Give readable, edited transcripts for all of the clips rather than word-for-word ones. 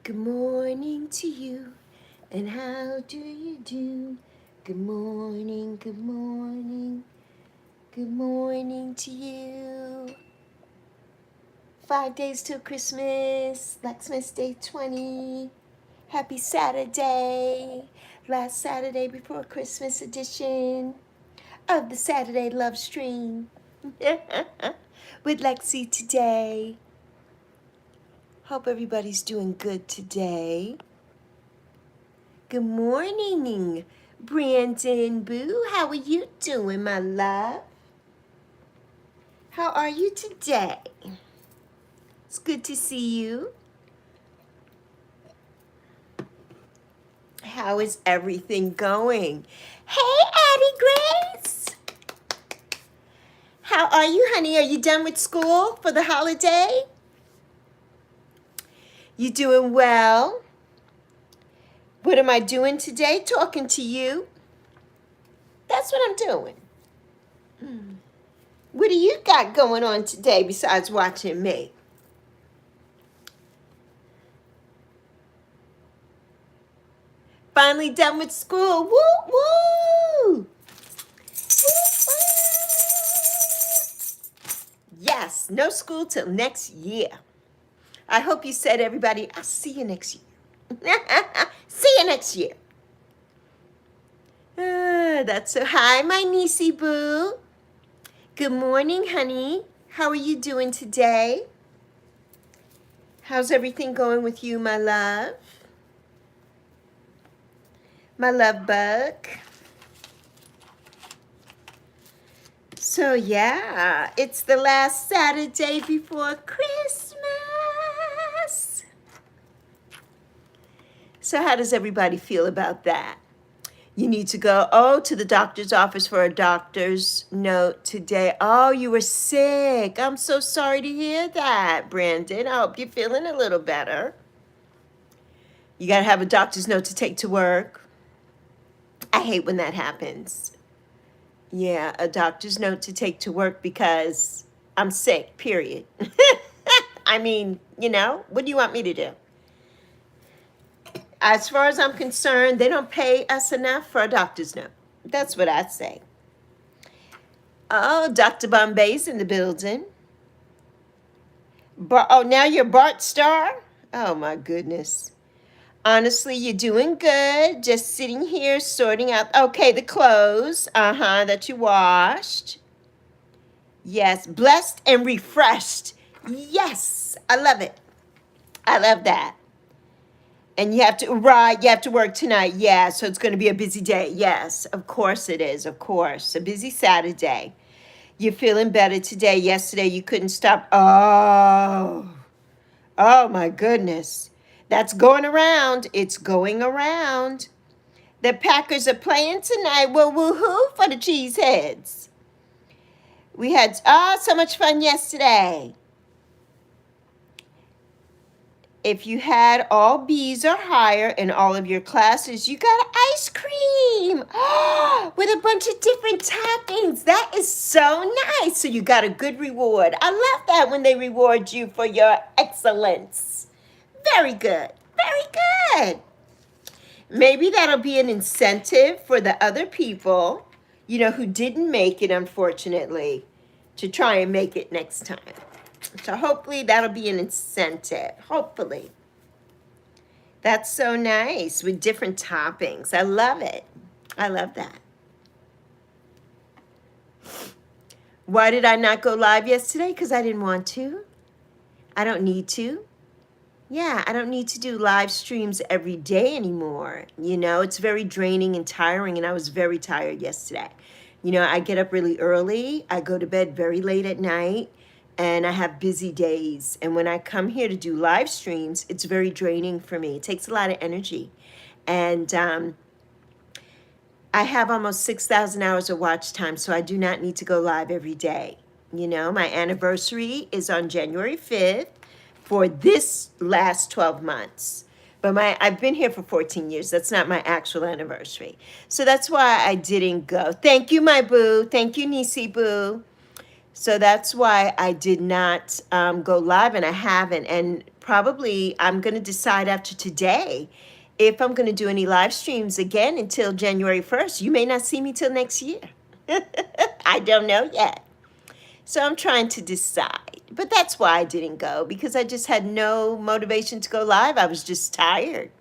Good morning to you, and how do you do? Good morning, good morning, good morning to you. 5 days till Christmas, LEXMAS Day 20. Happy Saturday, last Saturday before Christmas edition of the Saturday Love Stream with Lexi today. Hope everybody's doing good today. Good morning, Brandon Boo. How are you doing, my love? How are you today? It's good to see you. How is everything going? Hey, Addie Grace. How are you, honey? Are you done with school for the holiday? You doing well? What am I doing today? Talking to you. That's what I'm doing. What do you got going on today besides watching me? Finally done with school. Woo, woo! Woo, woo! Yes, no school till next year. I hope you said, everybody, I'll see you next year. See you next year. That's so. Hi, my niecey boo. Good morning, honey. How are you doing today? How's everything going with you, my love? My love bug. So yeah, it's the last Saturday before Christmas. So how does everybody feel about that? You need to go, to the doctor's office for a doctor's note today. Oh, you were sick. I'm so sorry to hear that, Brandon. I hope you're feeling a little better. You got to have a doctor's note to take to work. I hate when that happens. Yeah, a doctor's note to take to work because I'm sick, period. I mean, what do you want me to do? As far as I'm concerned, they don't pay us enough for a doctor's note. That's what I say. Oh, Dr. Bombay's in the building. Now you're Bart Star? Oh, my goodness. Honestly, you're doing good. Just sitting here sorting out, the clothes, that you washed. Yes, blessed and refreshed. Yes, I love it. I love that. And you have to work tonight. Yeah, so it's going to be a busy day. Yes, of course it is. Of course. A busy Saturday. You're feeling better today. Yesterday you couldn't stop. Oh my goodness. That's going around. It's going around. The Packers are playing tonight. Well, woohoo for the Cheeseheads. We had so much fun yesterday. If you had all B's or higher in all of your classes, you got ice cream with a bunch of different toppings. That is so nice. So you got a good reward. I love that when they reward you for your excellence. Very good. Very good. Maybe that'll be an incentive for the other people, who didn't make it, unfortunately, to try and make it next time. So hopefully that'll be an incentive. Hopefully. That's so nice with different toppings. I love it. I love that. Why did I not go live yesterday? Because I didn't want to. I don't need to. Yeah, I don't need to do live streams every day anymore. It's very draining and tiring, and I was very tired yesterday. I get up really early. I go to bed very late at night. And I have busy days. And when I come here to do live streams, it's very draining for me. It takes a lot of energy. And I have almost 6,000 hours of watch time, so I do not need to go live every day. My anniversary is on January 5th for this last 12 months. But I've been here for 14 years. That's not my actual anniversary. So that's why I didn't go. Thank you, my boo. Thank you, niecey boo. So that's why I did not go live, and I haven't. And probably I'm going to decide after today if I'm going to do any live streams again until January 1st. You may not see me till next year. I don't know yet. So I'm trying to decide. But that's why I didn't go, because I just had no motivation to go live. I was just tired.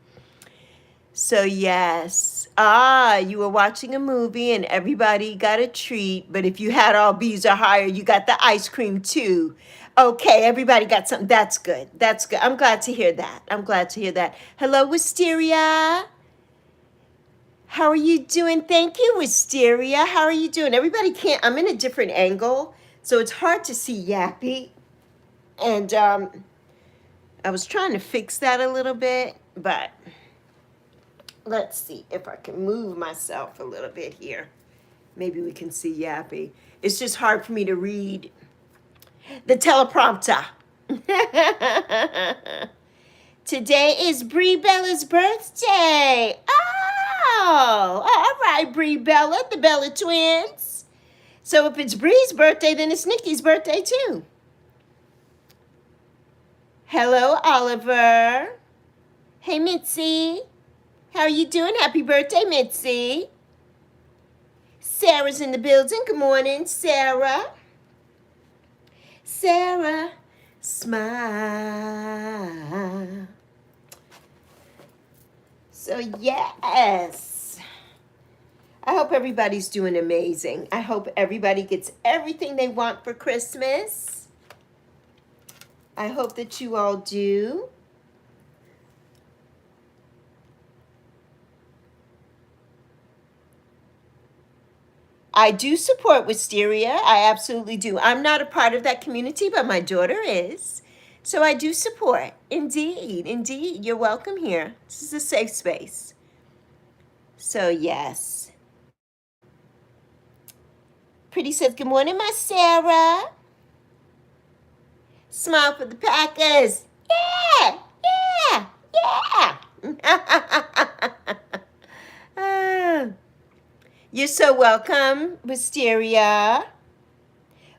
So yes. You were watching a movie and everybody got a treat, but if you had all B's or higher, you got the ice cream too. Okay, everybody got something. That's good. That's good. I'm glad to hear that. I'm glad to hear that. Hello, Wisteria. How are you doing? Thank you, Wisteria. How are you doing? Everybody can't, I'm in a different angle, so it's hard to see Yappy. And I was trying to fix that a little bit, but let's see if I can move myself a little bit here. Maybe we can see Yappy. It's just hard for me to read the teleprompter. Today is Brie Bella's birthday. Oh, all right, Brie Bella, the Bella twins. So if it's Brie's birthday, then it's Nikki's birthday too. Hello, Oliver. Hey, Mitzi. How are you doing? Happy birthday, Mitzi. Sarah's in the building. Good morning, Sarah. Sarah, smile. So, yes. I hope everybody's doing amazing. I hope everybody gets everything they want for Christmas. I hope that you all do. I do support Wisteria. I absolutely do. I'm not a part of that community, but my daughter is. So I do support. Indeed, indeed. You're welcome here. This is a safe space. So, yes. Pretty says, good morning, my Sarah. Smile for the Packers. Yeah, yeah. You're so welcome, Wisteria.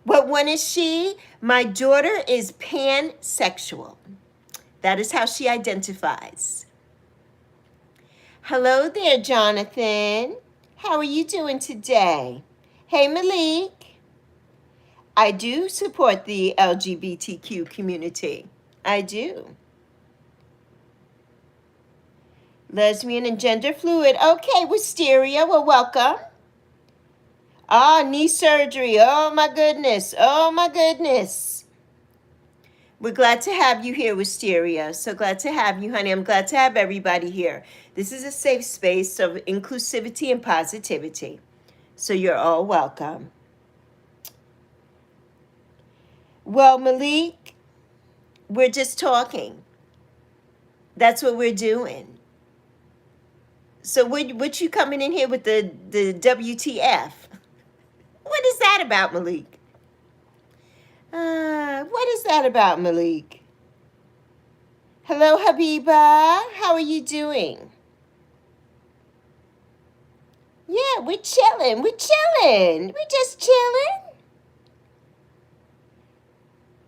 What one is she? My daughter is pansexual. That is how she identifies. Hello there, Jonathan. How are you doing today? Hey, Malik. I do support the LGBTQ community. I do. Lesbian and gender fluid. Okay, Wisteria, well, welcome. Knee surgery. Oh, my goodness. Oh, my goodness. We're glad to have you here, Wisteria. So glad to have you, honey. I'm glad to have everybody here. This is a safe space of inclusivity and positivity. So you're all welcome. Well, Malik, we're just talking. That's what we're doing. So what you coming in here with the WTF? What is that about, Malik? What is that about, Malik? Hello, Habiba. How are you doing? Yeah, we're chilling. We're chilling. We're just chilling.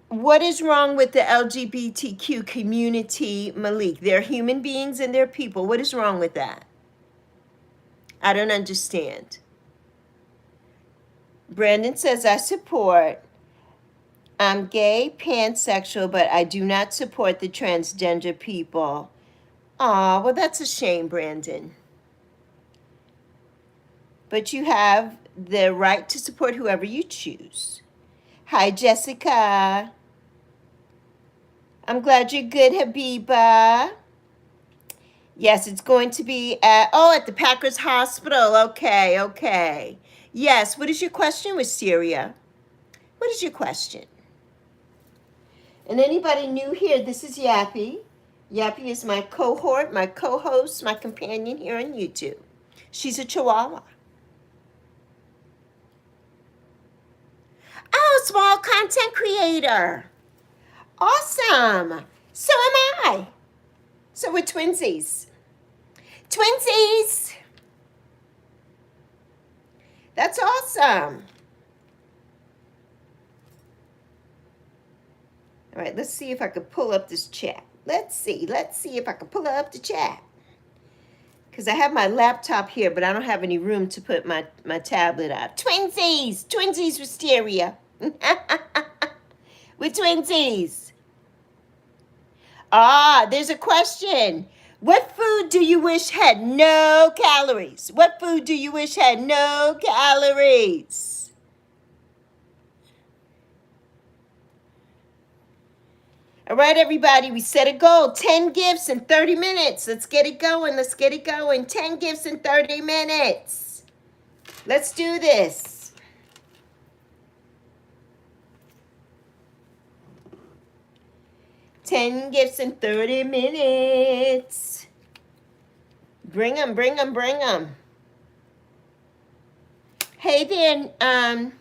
What is wrong with the LGBTQ community, Malik? They're human beings and they're people. What is wrong with that? I don't understand. Brandon says, I support. I'm gay, pansexual, but I do not support the transgender people. Aw, well, that's a shame, Brandon. But you have the right to support whoever you choose. Hi, Jessica. I'm glad you're good, Habiba. Yes, it's going to be at the Packers Hospital. Okay. Yes, what is your question, Wisteria? What is your question? And anybody new here, this is Yappy. Yappy is my cohort, my co-host, my companion here on YouTube. She's a Chihuahua. Oh, small content creator. Awesome. So am I. So we're twinsies. Twinsies. That's awesome. All right, let's see if I could pull up this chat. Let's see if I can pull up the chat. Because I have my laptop here, but I don't have any room to put my tablet up. Twinsies wisteria. With twinsies. Ah, there's a question. What food do you wish had no calories? What food do you wish had no calories? All right, everybody, we set a goal. 10 gifts in 30 minutes. Let's get it going. 10 gifts in 30 minutes. Let's do this. Ten gifts in 30 minutes. Bring them. Hey there,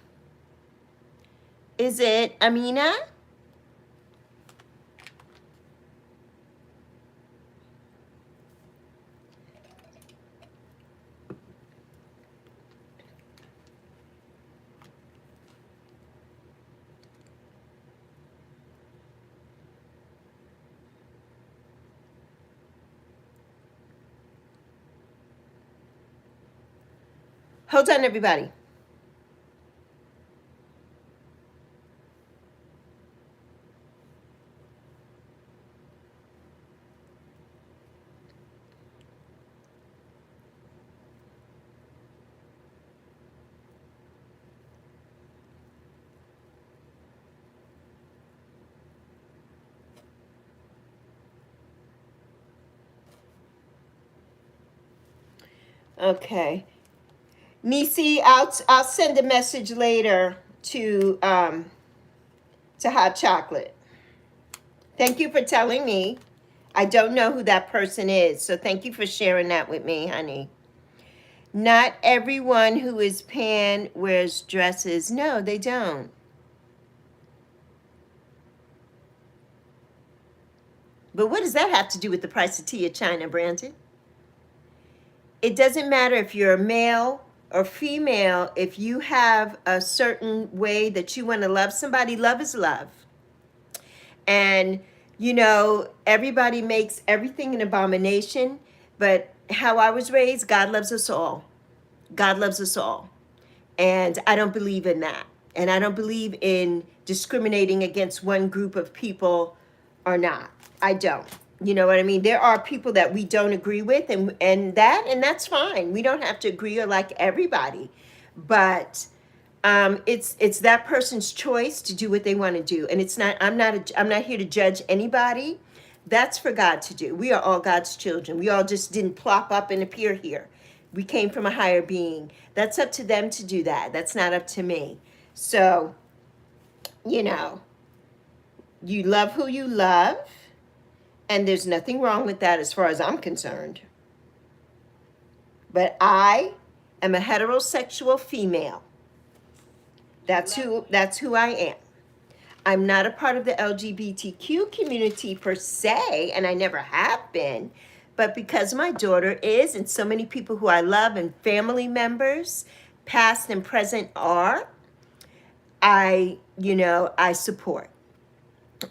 is it Amina? Hold on, everybody. Okay. Nisi, I'll send a message later to Hot Chocolate. Thank you for telling me. I don't know who that person is, so thank you for sharing that with me, honey. Not everyone who is pan wears dresses. No, they don't. But what does that have to do with the price of tea at China, Brandon? It doesn't matter if you're a male or female. If you have a certain way that you want to love somebody, love is love. And, you know, everybody makes everything an abomination. But how I was raised, God loves us all. God loves us all. And I don't believe in that. And I don't believe in discriminating against one group of people or not. I don't. You know what I mean? There are people that we don't agree with, and that's fine. We don't have to agree or like everybody. But it's that person's choice to do what they want to do. And it's not, I'm not here to judge anybody. That's for God to do. We are all God's children. We all just didn't plop up and appear here. We came from a higher being. That's up to them to do that. That's not up to me. So, you know, you love who you love, and there's nothing wrong with that as far as I'm concerned. But I am a heterosexual female. That's who I am. I'm not a part of the LGBTQ community per se, and I never have been. But because my daughter is, and so many people who I love and family members, past and present are, I support.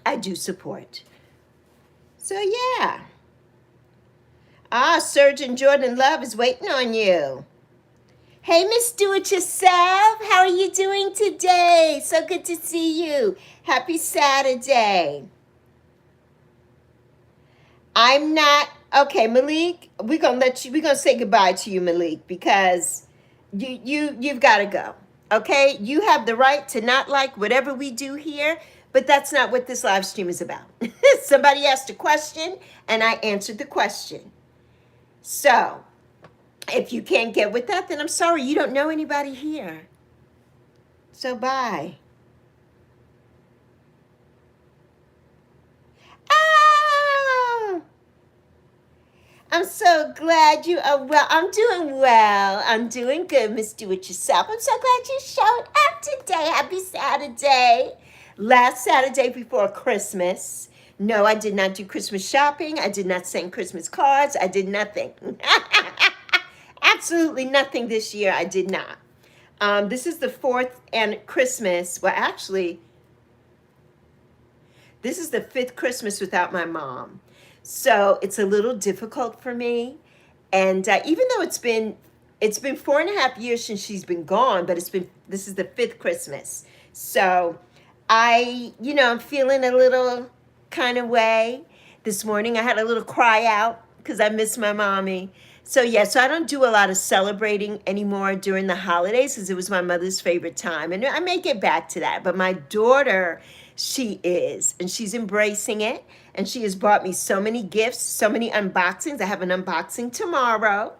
I do support. So yeah. Surgeon Jordan Love is waiting on you. Hey, Miss Do It Yourself, how are you doing today? So good to see you. Happy Saturday. I'm not okay, Malik. We're gonna say goodbye to you, Malik, because you've got to go. Okay, you have the right to not like whatever we do here, but that's not what this live stream is about. Somebody asked a question, and I answered the question. So, if you can't get with that, then I'm sorry, you don't know anybody here. So bye. Oh, I'm so glad you are well. I'm doing well. I'm doing good, Miss Do It Yourself. I'm so glad you showed up today. Happy Saturday. Last Saturday before Christmas. No, I did not do Christmas shopping. I did not send Christmas cards. I did nothing. Absolutely nothing this year. I did not. This is the fourth and Christmas. Well, actually, This is the 5th Christmas without my mom. So it's a little difficult for me. And even though it's been 4.5 years since she's been gone, but this is the 5th Christmas. So I'm feeling a little kind of way. This morning I had a little cry out because I miss my mommy. So yeah, so I don't do a lot of celebrating anymore during the holidays because it was my mother's favorite time. And I may get back to that. But my daughter, she is, and she's embracing it. And she has bought me so many gifts, so many unboxings. I have an unboxing tomorrow.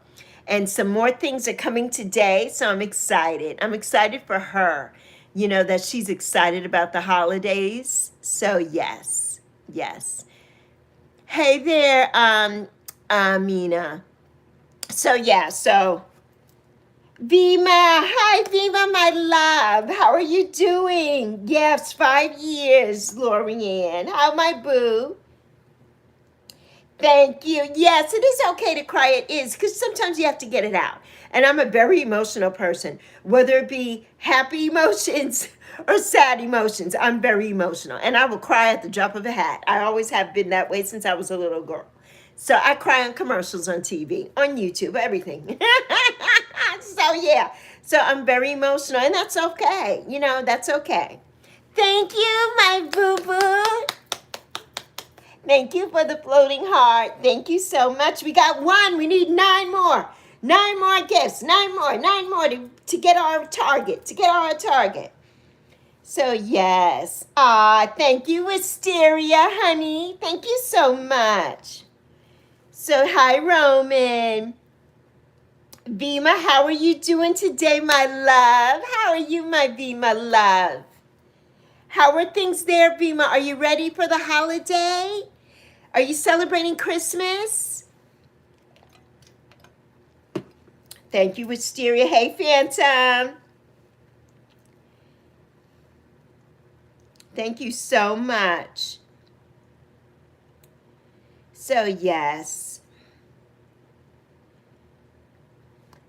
And some more things are coming today. So I'm excited. I'm excited for her, that she's excited about the holidays. So yes, yes. Hey there, Mina. So yeah, so Vima, hi Vima, my love. How are you doing? Yes, 5 years, Lorianne. How my boo? Thank you. Yes, it is okay to cry. It is, because sometimes you have to get it out. And I'm a very emotional person, whether it be happy emotions or sad emotions. I'm very emotional, and I will cry at the drop of a hat. I always have been that way since I was a little girl. So I cry on commercials on TV, on YouTube, everything. So yeah, so I'm very emotional, and that's okay. That's okay. Thank you, my boo-boo. Thank you for the floating heart. Thank you so much. We got one. We need 9 more. 9 more gifts. 9 more to get our target. So yes. Thank you, Wisteria, honey. Thank you so much. So hi, Roman. Vima, how are you doing today, my love? How are you, my Vima love? How are things there, Vima? Are you ready for the holiday? Are you celebrating Christmas? Thank you, Wisteria. Hey, Phantom. Thank you so much. So, yes.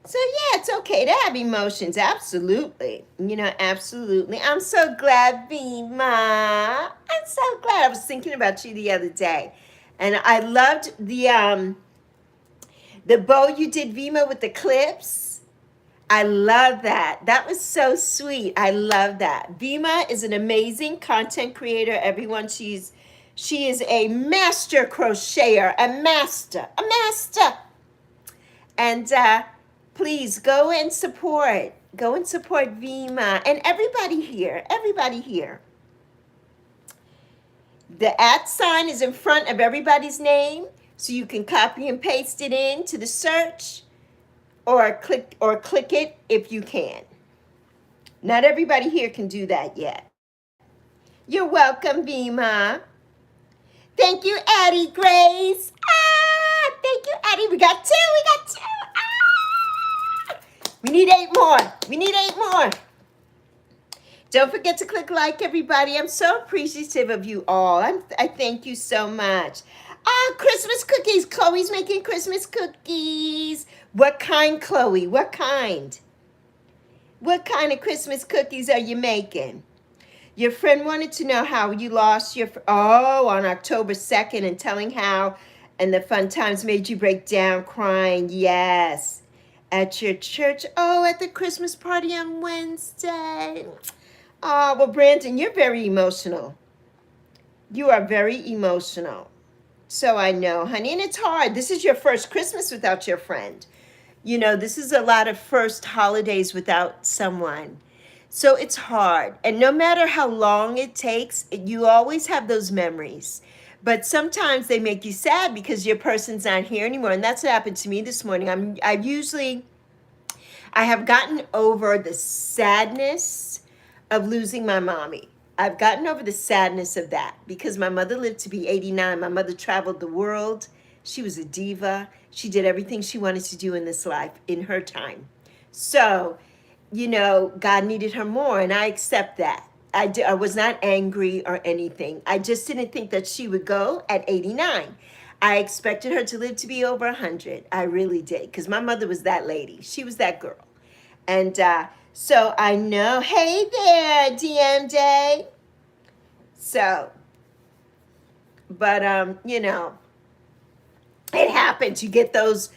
So, yeah, it's okay to have emotions. Absolutely. Absolutely. I'm so glad, Vima. I'm so glad. I was thinking about you the other day. And I loved the bow you did, Vima, with the clips. I love that. That was so sweet. I love that. Vima is an amazing content creator. Everyone, she is a master crocheter, a master. And please go and support. Go and support Vima and everybody here. The @ is in front of everybody's name, so you can copy and paste it into the search, or click it if you can. Not everybody here can do that yet. You're welcome, Vima. Thank you, Addie Grace. Thank you, Addie. We got 2. We need 8 more. Don't forget to click like, everybody. I'm so appreciative of you all. I thank you so much. Christmas cookies. Chloe's making Christmas cookies. What kind, Chloe? What kind? What kind of Christmas cookies are you making? Your friend wanted to know how you lost on October 2nd, and telling how and the fun times made you break down crying. Yes. At your church. At the Christmas party on Wednesday. Well, Brandon, you're very emotional. You are very emotional. So I know, honey, and it's hard. This is your first Christmas without your friend. This is a lot of first holidays without someone. So it's hard. And no matter how long it takes, you always have those memories. But sometimes they make you sad because your person's not here anymore. And that's what happened to me this morning. I have gotten over the sadness of losing my mommy. I've gotten over the sadness of that because my mother lived to be 89. My mother traveled the world. She was a diva. She did everything she wanted to do in this life in her time. So, God needed her more, and I accept that. I was not angry or anything. I just didn't think that she would go at 89. I expected her to live to be over 100. I really did, because my mother was that lady. She was that girl. And so I know. Hey there, DM Day. So But it happens. You get those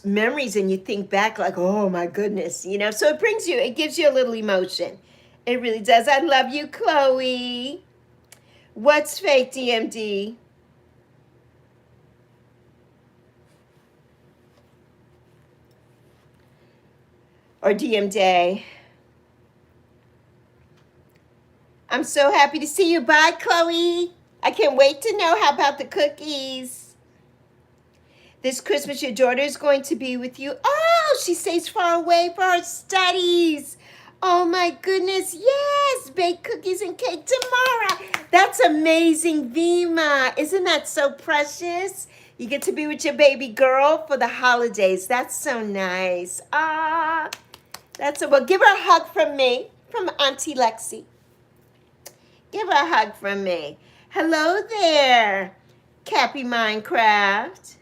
memories and you think back like, oh my goodness, so it gives you a little emotion. It really does. I love you, Chloe. What's fake, DMD? Or DM Day? I'm so happy to see you. Bye, Chloe. I can't wait to know how about the cookies. This Christmas, your daughter is going to be with you. Oh, she stays far away for her studies. Oh my goodness, yes, bake cookies and cake tomorrow. That's amazing, Vima. Isn't that so precious? You get to be with your baby girl for the holidays. That's so nice. Well, give her a hug from me, from Auntie Lexi. Give her a hug from me. Hello there, Cappy Minecraft.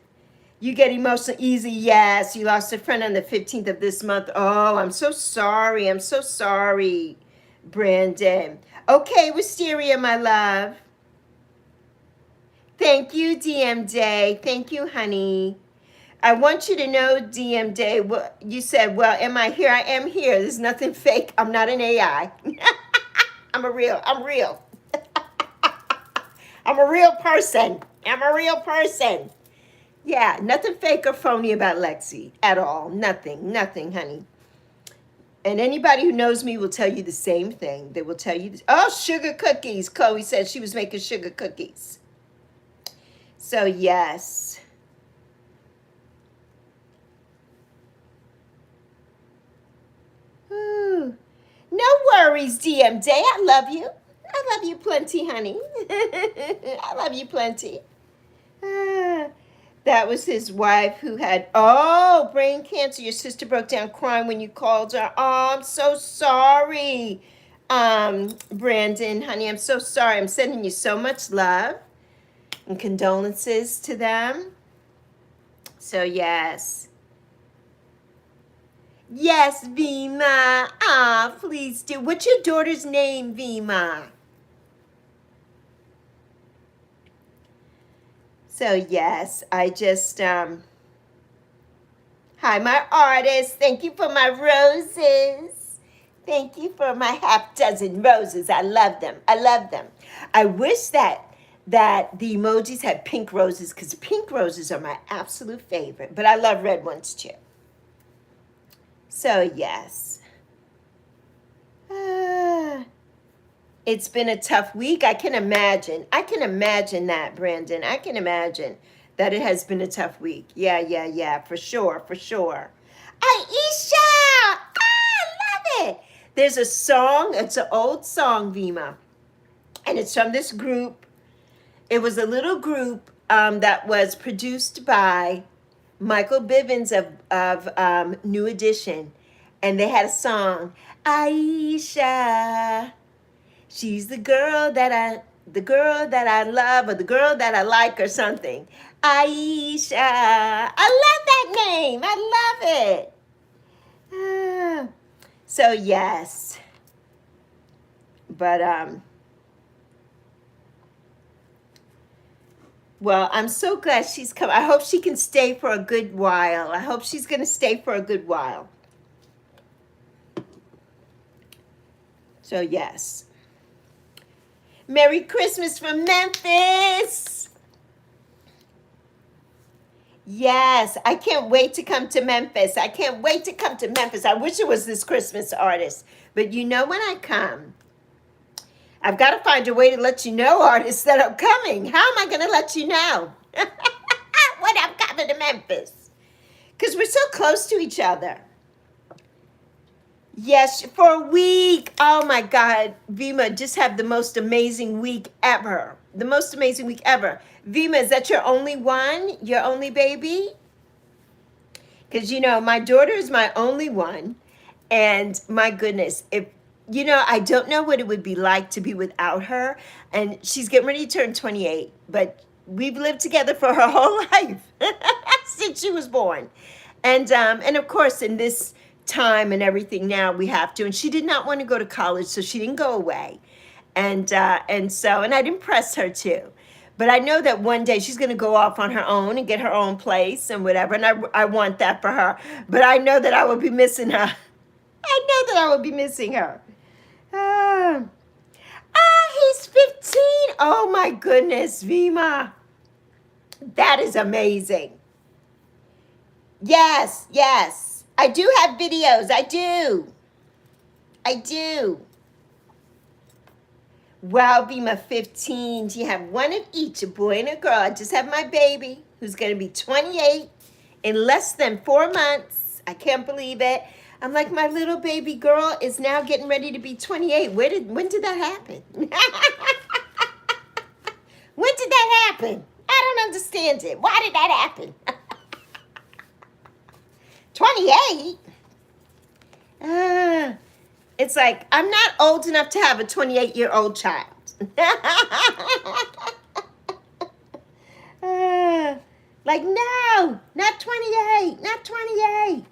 You get emotional easy. Yes, you lost a friend on the 15th of this month. Oh, I'm so sorry. I'm so sorry, Brandon. Okay, Wisteria, my love. Thank you, DM Day. Thank you, honey. I want you to know, DM Day, you said, well, am I here? I am here. There's nothing fake. I'm not an AI. I'm real. I'm a real person. I'm a real person. Yeah, nothing fake or phony about Lexi at all. Nothing, honey. And anybody who knows me will tell you the same thing. They will tell you, oh, sugar cookies. Chloe said she was making sugar cookies. So, yes. Ooh. No worries, DM Day. I love you. I love you plenty, honey. I love you plenty. That was his wife who had, brain cancer. Your sister broke down crying when you called her. Oh, I'm so sorry, Brandon, honey. I'm so sorry. I'm sending you so much love and condolences to them. So, yes. Yes, Vima. Please do. What's your daughter's name, Vima? So, yes, I just, hi, my artist. Thank you for my roses. Thank you for my half dozen roses. I love them. I love them. I wish that the emojis had pink roses because pink roses are my absolute favorite. But I love red ones too. So, yes. It's been a tough week. I can imagine. That, Brandon. I can imagine that it has been a tough week. Yeah. For sure. Aisha! I love it. There's a song. It's an old song, Vima. And it's from this group. It was a little group that was produced by Michael Bivins of New Edition. And they had a song, Aisha. She's the girl that I love, or the girl that I like, or something. Aisha. I love that name. I love it. So, yes. But, well, I'm so glad she's come. I hope she can stay for a good while. I hope she's going to stay for a good while. So, yes. Merry Christmas from Memphis. Yes, I can't wait to come to Memphis. I wish it was this Christmas, artist. But you know when I come, I've got to find a way to let you know, artists, that I'm coming. How am I going to let you know when I'm coming to Memphis? Because we're so close to each other. Yes, for a week. Oh my God, Vima, just have the most amazing week ever. The most amazing week ever. Vima, is that your only one? Your only baby? Because, my daughter is my only one. And my goodness, I don't know what it would be like to be without her. And she's getting ready to turn 28. But we've lived together for her whole life since she was born. And of course, in this time and everything now we have to, and she did not want to go to college, so she didn't go away, and I didn't press her to, But I know that one day she's going to go off on her own and get her own place and whatever. And I want that for her. But I know that I will be missing her. I know that I will be missing her. He's 15. Oh my goodness, Vima. That is amazing. Yes, yes. I do have videos. I do. I do. Wow, Vima, 15. You have one of each, a boy and a girl. I just have my baby, who's going to be 28 in less than 4 months. I can't believe it. I'm like, my little baby girl is now getting ready to be 28. When did that happen? When did that happen? I don't understand it. Why did that happen? 28? It's like, I'm not old enough to have a 28-year-old child. Like, no, not 28, not 28.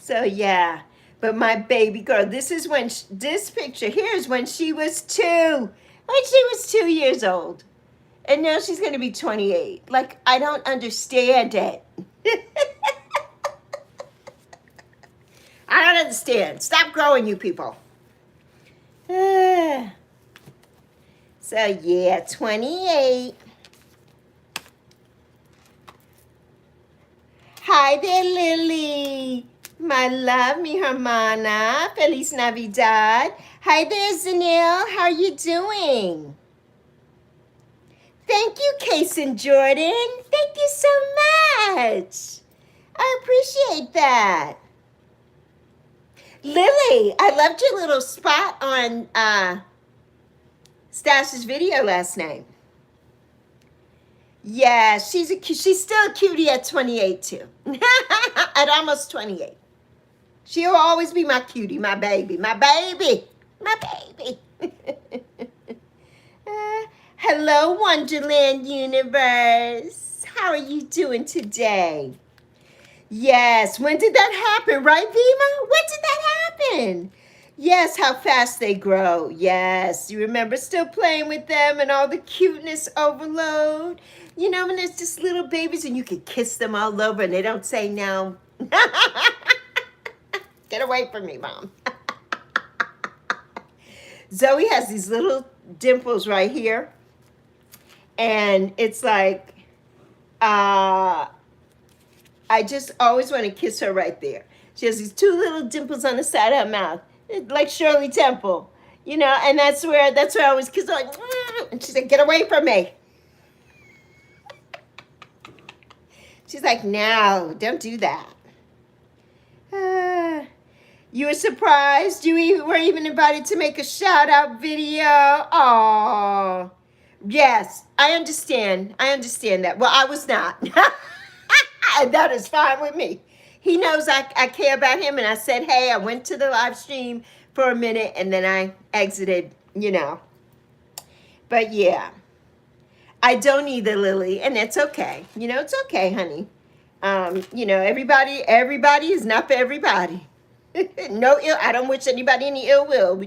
So, yeah. But my baby girl, this is when, this picture here is when she was 2. When she was 2 years old. And now she's going to be 28. Like, I don't understand it. I don't understand. Stop growing, you people. So, yeah, 28. Hi there, Lily. My love, mi hermana. Feliz Navidad. Hi there, Zanil. How are you doing? Thank you, Case and Jordan. Thank you so much. I appreciate that. Lily, I loved your little spot on Stash's video last night. Yeah, she's still a cutie at 28 too. At almost 28. She'll always be my cutie, my baby, my baby, my baby. Hello, Wonderland Universe. How are you doing today? Yes, when did that happen, right, Vima? When did that happen? Yes, how fast they grow. Yes, you remember still playing with them and all the cuteness overload? You know, when there's just little babies and you can kiss them all over and they don't say no. Get away from me, Mom. Zoe has these little dimples right here. And it's like, I just always want to kiss her right there. She has these 2 little dimples on the side of her mouth, like Shirley Temple, you know, and that's where I always kiss her, like, and she's like, get away from me. She's like, no, don't do that. You were surprised? You were even invited to make a shout-out video? Oh, yes, I understand. I understand that. Well, I was not. And that is fine with me. He knows I care about him, and I said, hey, I went to the live stream for a minute, and then I exited, you know. But, yeah, I don't either, Lily, and it's okay. You know, it's okay, honey. You know, everybody is not for everybody. No ill, I don't wish anybody any ill will.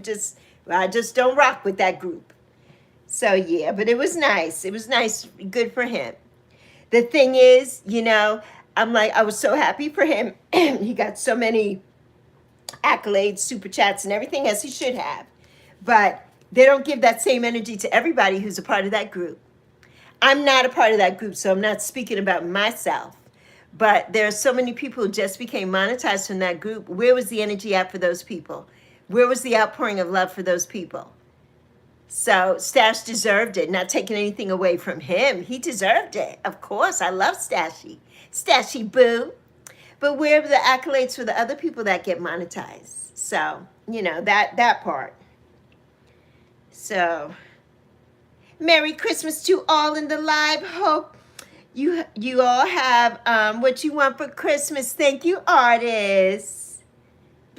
I just don't rock with that group. So, yeah, but it was nice. It was nice, good for him. The thing is, you know, I'm like, I was so happy for him. He got so many accolades, super chats, and everything, as he should have. But they don't give that same energy to everybody who's a part of that group. I'm not a part of that group, so I'm not speaking about myself. But there are so many people who just became monetized from that group. Where was the energy at for those people? Where was the outpouring of love for those people? So Stash deserved it, not taking anything away from him. He deserved it. Of course, I love Stashy. Stashy boo. But where are the accolades for the other people that get monetized? So, you know, that part. So, Merry Christmas to all in the live. Hope you all have what you want for Christmas. Thank you, artists.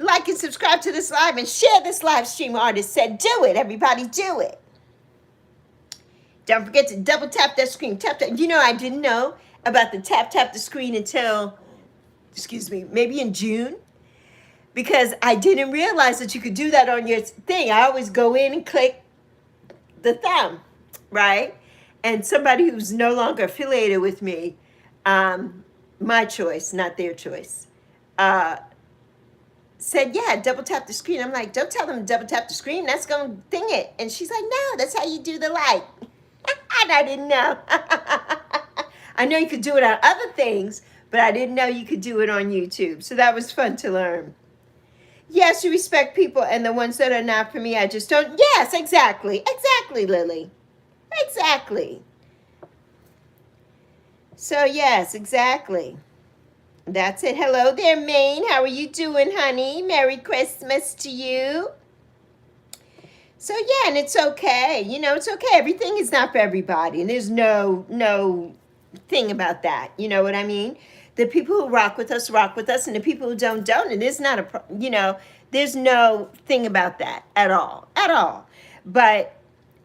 Like and subscribe to this live and share this live stream. Artist said, do it. Everybody do it. Don't forget to double tap that screen. Tap. You know, I didn't know about the tap the screen until, excuse me, maybe in June. Because I didn't realize that you could do that on your thing. I always go in and click the thumb, right? And somebody who's no longer affiliated with me, my choice, not their choice, uh, said, yeah, double tap the screen. I'm like, don't tell them to double tap the screen. That's going to ding it. And she's like, no, that's how you do the like. And I didn't know. I know you could do it on other things, but I didn't know you could do it on YouTube. So that was fun to learn. Yes, you respect people, and the ones that are not for me, I just don't. Yes, exactly. Exactly, Lily. Exactly. So, yes, exactly. That's it. Hello there, Maine. How are you doing, honey? Merry Christmas to you. So, yeah, and it's okay. You know, it's okay. Everything is not for everybody, and there's no thing about that. You know what I mean? The people who rock with us, and the people who don't. And there's not there's no thing about that at all. But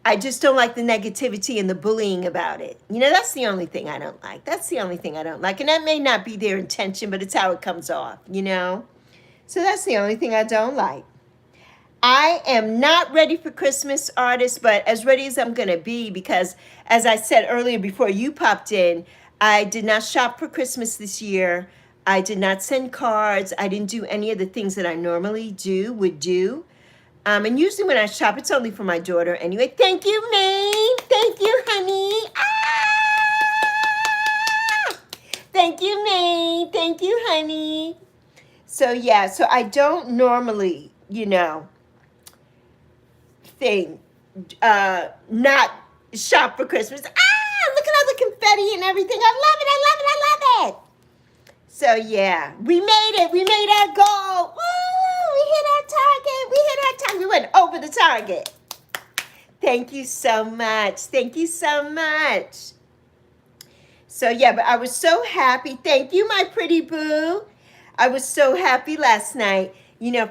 I just don't like the negativity and the bullying about it. You know, that's the only thing I don't like. That's the only thing I don't like. And that may not be their intention, but it's how it comes off, you know? So that's the only thing I don't like. I am not ready for Christmas, artists, but as ready as I'm going to be, because as I said earlier before you popped in, I did not shop for Christmas this year. I did not send cards. I didn't do any of the things that I normally would do. And usually when I shop, it's only for my daughter anyway. Thank you, May. Thank you, honey. Ah! Thank you, May. Thank you, honey. So, yeah, so I don't normally, not shop for Christmas. Look at all the confetti and everything. I love it. I love it. I love it. So, yeah, we made it. We made our goal. Woo! We hit our target. We hit our target. We went over the target. Thank you so much. Thank you so much. So, yeah, but I was so happy. Thank you, my pretty boo. I was so happy last night,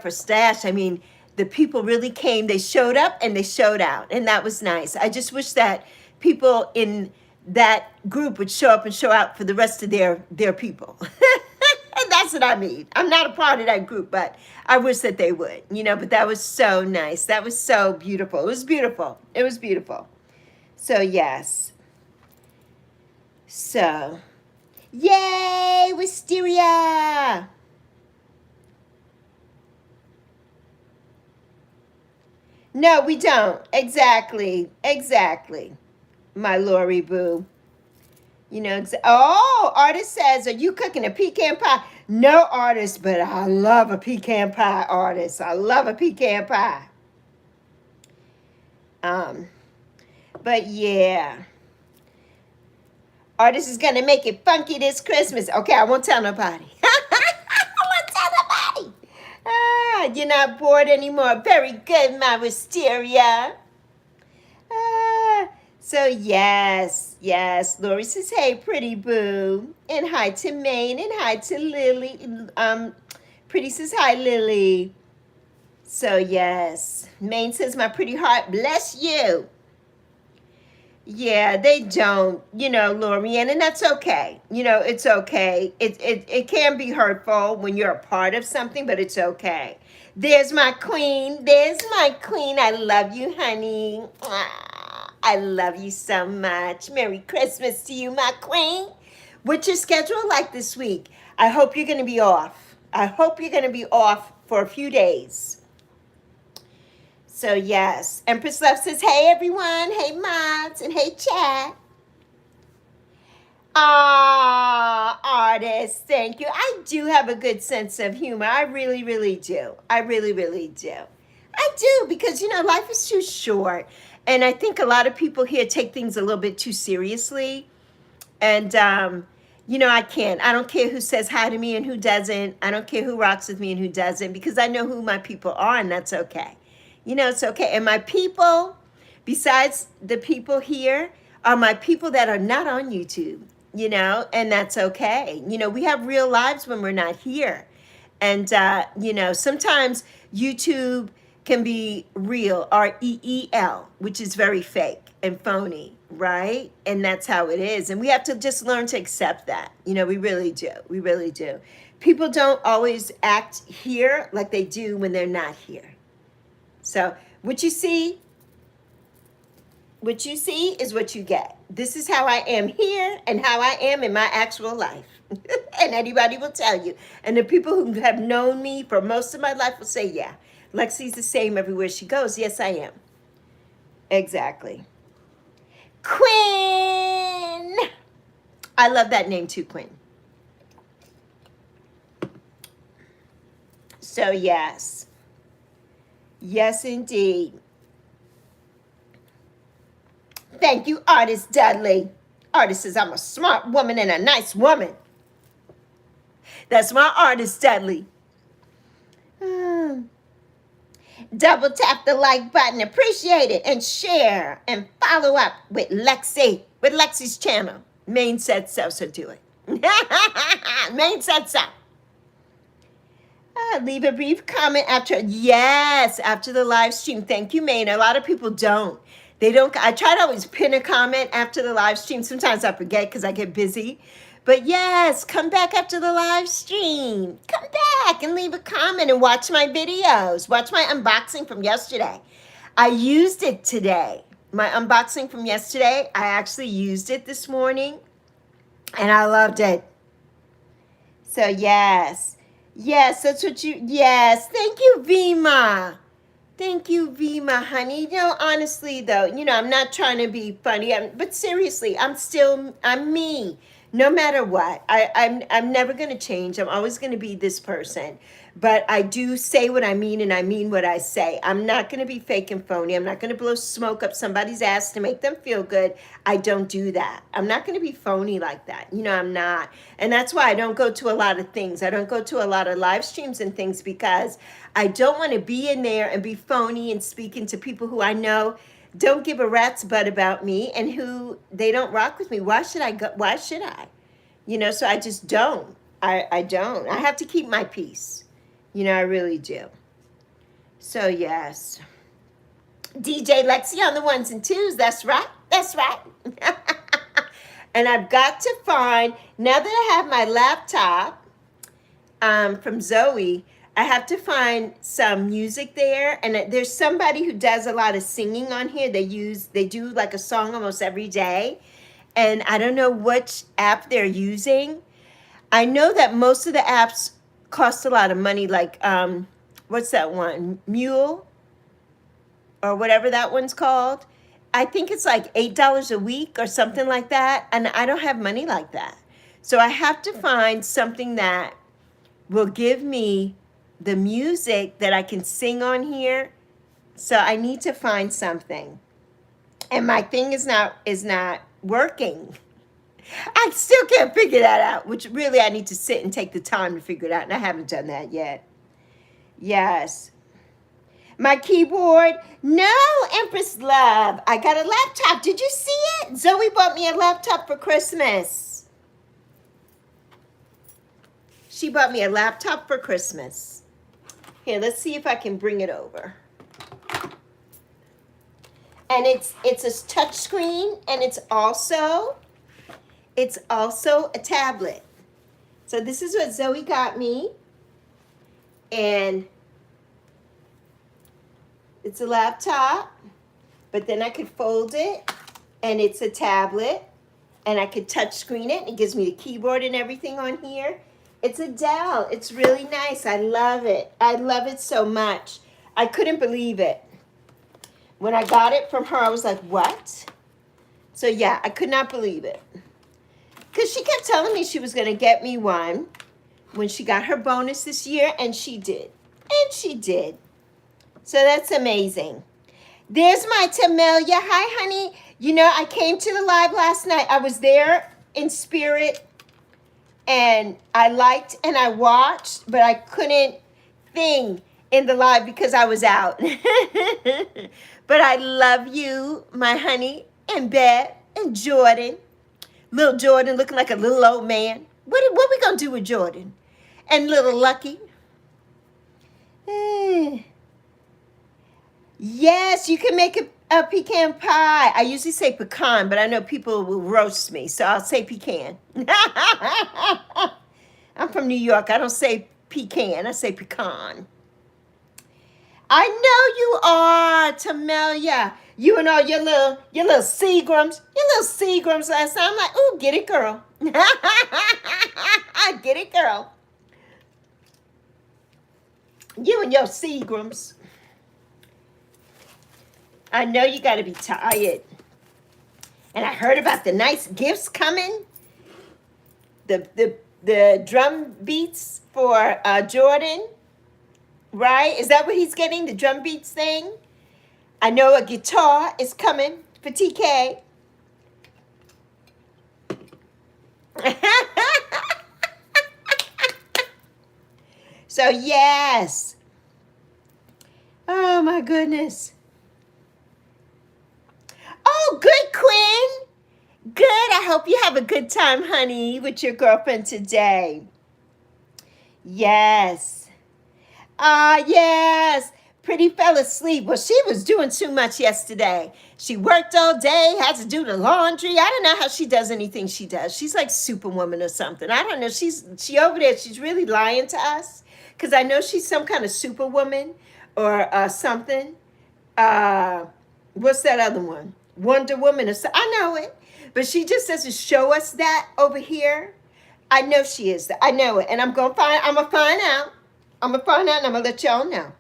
for Stash. I mean, the people really came. They showed up and they showed out, and that was nice. I just wish that people in that group would show up and show out for the rest of their people. And that's what I mean. I'm not a part of that group, but I wish that they would, but that was so nice. That was so beautiful. It was beautiful. It was beautiful. So, yes. So, yay, wisteria. No, we don't. Exactly. My Lori boo. Artist says, are you cooking a pecan pie? No, artist, but I love a pecan pie, artist. I love a pecan pie. But yeah. Artist is going to make it funky this Christmas. Okay, I won't tell nobody. I won't tell nobody. You're not bored anymore. Very good, my wisteria. So yes. Lori says, hey, pretty boo. And hi to Maine and hi to Lily. Pretty says, hi, Lily. So yes. Maine says, my pretty heart, bless you. Yeah, they don't, Lorianne, and that's okay. It's okay. It can be hurtful when you're a part of something, but it's okay. There's my queen. I love you, honey. I love you so much. Merry Christmas to you, my queen. What's your schedule like this week? I hope you're going to be off. For a few days. So, yes. Empress Love says, hey, everyone. Hey, mods. And hey, chat. Artist. Thank you. I do have a good sense of humor. I really, really do. I do because, life is too short. And I think a lot of people here take things a little bit too seriously. And, I can't. I don't care who says hi to me and who doesn't. I don't care who rocks with me and who doesn't because I know who my people are, and that's okay. It's okay. And my people, besides the people here, are my people that are not on YouTube, and that's okay. We have real lives when we're not here. And, sometimes YouTube can be real, REEL, which is very fake and phony, right? And that's how it is. And we have to just learn to accept that. We really do. We really do. People don't always act here like they do when they're not here. So what you see is what you get. This is how I am here and how I am in my actual life. And anybody will tell you. And the people who have known me for most of my life will say, yeah, Lexi's the same everywhere she goes. Yes, I am. Exactly. Quinn. I love that name too, Quinn. So yes. Yes, indeed. Thank you, Artist Dudley. Artist says I'm a smart woman and a nice woman. That's my Artist Dudley. Double tap the like button, appreciate it, and share and follow up with Lexi, with Lexi's channel. Maine said so, so do it. Maine said so. Leave a brief comment after, yes, after the live stream. Thank you, Maine. A lot of people don't. They don't. I try to always pin a comment after the live stream. Sometimes I forget because I get busy. But yes, come back after the live stream. Come back and leave a comment and watch my videos. Watch my unboxing from yesterday. I used it today. My unboxing from yesterday, I actually used it this morning. And I loved it. So yes. Yes, that's what you, yes. Thank you, Vima. Thank you, Vima, honey. You know, honestly, though, you know, I'm not trying to be funny, but seriously, I'm me. No matter what, I'm never going to change. I'm always going to be this person. But I do say what I mean, and I mean what I say. I'm not going to be fake and phony. I'm not going to blow smoke up somebody's ass to make them feel good. I don't do that. I'm not going to be phony like that. You know, I'm not. And that's why I don't go to a lot of things. I don't go to a lot of live streams and things because I don't want to be in there and be phony and speaking to people who I know don't give a rat's butt about me and who they don't rock with me. Why should I go? Why should I? You know, so I just don't. I don't. I have to keep my peace. You know, I really do. So, yes. DJ Lexi on the ones and twos. That's right. That's right. And I've got to find, now that I have my laptop from Zoe, I have to find some music there. And there's somebody who does a lot of singing on here. They do like a song almost every day. And I don't know which app they're using. I know that most of the apps cost a lot of money, like what's that one, Mule or whatever that one's called. I think it's like $8 a week or something like that, and I don't have money like that. So I have to find something that will give me the music that I can sing on here. So I need to find something, and my thing is not working. I still can't figure that out, which really I need to sit and take the time to figure it out, and I haven't done that yet. Yes. My keyboard, no, Empress Love. I got a laptop. Did you see it? Zoe bought me a laptop for Christmas. She bought me a laptop for Christmas. Here, let's see if I can bring it over. And it's a touch screen, and it's also a tablet. So this is what Zoe got me. And it's a laptop, but then I could fold it, and it's a tablet, and I could touch screen it. It gives me the keyboard and everything on here. It's a Dell. It's really nice. I love it. I love it so much. I couldn't believe it. When I got it from her, I was like, what? So yeah, I could not believe it. Because she kept telling me she was going to get me one when she got her bonus this year, and she did. And she did. So that's amazing. There's my Tamelia. Hi, honey. You know, I came to the live last night. I was there in spirit, and I liked and I watched, but I couldn't sing in the live because I was out. But I love you, my honey, and Beth, and Jordan. Little Jordan looking like a little old man. What we going to do with Jordan? And little Lucky. Yes, you can make a pecan pie. I usually say pecan, but I know people will roast me, so I'll say pecan. I'm from New York. I don't say pecan. I say pecan. I know you are, Tamelia. You and all your little Seagrams last time. I'm like, ooh, get it, girl. Get it, girl. You and your Seagrams. I know you got to be tired. And I heard about the nice gifts coming. The drum beats for Jordan, right? Is that what he's getting? The drum beats thing? I know a guitar is coming for TK. So yes. Oh my goodness. Oh, good, Quinn. Good. I hope you have a good time, honey, with your girlfriend today. Yes. Yes. Pretty fell asleep. Well, she was doing too much yesterday. She worked all day, had to do the laundry. I don't know how she does anything she does. She's like Superwoman or something. I don't know. She over there, she's really lying to us. Because I know she's some kind of Superwoman or something. What's that other one? Wonder Woman or something. I know it. But she just doesn't show us that over here. I know she is. I know it. And I'm going to find out. I'm going to find out and I'm going to let y'all know.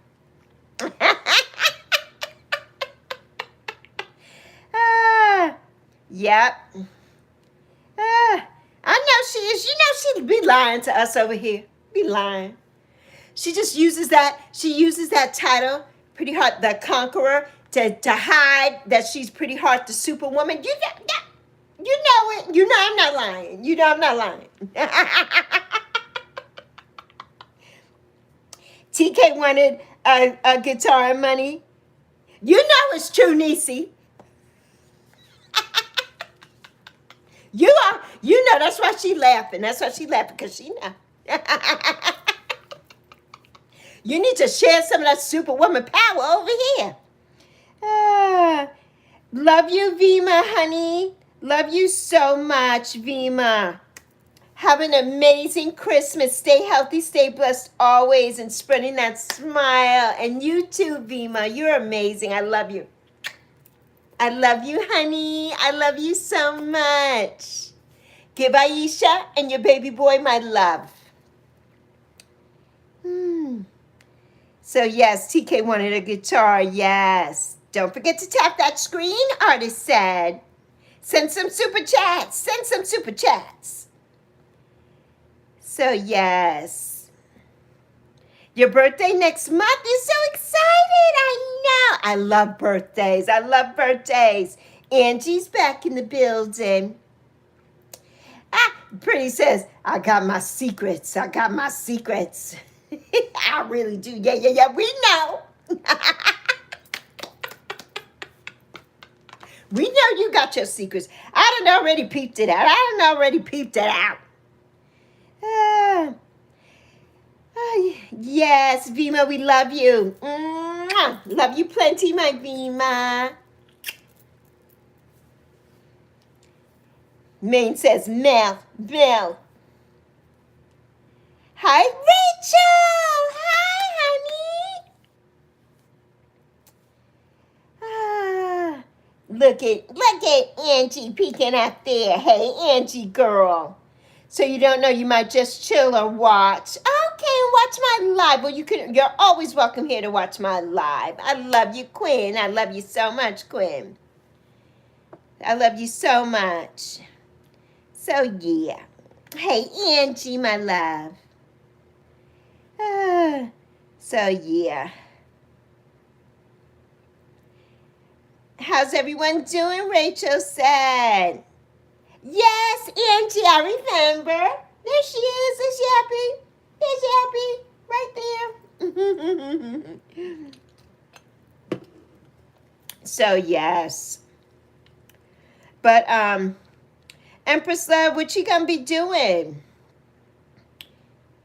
Yep. I know she is. You know she'd be lying to us over here. Be lying. She just uses that. She uses that title, Pretty Hard, the Conqueror, to hide that she's Pretty Hard, the Superwoman. You know it. You know I'm not lying. You know I'm not lying. TK wanted a guitar and money. You know it's true, Niecy. You know that's why she laughing. That's why she laughing, because she know. You need to share some of that Superwoman power over here. Love you, Vima, honey. Love you so much, Vima. Have an amazing Christmas. Stay healthy, stay blessed always, and spreading that smile. And you too, Vima. You're amazing. I love you. I love you, honey. I love you so much. Give Aisha and your baby boy my love. So yes, TK wanted a guitar. Yes. Don't forget to tap that screen, artist said. Send some super chats. Send some super chats. So yes. Your birthday next month. You're so excited. I know. I love birthdays. I love birthdays. Angie's back in the building. Pretty says, I got my secrets. I got my secrets. I really do. Yeah. We know. We know you got your secrets. I done already peeped it out. Yes, Vima, we love you. Mwah. Love you plenty, my Vima. Maine says, Mel. Hi, Rachel. Hi, honey. Look at Angie peeking out there. Hey, Angie girl. So you don't know, you might just chill or watch. Okay, watch my live. Well, you're always welcome here to watch my live. I love you, Quinn. I love you so much, Quinn. I love you so much. So yeah. Hey, Angie, my love. So yeah. How's everyone doing? Rachel said. Yes, Angie, I remember. There she is. There's Yappy. Right there. So yes. But Empress Love, what you gonna be doing?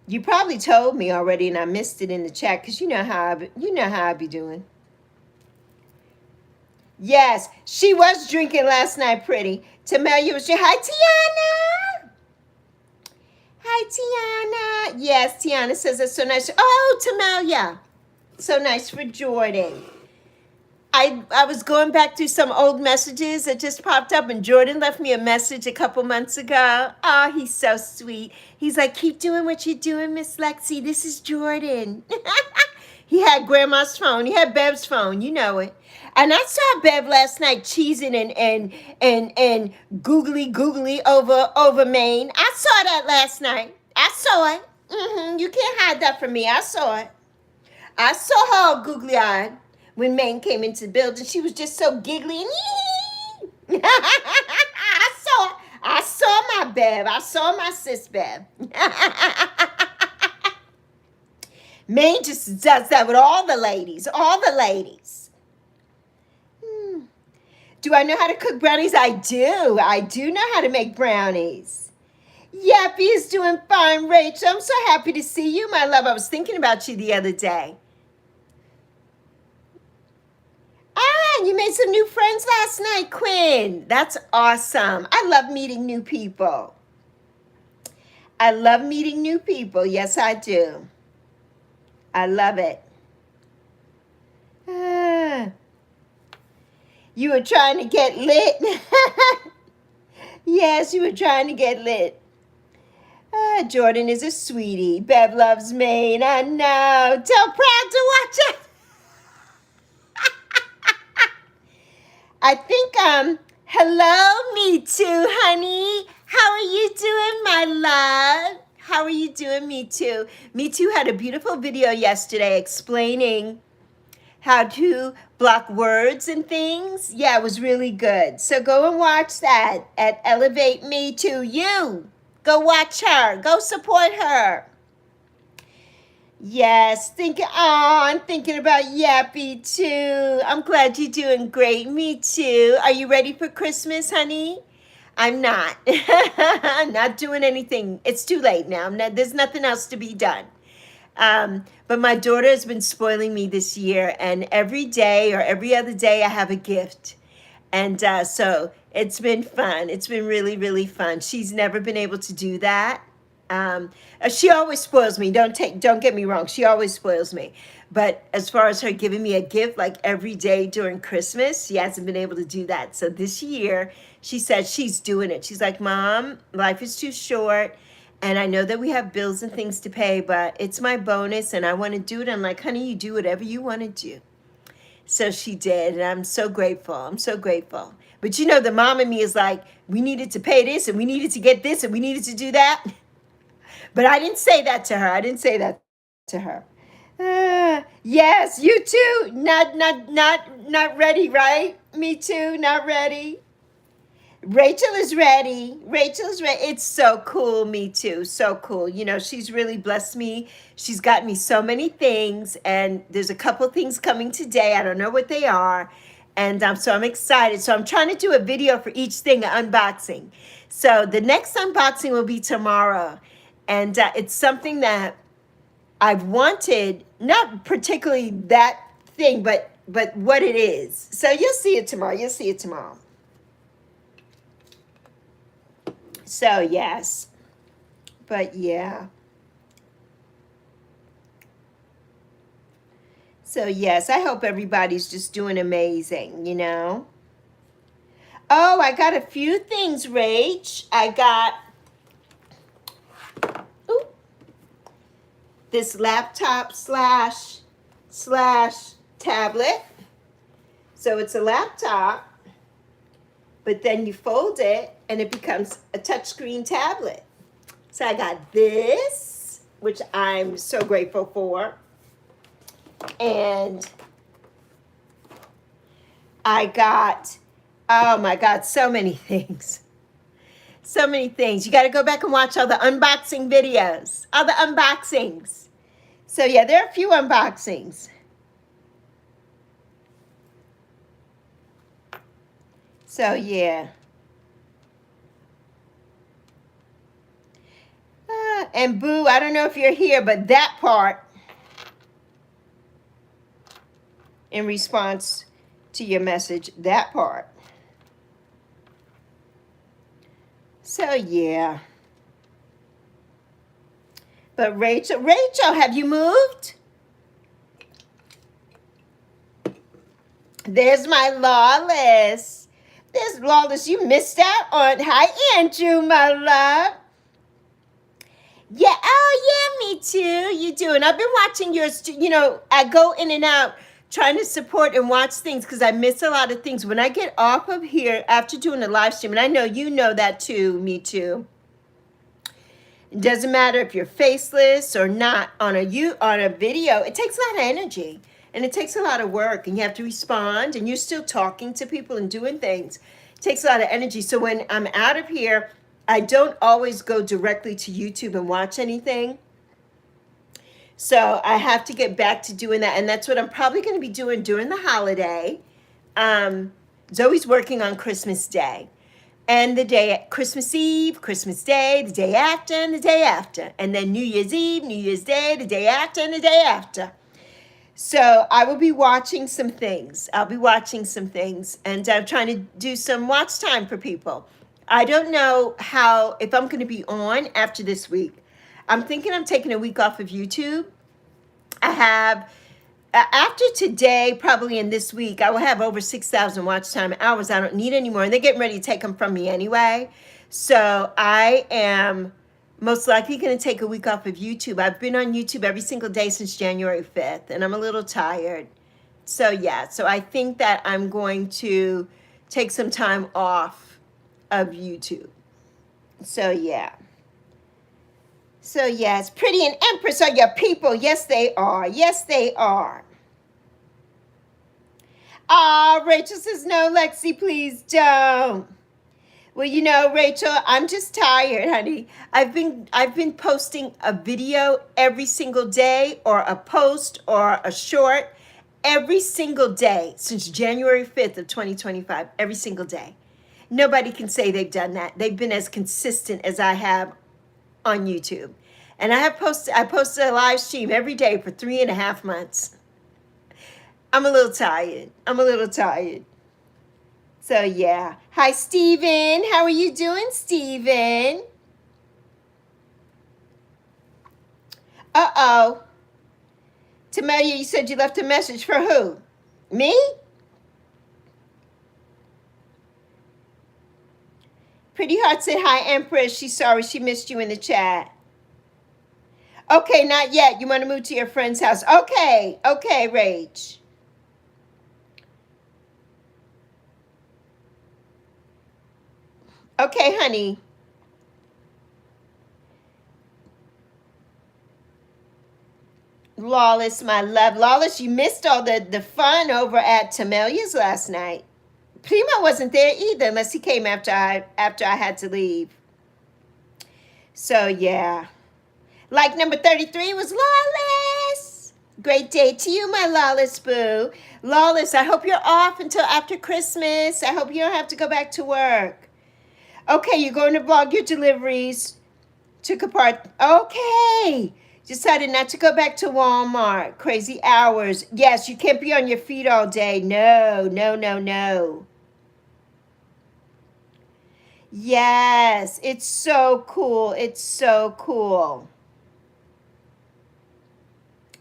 You probably told me already, and I missed it in the chat, because you know how I be doing. Yes, she was drinking last night, Pretty. Tamelia was your hi, Tiana. Hi, Tiana. Yes, Tiana says that's so nice. Oh, Tamelia. So nice for Jordan. I was going back through some old messages that just popped up, and Jordan left me a message a couple months ago. Oh, he's so sweet. He's like, keep doing what you're doing, Miss Lexi. This is Jordan. He had Grandma's phone. He had Bev's phone. You know it. And I saw Bev last night cheesing and googly over Maine. I saw that last night. I saw it. You can't hide that from me. I saw it. I saw her all googly-eyed when Maine came into the building. She was just so giggly and I saw my Bev. I saw my sis Bev. Maine just does that with all the ladies. All the ladies. Do I know how to cook brownies? I do. I do know how to make brownies. Yappy is doing fine, Rachel. I'm so happy to see you, my love. I was thinking about you the other day. Ah, you made some new friends last night, Quinn. That's awesome. I love meeting new people. I love meeting new people. Yes, I do. I love it. You were trying to get lit. Yes, you were trying to get lit. Jordan is a sweetie. Bev loves Maine. I know. Tell Proud to watch it. I think, hello, Me Too, honey. How are you doing, my love? How are you doing, Me Too? Me Too had a beautiful video yesterday explaining how to block words and things. Yeah, it was really good. So go and watch that at Elevate Me Too. You, go watch her. Go support her. Yes, I'm thinking about Yappy too. I'm glad you're doing great. Me too. Are you ready for Christmas, honey? I'm not. I'm not doing anything. It's too late now. There's nothing else to be done. But my daughter has been spoiling me this year, and every day or every other day I have a gift. And so it's been fun. It's been really, really fun. She's never been able to do that. She always spoils me. Don't get me wrong. She always spoils me. But as far as her giving me a gift like every day during Christmas, she hasn't been able to do that. So this year, she said she's doing it. She's like, Mom, life is too short. And I know that we have bills and things to pay, but it's my bonus and I want to do it. I'm like, honey, you do whatever you want to do. So she did. And I'm so grateful. I'm so grateful. But you know, the mom in me is like, we needed to pay this and we needed to get this and we needed to do that. But I didn't say that to her. I didn't say that to her. Yes, you too. Not ready, right? Me too. Not ready. Rachel is ready. Rachel's ready. It's so cool. Me too. So cool. You know, she's really blessed me. She's got me so many things, and there's a couple things coming today. I don't know what they are, and so I'm excited. So I'm trying to do a video for each thing, an unboxing. So the next unboxing will be tomorrow. And it's something that I've wanted, not particularly that thing, but what it is. So you'll see it tomorrow. You'll see it tomorrow. So yes, but yeah. So yes, I hope everybody's just doing amazing, you know. Oh, I got a few things, Rach. I got this laptop slash tablet. So it's a laptop, but then you fold it and it becomes a touchscreen tablet. So I got this, which I'm so grateful for. And I got, oh my God, so many things. So many things. You got to go back and watch all the unboxing videos, all the unboxings. So yeah, there are a few unboxings. So yeah. And Boo, I don't know if you're here, but that part, in response to your message, that part. So yeah. But Rachel, have you moved? There's my Lawless. There's Lawless. You missed out on. Hi, Andrew, my love. Yeah, oh yeah, me too. You doing? I've been watching yours. I go in and out trying to support and watch things because I miss a lot of things. When I get off of here after doing the live stream, and I know you know that too, me too. It doesn't matter if you're faceless or not on a video. It takes a lot of energy and it takes a lot of work, and you have to respond, and you're still talking to people and doing things. It takes a lot of energy. So when I'm out of here, I don't always go directly to YouTube and watch anything. So I have to get back to doing that. And that's what I'm probably going to be doing during the holiday. Zoe's working on Christmas Day. And the day, Christmas Eve, Christmas Day, the day after, and the day after. And then New Year's Eve, New Year's Day, the day after, and the day after. So I will be watching some things. I'll be watching some things. And I'm trying to do some watch time for people. I don't know if I'm going to be on after this week. I'm thinking I'm taking a week off of YouTube. I have, after today, probably in this week, I will have over 6,000 watch time hours. I don't need any more. And they're getting ready to take them from me anyway. So I am most likely going to take a week off of YouTube. I've been on YouTube every single day since January 5th, and I'm a little tired. So yeah, so I think that I'm going to take some time off of YouTube. So yeah. So yes, Pretty and Empress are your people. Yes, they are. Yes, they are. Rachel says, no, Lexi, please don't. Well, Rachel, I'm just tired, honey. I've been posting a video every single day, or a post or a short every single day since January 5th of 2025, every single day. Nobody can say they've done that. They've been as consistent as I have on YouTube. And I posted a live stream every day for 3.5 months. I'm a little tired. So yeah. Hi, Steven. How are you doing, Steven? Uh-oh. Tamelia, you said you left a message for who? Me? Pretty Heart said, hi, Empress. She's sorry she missed you in the chat. Okay, not yet. You want to move to your friend's house. Okay, Rach. Okay, honey. Lawless, my love. Lawless, you missed all the fun over at Tamelia's last night. Primo wasn't there either, unless he came after I had to leave. So yeah. Like number 33 was Lawless. Great day to you, my Lawless boo. Lawless, I hope you're off until after Christmas. I hope you don't have to go back to work. Okay, you're going to vlog your deliveries. Took apart. Okay. Decided not to go back to Walmart. Crazy hours. Yes, you can't be on your feet all day. No. Yes, it's so cool. It's so cool.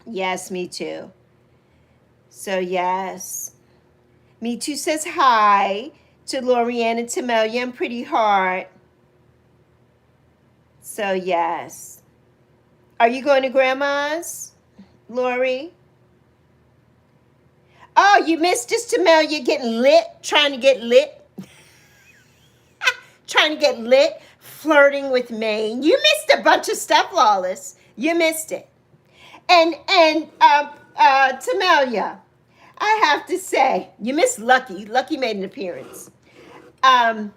Yes, me too. So yes. Me too says hi to Lorianne and Tamelia and Pretty Heart. So yes. Are you going to Grandma's, Lori? Oh, you missed just Tamelia getting lit, trying to get lit. Trying to get lit, flirting with Maine. You missed a bunch of stuff, Lawless. You missed it. And Tamelia, I have to say, you missed Lucky. Lucky made an appearance. That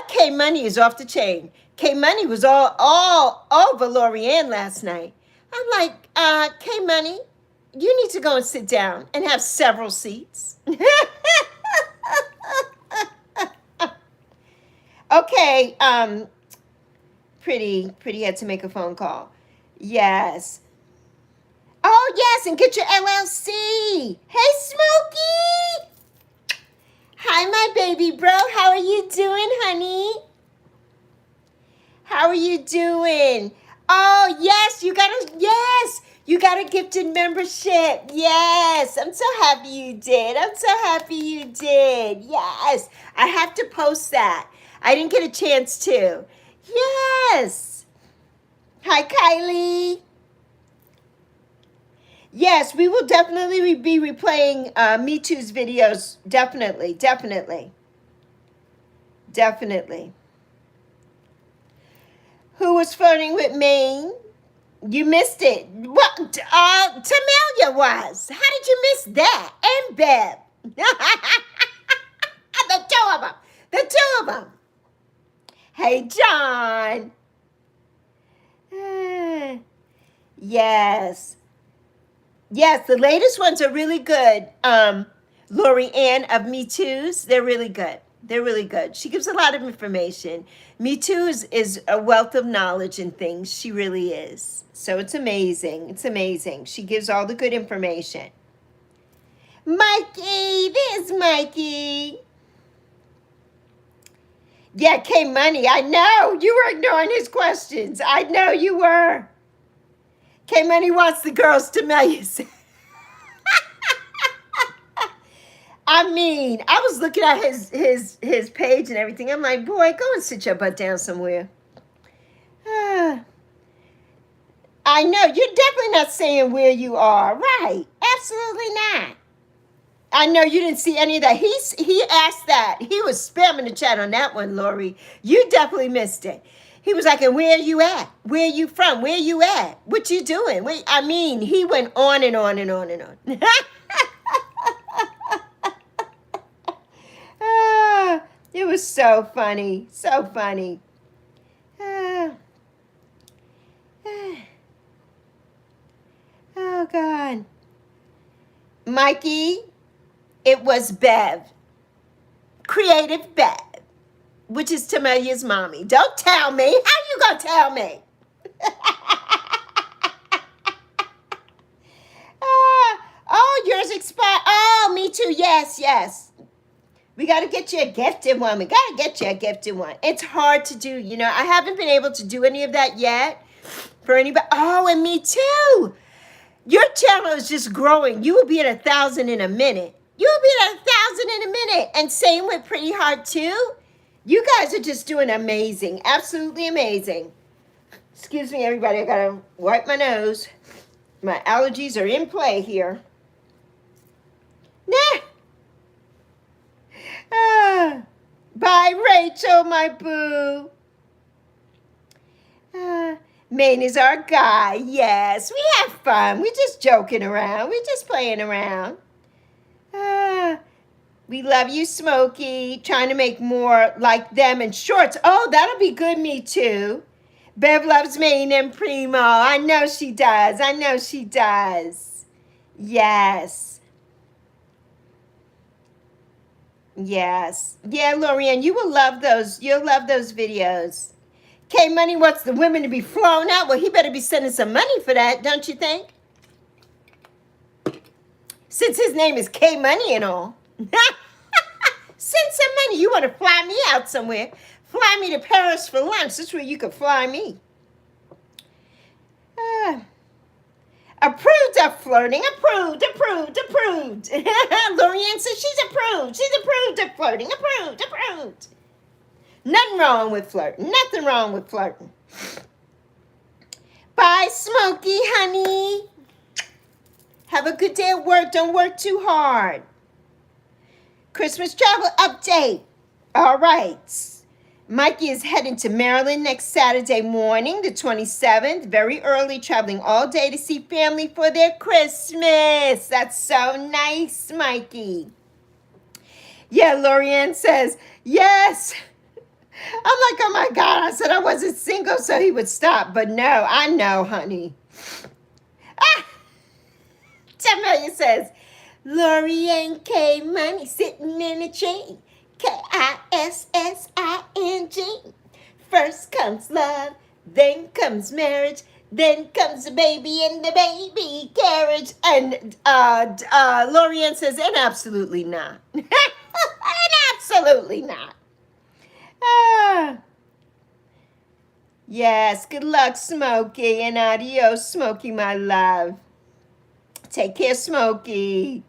K Money is off the chain. K Money was all over Lorianne last night. I'm like, K Money, you need to go and sit down and have several seats. Okay, Pretty had to make a phone call. Yes. Oh, yes, and get your LLC. Hey, Smokey. Hi, my baby bro. How are you doing, honey? How are you doing? Oh, yes, you You got a gifted membership. Yes. I'm so happy you did. I'm so happy you did. Yes. I have to post that. I didn't get a chance to. Yes. Hi, Kylie. Yes, we will definitely be replaying Me Too's videos. Definitely, definitely, definitely. Who was flirting with me? You missed it. What? Tamelia was. How did you miss that? And Bev. The two of them. The two of them. Hey, John. Yes. Yes, the latest ones are really good. Lori Ann of Me Too's, they're really good. They're really good. She gives a lot of information. Me Too is a wealth of knowledge and things. She really is. So it's amazing. It's amazing. She gives all the good information. Mikey, there's Mikey. Yeah, K Money, I know. You were ignoring his questions. I know you were. K Money wants the girls to mail you. I mean, I was looking at his page and everything. I'm like, boy, go and sit your butt down somewhere. I know. You're definitely not saying where you are. Right. Absolutely not. I know you didn't see any of that. He asked that. He was spamming the chat on that one, Lori. You definitely missed it. He was like, and where are you at? Where are you from? Where are you at? What you doing? Wait, I mean, he went on and on and on and on. It was so funny. So funny. Oh, God. Mikey, it was Bev. Creative Bev, which is Tamelia's mommy. Don't tell me. How you gonna tell me? Oh, yours expired. Oh, me too. Yes, yes. We got to get you a gifted one. We got to get you a gifted one. It's hard to do. You know, I haven't been able to do any of that yet for anybody. Oh, and me too. Your channel is just growing. You will be at 1,000 in a minute. You will be at 1,000 in a minute. And same with Pretty Hard too. You guys are just doing amazing. Absolutely amazing. Excuse me, everybody. I got to wipe my nose. My allergies are in play here. Nah. Bye, Rachel, my boo. Maine is our guy. Yes, we have fun. We're just joking around. We're just playing around. We love you, Smokey. Trying to make more like them in shorts. Oh, that'll be good, me too. Bev loves Maine and Primo. I know she does. I know she does. Yes. Yes. Yeah, Lorianne, you will love those. You'll love those videos. K Money wants the women to be flown out. Well, he better be sending some money for that, don't you think? Since his name is K Money and all. Send some money. You want to fly me out somewhere. Fly me to Paris for lunch. That's where you could fly me. Approved of flirting. Approved. Lorianne says she's approved. She's approved of flirting. Approved. Nothing wrong with flirting. Nothing wrong with flirting. Bye, Smokey, honey. Have a good day at work. Don't work too hard. Christmas travel update. All right. Mikey is heading to Maryland next Saturday morning, the 27th, very early, traveling all day to see family for their Christmas. That's so nice, Mikey. Yeah, Lorianne says, yes. I'm like, oh my God. I said I wasn't single, so he would stop. But no, I know, honey. Tamelia says, Lorianne K Money sitting in a tree. KISSING. First comes love, then comes marriage, then comes the baby in the baby carriage. And Lorianne says, and absolutely not. And absolutely not. Yes, good luck, Smokey, and adios, Smokey, my love. Take care, Smokey.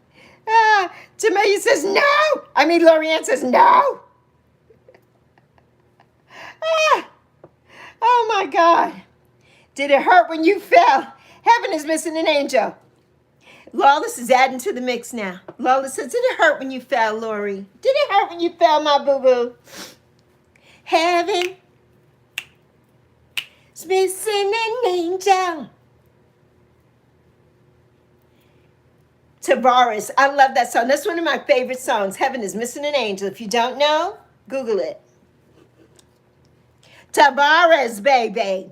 Ah, Jamelia says no. I mean, Lorianne says no. Ah, oh my God. Did it hurt when you fell? Heaven is missing an angel. Lawless is adding to the mix now. Lawless says, did it hurt when you fell, Lori? Did it hurt when you fell, my boo-boo? Heaven is missing an angel. Tavares, I love that song. That's one of my favorite songs. Heaven is missing an angel. If you don't know, Google it. Tavares, baby.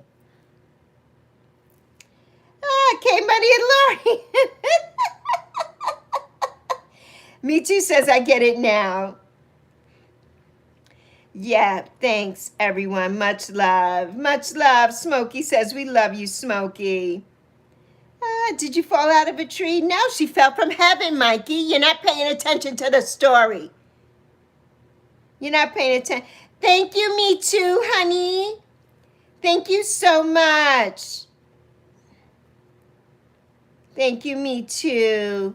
Ah, K-Money and Lori. Me Too says, I get it now. Yeah, thanks, everyone. Much love. Much love. Smokey says, we love you, Smokey. Did you fall out of a tree? No, she fell from heaven, Mikey. You're not paying attention to the story. You're not paying attention. Thank you, Me Too, honey. Thank you so much. Thank you, Me Too.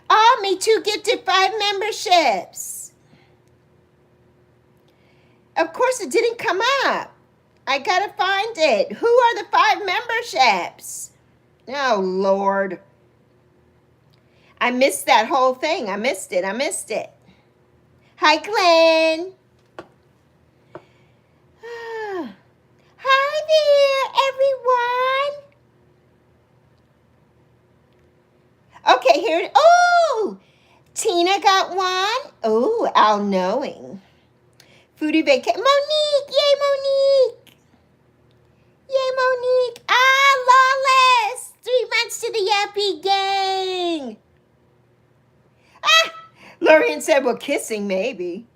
Oh, Me Too gifted 5 memberships. Of course, it didn't come up. I gotta find it. Who are the 5 memberships? Oh, Lord. I missed that whole thing. I missed it. Hi, Glenn. Hi there, everyone. Okay, here it is. Oh, Tina got one. Oh, all knowing. Foodie vacation. Monique. Yay, Monique. Yay, Monique. Ah, Lawless. 3 months to the Yappy gang. Ah, Lorian said, well, kissing maybe.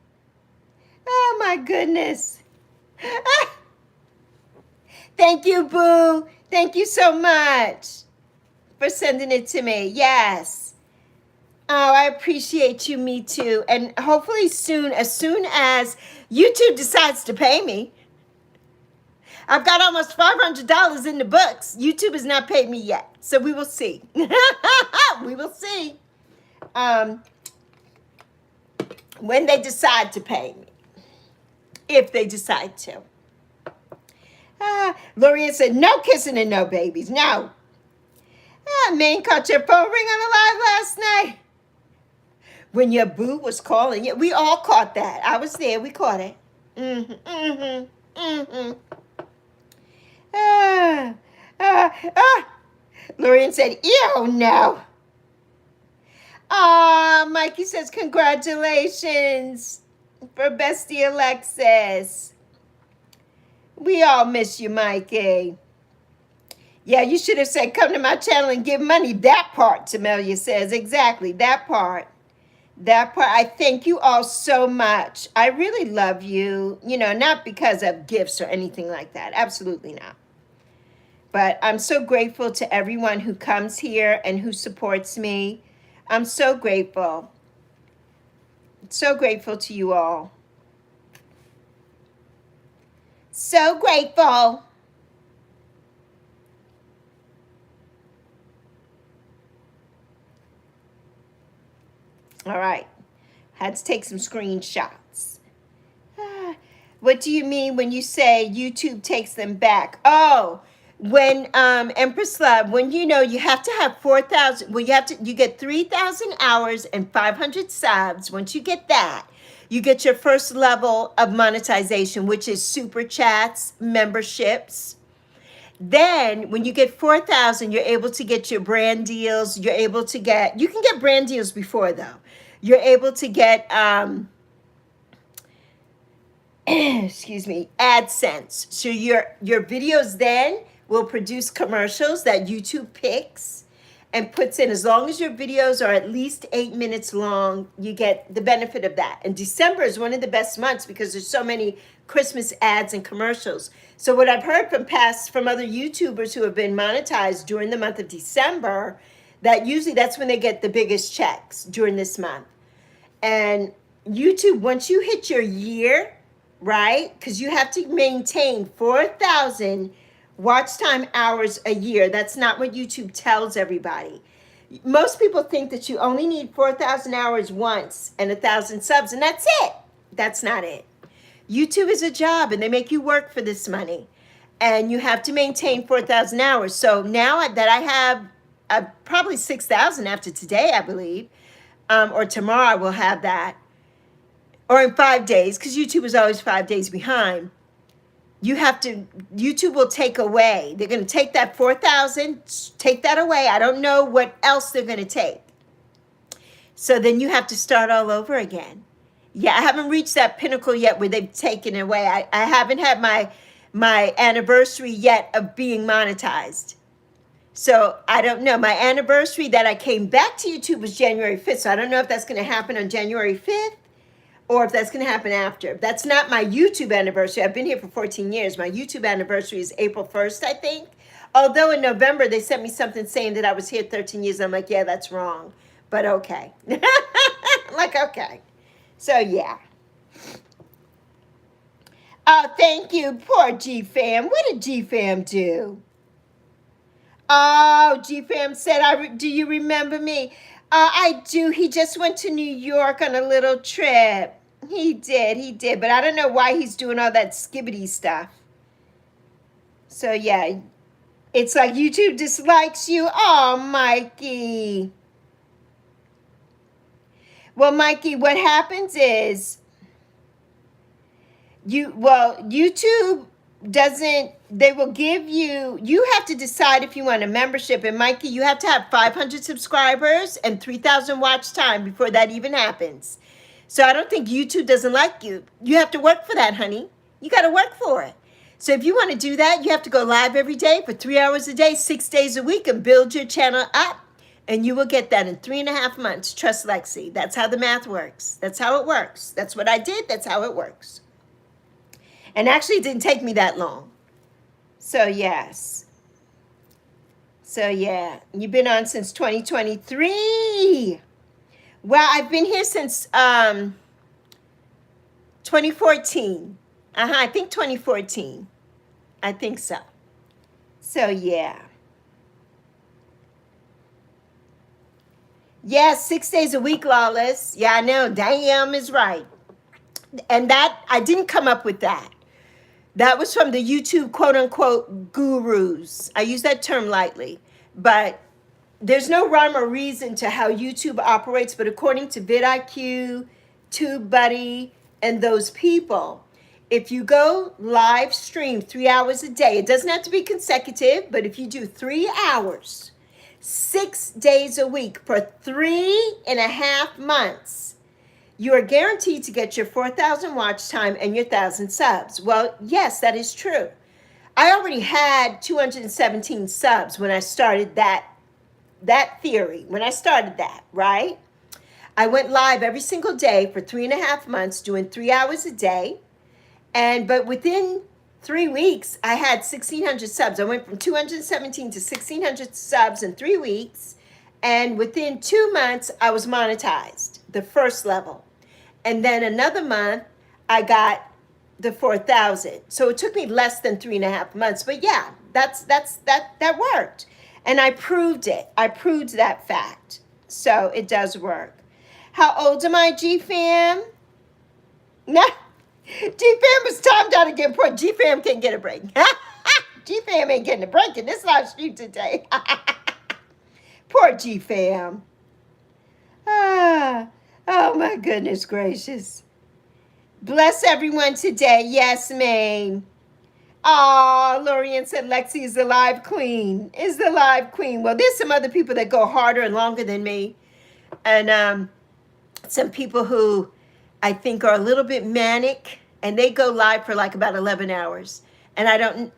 Oh, my goodness. Ah. Thank you, Boo. Thank you so much for sending it to me. Yes. Oh, I appreciate you, Me Too. And hopefully soon as YouTube decides to pay me, I've got almost $500 in the books. YouTube has not paid me yet. So we will see. We will see when they decide to pay me. If they decide to. Lorian said, no kissing and no babies. No. Maine caught your phone ring on the live last night. When your boo was calling you. We all caught that. I was there. We caught it. Lorian said, ew, no. Mikey says, congratulations for bestie Alexis. We all miss you, Mikey. Yeah, you should have said, come to my channel and give money. That part, Tamelia says. Exactly, that part. That part. I thank you all so much. I really love you. You know, not because of gifts or anything like that. Absolutely not. But I'm so grateful to everyone who comes here and who supports me. I'm so grateful. So grateful to you all. So grateful. All right. Had to take some screenshots. What do you mean when you say YouTube takes them back? Oh, when Empress Love, when you have to have 4,000, well, you get 3,000 hours and 500 subs. Once you get that, you get your first level of monetization, which is super chats, memberships. Then when you get 4,000, you're able to get your brand deals. You can get brand deals before though. You're able to get, excuse me, AdSense. So your videos then will produce commercials that YouTube picks and puts in. As long as your videos are at least 8 minutes long, you get the benefit of that. And December is one of the best months because there's so many Christmas ads and commercials. So what I've heard from other YouTubers who have been monetized during the month of December, that usually that's when they get the biggest checks during this month. And YouTube, once you hit your year, right? Because you have to maintain 4,000 watch time hours a year. That's not what YouTube tells everybody. Most people think that you only need 4,000 hours once and 1,000 subs, and that's it. That's not it. YouTube is a job, and they make you work for this money. And you have to maintain 4,000 hours. So now that I have probably 6,000 after today, I believe, or tomorrow I will have that, or in 5 days, because YouTube is always 5 days behind. YouTube will take away. They're going to take that 4,000, take that away. I don't know what else they're going to take. So then you have to start all over again. Yeah, I haven't reached that pinnacle yet where they've taken it away. I haven't had my anniversary yet of being monetized. So I don't know. My anniversary that I came back to YouTube was January 5th. So I don't know if that's going to happen on January 5th or if that's going to happen after. That's not my YouTube anniversary. I've been here for 14 years. My YouTube anniversary is April 1st, I think. Although in November, they sent me something saying that I was here 13 years. I'm like, yeah, that's wrong. But okay. Like, okay. So, yeah. Oh, thank you. Poor G-Fam. What did G-Fam do? Oh, G-Fam said, do you remember me? I do. He just went to New York on a little trip. He did. But I don't know why he's doing all that skibbity stuff. So, yeah. It's like YouTube dislikes you. Oh, Mikey. Well, Mikey, what happens is YouTube doesn't, they will give you have to decide if you want a membership. And Mikey, you have to have 500 subscribers and 3,000 watch time before that even happens. So I don't think YouTube doesn't like you. You have to work for that, honey. You got to work for it. So if you want to do that, you have to go live every day for 3 hours a day, 6 days a week, and build your channel up. And you will get that in 3.5 months. Trust Lexi. That's how the math works. That's how it works. That's what I did. That's how it works. And actually, it didn't take me that long. So, yes. So, yeah. You've been on since 2023. Well, I've been here since 2014. I think 2014. I think so. So, yeah. Yes, 6 days a week, Lawless. Yeah, I know. Damn is right. And that, I didn't come up with that. That was from the YouTube quote-unquote gurus. I use that term lightly. But there's no rhyme or reason to how YouTube operates. But according to vidIQ, TubeBuddy, and those people, if you go live stream 3 hours a day, it doesn't have to be consecutive, but if you do 3 hours, 6 days a week for 3.5 months, you are guaranteed to get your 4,000 watch time and your 1,000 subs. Well, yes, that is true. I already had 217 subs when I started that theory, when I started that, right? I went live every single day for 3.5 months, doing 3 hours a day. But within 3 weeks, I had 1,600 subs. I went from 217 to 1,600 subs in 3 weeks. And within 2 months, I was monetized, the first level. And then another month, I got the 4,000. So it took me less than 3.5 months. But yeah, that worked. And I proved it. I proved that fact. So it does work. How old am I, G-Fam? No. G-Fam is timed out again. Poor G-Fam can't get a break. G-Fam ain't getting a break in this live stream today. Poor G-Fam. Oh, my goodness gracious. Bless everyone today. Yes, ma'am. Oh, Lorian said Lexi is the live queen. Is the live queen. Well, there's some other people that go harder and longer than me. And some people who I think are a little bit manic, and they go live for like about 11 hours. And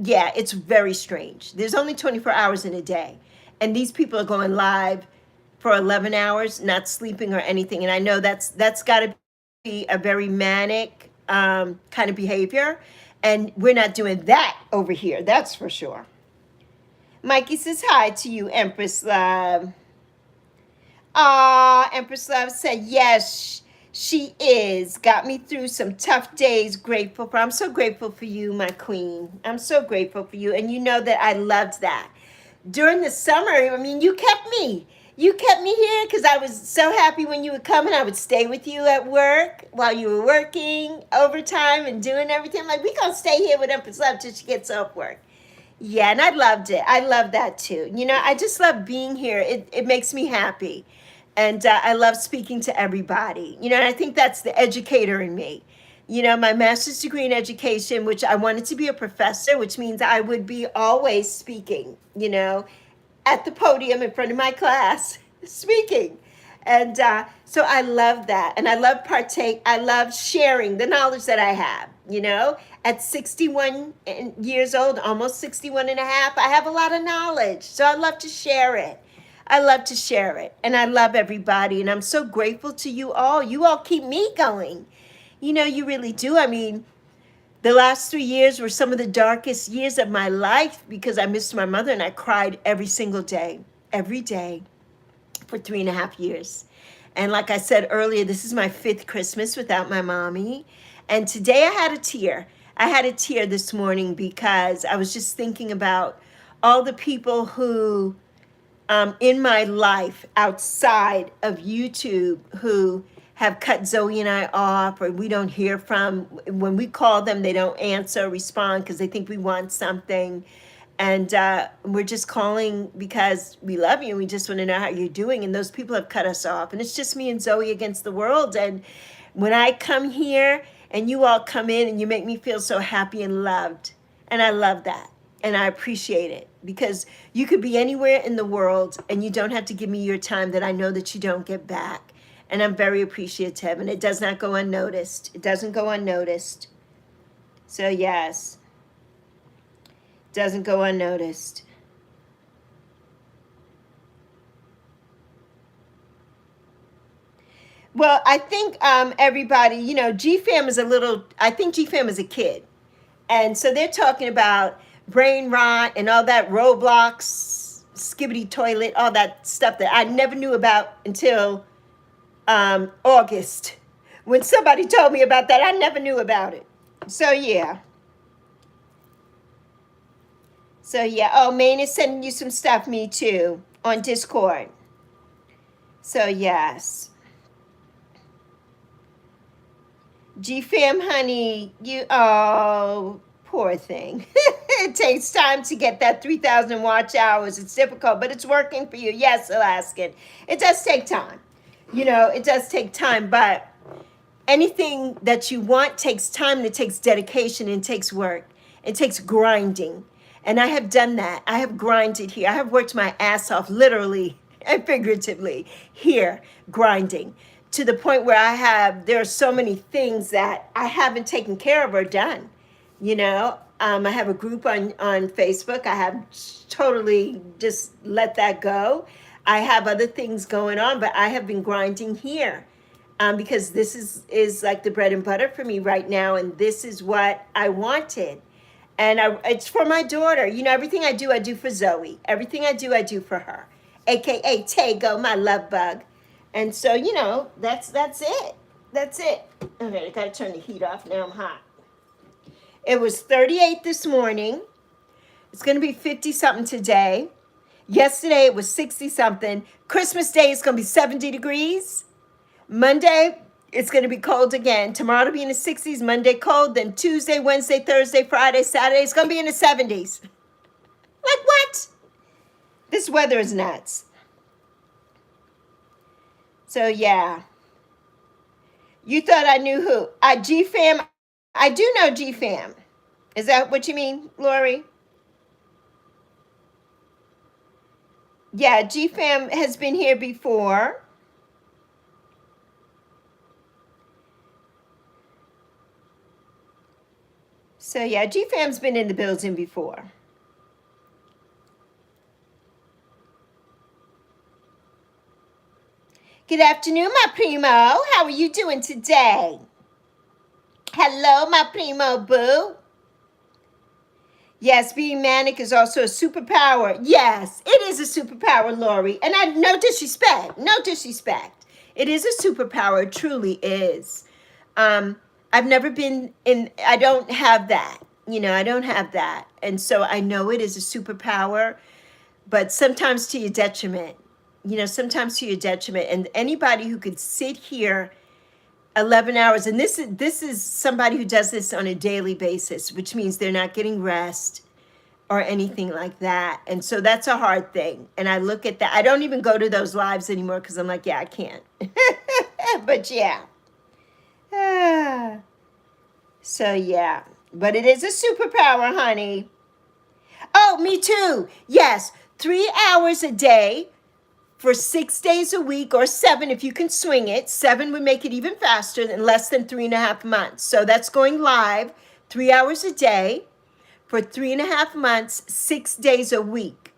yeah, it's very strange. There's only 24 hours in a day. And these people are going live for 11 hours, not sleeping or anything. And I know that's got to be a very manic kind of behavior. And we're not doing that over here. That's for sure. Mikey says hi to you, Empress Love. Empress Love said, yes, She is. Got me through some tough days. Grateful for. I'm so grateful for you, my queen. I'm so grateful for you. And you know that I loved that. During the summer, I mean, you kept me. You kept me here because I was so happy when you would come and I would stay with you at work while you were working overtime and doing everything. I'm like, we gonna stay here with Empress Love till she gets off work. Yeah, and I loved it. I love that too. You know, I just love being here. It makes me happy. And I love speaking to everybody. You know, and I think that's the educator in me. You know, my master's degree in education, which I wanted to be a professor, which means I would be always speaking, you know, at the podium in front of my class, speaking. And so I love that. And I love partake. I love sharing the knowledge that I have, you know. At 61 years old, almost 61 and a half, I have a lot of knowledge. So I love to share it. I love to share it. And I love everybody. And I'm so grateful to you all. You all keep me going. You know, you really do. I mean, the last 3 years were some of the darkest years of my life because I missed my mother and I cried every day for 3.5 years. And like I said earlier, this is my 5th Christmas without my mommy. And today I had a tear. I had a tear this morning because I was just thinking about all the people who in my life outside of YouTube who have cut Zoe and I off, or we don't hear from. When we call them, they don't answer or respond because they think we want something. And we're just calling because we love you and we just want to know how you're doing. And those people have cut us off. And it's just me and Zoe against the world. And when I come here and you all come in and you make me feel so happy and loved, and I love that. And I appreciate it because you could be anywhere in the world and you don't have to give me your time that I know that you don't get back. And I'm very appreciative, and it does not go unnoticed. It doesn't go unnoticed. So yes, it doesn't go unnoticed. Well, I think everybody, you know, GFAM is a little, I think GFAM is a kid. And so they're talking about brain rot and all that Roblox, skibbity toilet, all that stuff that I never knew about until August. When somebody told me about that, I never knew about it. So yeah. So yeah. Oh, Maine is sending you some stuff, me too, on Discord. So yes. GFam, honey, you, oh, poor thing. It takes time to get that 3,000 watch hours. It's difficult, but it's working for you. Yes, Alaskan. It does take time. You know, it does take time, but anything that you want takes time, and it takes dedication, and it takes work. It takes grinding. And I have done that. I have grinded here. I have worked my ass off, literally and figuratively, here, grinding, to the point where there are so many things that I haven't taken care of or done. You know, I have a group on Facebook. I have totally just let that go. I have other things going on, but I have been grinding here because this is like the bread and butter for me right now. And this is what I wanted. And it's for my daughter. You know, everything I do for Zoe. Everything I do for her, AKA Tago, my love bug. And so, you know, that's it. That's it. Okay, I gotta turn the heat off. Now I'm hot. It was 38 this morning. It's gonna be 50 something today. Yesterday it was 60 something. Christmas Day is gonna be 70 degrees. Monday, it's gonna be cold again. Tomorrow it'll be in the 60s. Monday cold. Then Tuesday, Wednesday, Thursday, Friday, Saturday, it's gonna be in the 70s. Like what? This weather is nuts. So yeah. You thought I knew who? GFam. I do know GFam. Is that what you mean, Lori? Yeah, GFam has been here before. So yeah, GFam's been in the building before. Good afternoon, my primo. How are you doing today? Hello, my primo boo. Yes, being manic is also a superpower. Yes, it is a superpower, Lori. And no disrespect. No disrespect. It is a superpower. It truly is. I've never been in, I don't have that. I don't have that. And so I know it is a superpower, but sometimes to your detriment. Sometimes to your detriment. And anybody who could sit here 11 hours, and this is somebody who does this on a daily basis, which means they're not getting rest or anything like that. And so that's a hard thing. And I look at that. I don't even go to those lives anymore because I'm like, yeah, I can't. But yeah. So yeah. But it is a superpower, honey. Oh, me too. Yes. 3 hours a day for 6 days a week, or 7 if you can swing it. 7 would make it even faster, in less than 3.5 months. So that's going live 3 hours a day for 3.5 months, 6 days a week.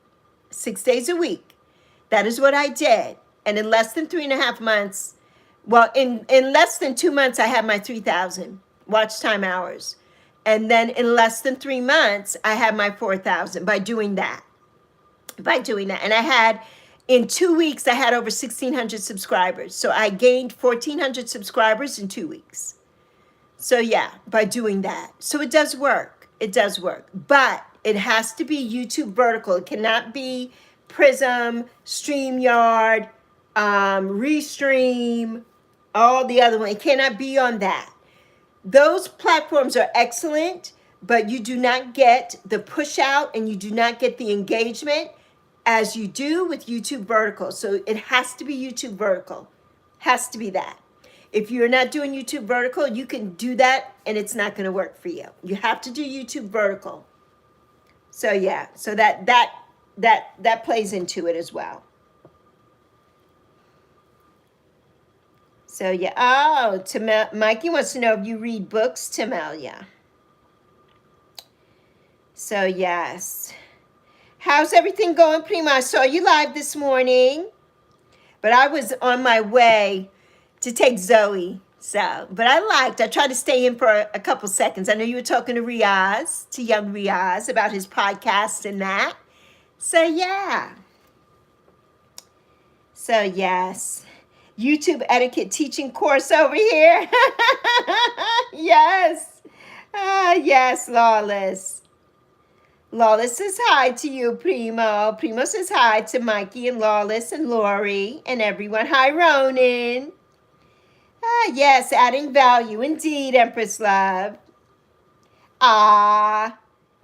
6 days a week. That is what I did. And in less than 3.5 months, well, in less than 2 months, I had my 3,000 watch time hours. And then in less than 3 months, I had my 4,000 by doing that. And I had, in 2 weeks, I had over 1,600 subscribers. So I gained 1,400 subscribers in 2 weeks. So yeah, by doing that. So it does work. It does work. But it has to be YouTube vertical. It cannot be Prism, StreamYard, Restream, all the other ones. It cannot be on that. Those platforms are excellent, but you do not get the push out and you do not get the engagement as you do with YouTube vertical. So it has to be YouTube vertical. Has to be that. If you're not doing YouTube vertical, you can do that and it's not going to work for you. You have to do YouTube vertical. So yeah, so that plays into it as well. So yeah, Mikey wants to know if you read books, Tamelia. So yes. How's everything going, Prima? I saw you live this morning, but I was on my way to take Zoe. So, but I tried to stay in for a couple seconds. I know you were talking to young Riaz, about his podcast and that. So yeah. So yes. YouTube etiquette teaching course over here. Yes. Yes, Lawless. Lawless says hi to you, Primo. Primo says hi to Mikey and Lawless and Lori and everyone. Hi, Ronan. Yes, adding value indeed, Empress Love.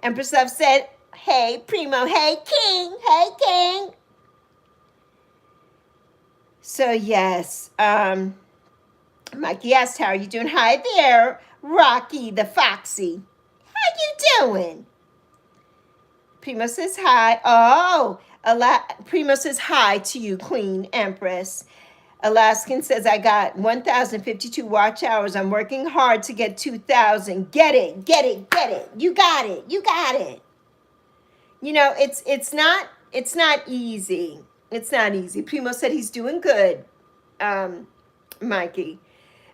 Empress Love said, hey, Primo. Hey, King. Hey, King. So, yes, Mikey asked, how are you doing? Hi there, Rocky the Foxy. How you doing? Primo says hi. Oh, Primo says hi to you, Queen Empress. Alaskan says, I got 1,052 watch hours. I'm working hard to get 2,000. Get it, get it, get it. You got it, you got it. It's not easy. It's not easy. Primo said he's doing good, Mikey.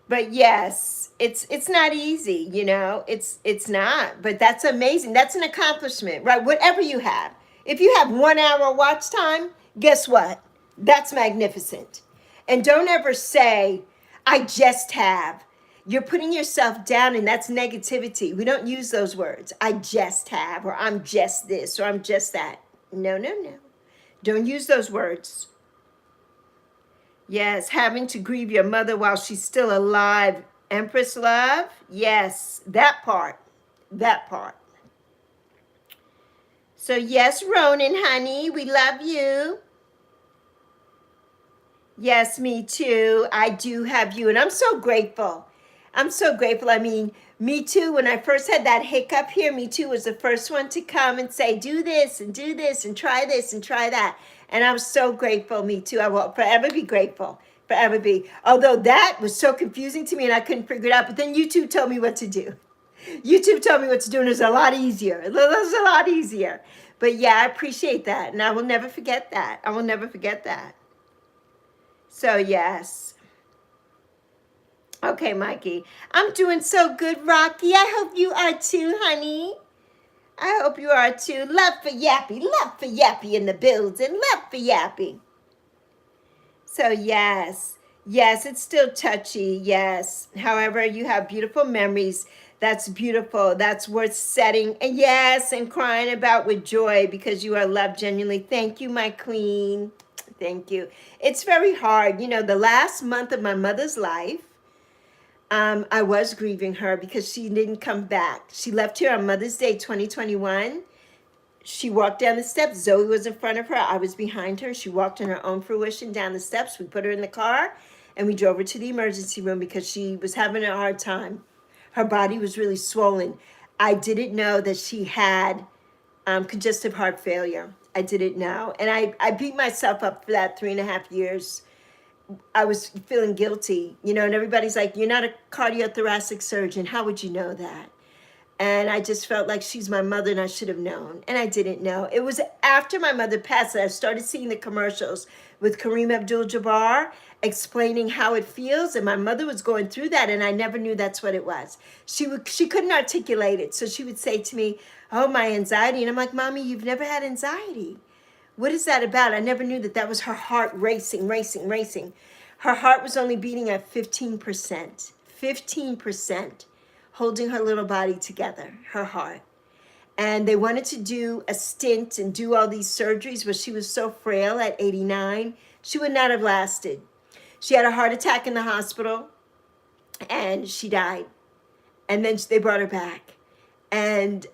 But yes, it's not easy, It's not. But that's amazing. That's an accomplishment, right? Whatever you have. If you have 1 hour watch time, guess what? That's magnificent. And don't ever say, I just have. You're putting yourself down, and that's negativity. We don't use those words. I just have, or I'm just this, or I'm just that. No, no, no. Don't use those words. Yes, having to grieve your mother while she's still alive. Empress Love? Yes, that part. That part. So yes, Ronan, honey, we love you. Yes, me too. I do have you, and I'm so grateful. I'm so grateful. I mean, me too, when I first had that hiccup here, me too was the first one to come and say, do this and try this and try that. And I was so grateful, me too. I will forever be grateful, forever be. Although that was so confusing to me and I couldn't figure it out, but then YouTube told me what to do. YouTube told me what to do, and it was a lot easier. It was a lot easier. But yeah, I appreciate that, and I will never forget that. I will never forget that. So yes. Okay, Mikey. I'm doing so good, Rocky. I hope you are too, honey. I hope you are too. Love for Yappy. Love for Yappy in the building. Love for Yappy. So, yes. Yes, it's still touchy. Yes. However, you have beautiful memories. That's beautiful. That's worth setting. And yes, and crying about with joy because you are loved genuinely. Thank you, my queen. Thank you. It's very hard. You know, the last month of my mother's life, I was grieving her because she didn't come back. She left here on Mother's Day 2021. She walked down the steps. Zoe was in front of her. I was behind her. She walked in her own fruition down the steps. We put her in the car and we drove her to the emergency room because she was having a hard time. Her body was really swollen. I didn't know that she had congestive heart failure. I didn't know. And I beat myself up for that 3.5 years. I was feeling guilty, you know, and everybody's like, you're not a cardiothoracic surgeon. How would you know that? And I just felt like she's my mother and I should have known. And I didn't know. It was after my mother passed that I started seeing the commercials with Kareem Abdul-Jabbar explaining how it feels. And my mother was going through that and I never knew that's what it was. She couldn't articulate it. So she would say to me, oh, my anxiety. And I'm like, Mommy, you've never had anxiety. What is that about? I never knew that that was her heart racing, racing, racing. Her heart was only beating at 15%. 15%. Holding her little body together, her heart. And they wanted to do a stint and do all these surgeries, but she was so frail at 89, she would not have lasted. She had a heart attack in the hospital and she died. And then they brought her back. And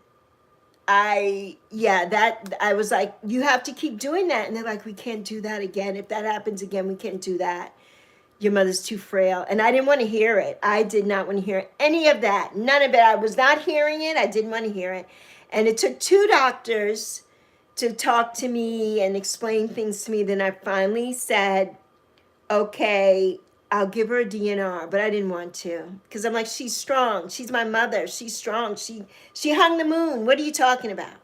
I was like, you have to keep doing that. And they're like, we can't do that again. If that happens again, we can't do that. Your mother's too frail. And I didn't want to hear it. I did not want to hear any of that. None of it. I was not hearing it. I didn't want to hear it. And it took 2 doctors to talk to me and explain things to me. Then I finally said, okay, I'll give her a DNR, but I didn't want to because I'm like, she's strong. She's my mother. She's strong. She hung the moon. What are you talking about?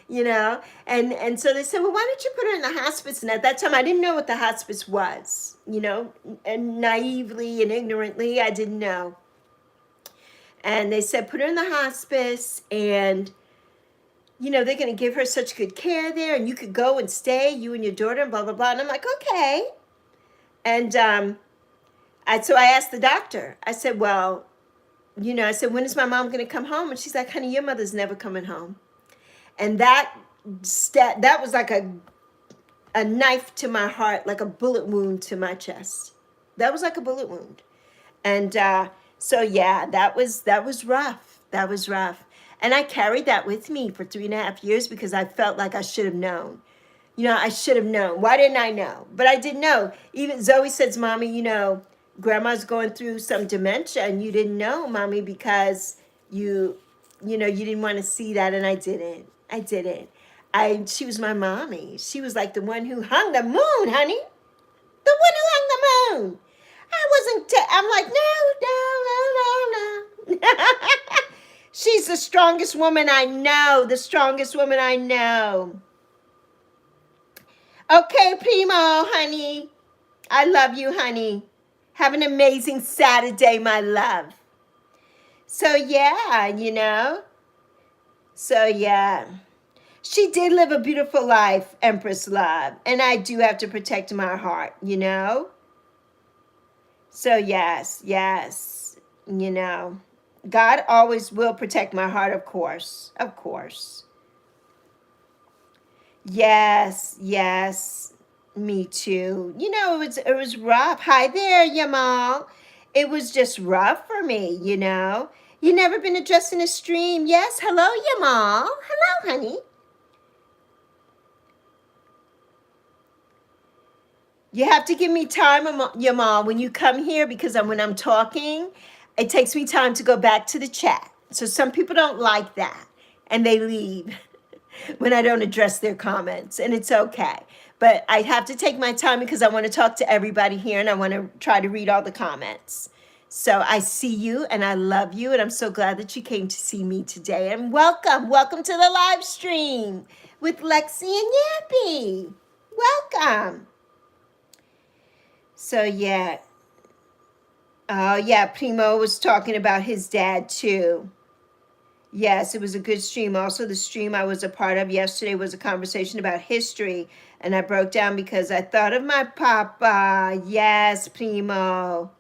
You know, and so they said, well, why don't you put her in the hospice? And at that time I didn't know what the hospice was, you know, and naively and ignorantly I didn't know. And they said, put her in the hospice and, you know, they're going to give her such good care there and you could go and stay, you and your daughter and blah blah blah. And I'm like, okay. And so I asked the doctor, I said, well, you know, I said, when is my mom going to come home? And she's like, honey, your mother's never coming home. And that was like a knife to my heart, like a bullet wound to my chest. That was like a bullet wound. And so yeah, that was rough. That was rough. And I carried that with me for 3.5 years because I felt like I should have known. You know, I should have known. Why didn't I know? But I didn't know. Even Zoe says, Mommy, you know, Grandma's going through some dementia and you didn't know, Mommy, because you know, you didn't want to see that. And I didn't. She was my mommy. She was like the one who hung the moon, honey. The one who hung the moon. I wasn't, I'm like, no. She's the strongest woman I know. The strongest woman I know. Okay, Primo, honey. I love you, honey. Have an amazing Saturday, my love. So, yeah, you know. So, yeah. She did live a beautiful life, Empress Love. And I do have to protect my heart, you know. So, yes, you know. God always will protect my heart, of course. Of course. Yes, me too. You know, it was rough. Hi there, Yamal. It was just rough for me, you know. You never been addressed in a stream. Yes, hello, Yamal. Hello, honey. You have to give me time, Yamal, when you come here because when I'm talking, it takes me time to go back to the chat. So some people don't like that and they leave when I don't address their comments, and it's okay. But I have to take my time because I want to talk to everybody here and I want to try to read all the comments. So I see you and I love you and I'm so glad that you came to see me today. And welcome to the live stream with Lexi and Yappy. Welcome. So yeah. Oh yeah, Primo was talking about his dad too. Yes, it was a good stream. Also, the stream I was a part of yesterday was a conversation about history, and I broke down because I thought of my papa. Yes, primo.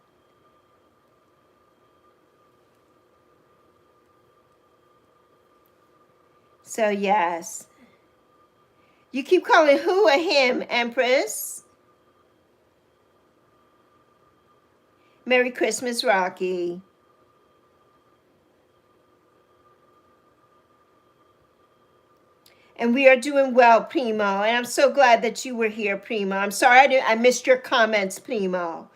So, yes. You keep calling who a him, Empress? Merry Christmas, Rocky. And we are doing well, Primo. And I'm so glad that you were here, Primo. I'm sorry I missed your comments, Primo.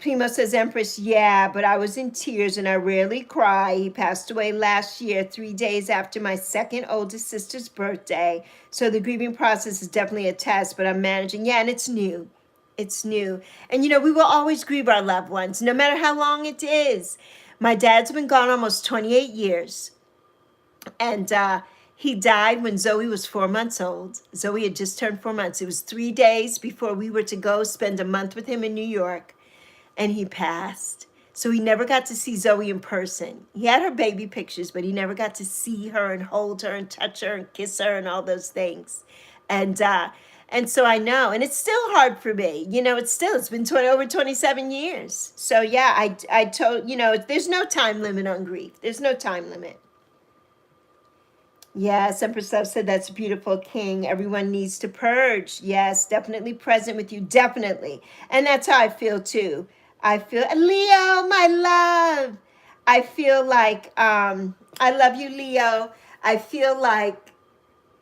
Primo says, Empress, yeah, but I was in tears and I rarely cry. He passed away last year, 3 days after my second oldest sister's birthday. So the grieving process is definitely a test, but I'm managing. Yeah, and it's new. It's new. And you know, we will always grieve our loved ones, no matter how long it is. My dad's been gone almost 28 years. And he died when Zoe was 4 months old. Zoe had just turned 4 months. It was 3 days before we were to go spend a month with him in New York, and he passed. So he never got to see Zoe in person. He had her baby pictures, but he never got to see her and hold her and touch her and kiss her and all those things. And so I know, and it's still hard for me. You know, it's been over 27 years. So yeah, I told, you know, there's no time limit on grief. There's no time limit. Yes, Empress Love said that's beautiful, King. Everyone needs to purge. Yes, definitely present with you, definitely. And that's how I feel too. I feel, Leo, my love. I feel like, I love you, Leo. I feel like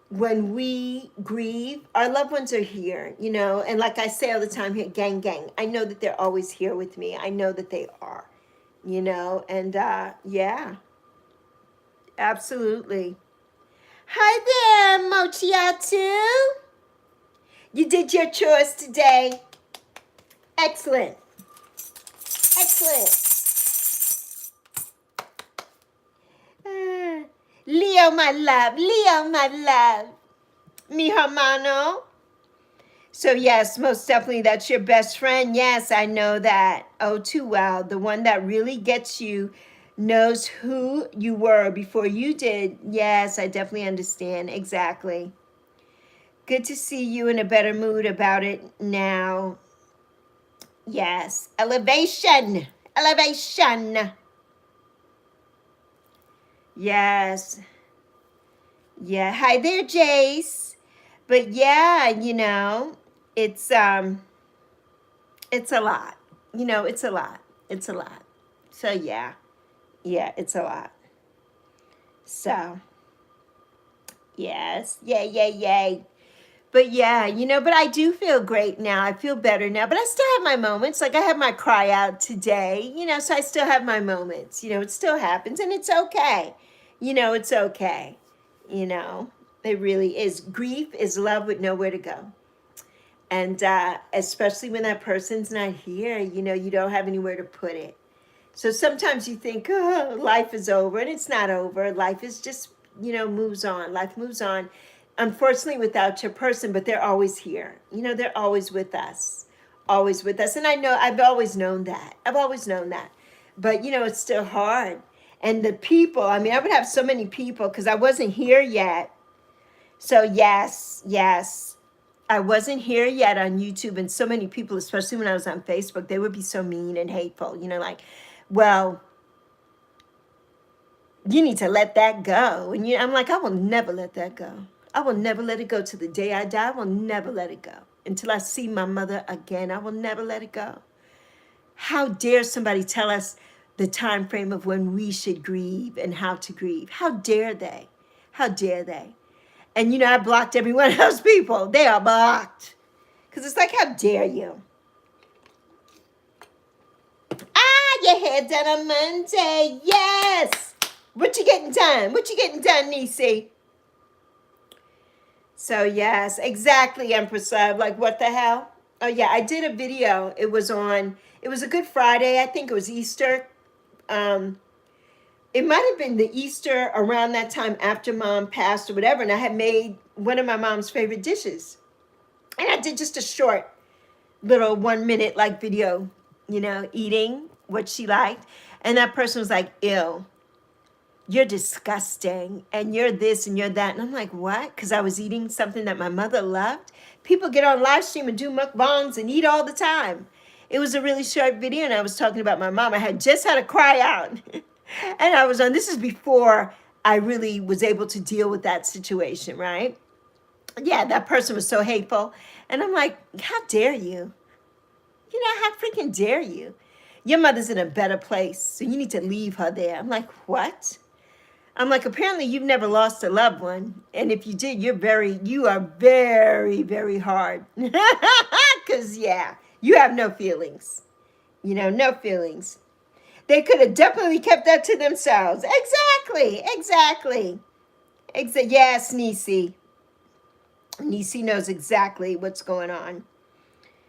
when we grieve, our loved ones are here, you know, and like I say all the time here, gang, gang. I know that they're always here with me. I know that they are, you know, and yeah, absolutely. Hi there, Mochiatu. You did your chores today. Excellent. Excellent. Leo, my love. Leo, my love. Mi hermano. So yes, most definitely that's your best friend. Yes, I know that. Oh, too well. The one that really gets you knows who you were before you did. Yes, I definitely understand. Exactly. Good to see you in a better mood about it now. Yes. Elevation. Elevation. Yes. Yeah. Hi there, Jace. But yeah, you know, it's a lot. You know, it's a lot. It's a lot. So yeah. Yeah, it's a lot. So yes. Yay, yay, yay. But yeah, you know, but I do feel great now. I feel better now. But I still have my moments. Like I had my cry out today, you know, so I still have my moments. You know, it still happens and it's okay. You know, it's okay. You know, it really is. Grief is love with nowhere to go. And especially when that person's not here, you know, you don't have anywhere to put it. So sometimes you think, oh, life is over, and it's not over. Life is just, you know, moves on. Life moves on. Unfortunately, without your person, but they're always here. You know, they're always with us. Always with us. And I know, I've always known that. I've always known that. But, you know, it's still hard. And the people, I mean, I would have so many people because I wasn't here yet. So, yes, yes. I wasn't here yet on YouTube, and so many people, especially when I was on Facebook, they would be so mean and hateful, you know, like, well, you need to let that go. And I'm like, I will never let that go. I will never let it go to the day I die. I will never let it go. Until I see my mother again, I will never let it go. How dare somebody tell us the time frame of when we should grieve and how to grieve? How dare they? How dare they? And you know, I blocked every one of those people. They are blocked. Because it's like, how dare you? Your hair done on Monday. Yes. What you getting done? What you getting done, Nisi? So yes, exactly, Empress Love. Like, what the hell? Oh yeah, I did a video. It was a Good Friday. I think it was Easter. It might have been the Easter around that time after Mom passed or whatever. And I had made one of my mom's favorite dishes. And I did just a short little 1 minute like video, you know, eating what she liked. And that person was like, ew. you're disgusting and you're this and you're that. And I'm like, what? Because I was eating something that my mother loved. People get on live stream and do mukbangs and eat all the time. It was a really short video and I was talking about my mom. I had just had to cry out. And I was on, this is before I really was able to deal with that situation, right? Yeah, that person was so hateful. And I'm like, how dare you? You know, how freaking dare you? Your mother's in a better place, so you need to leave her there. I'm like, what? I'm like, apparently you've never lost a loved one. And if you did, you are very, very hard. Because, yeah, you have no feelings. You know, no feelings. They could have definitely kept that to themselves. Exactly. Yes, Nisi. Nisi knows exactly what's going on.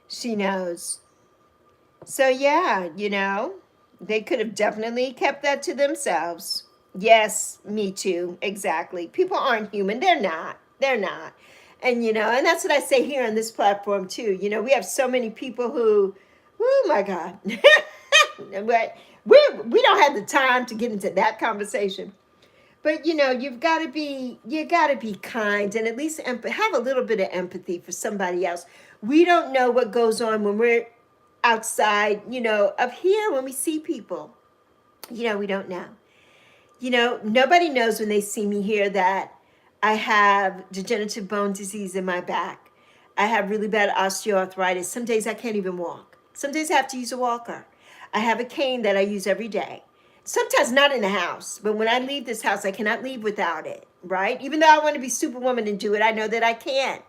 She knows. So, yeah, you know, they could have definitely kept that to themselves. Yes, me too. Exactly. People aren't human. They're not. They're not. And, you know, and that's what I say here on this platform, too. You know, we have so many people who, oh, my God. But we don't have the time to get into that conversation. But, you know, you got to be kind and at least have a little bit of empathy for somebody else. We don't know what goes on when we're outside, you know, up here when we see people. You know, we don't know. You know, nobody knows when they see me here that I have degenerative bone disease in my back. I have really bad osteoarthritis. Some days I can't even walk. Some days I have to use a walker. I have a cane that I use every day. Sometimes not in the house, but when I leave this house, I cannot leave without it, right? Even though I want to be superwoman and do it, I know that I can't.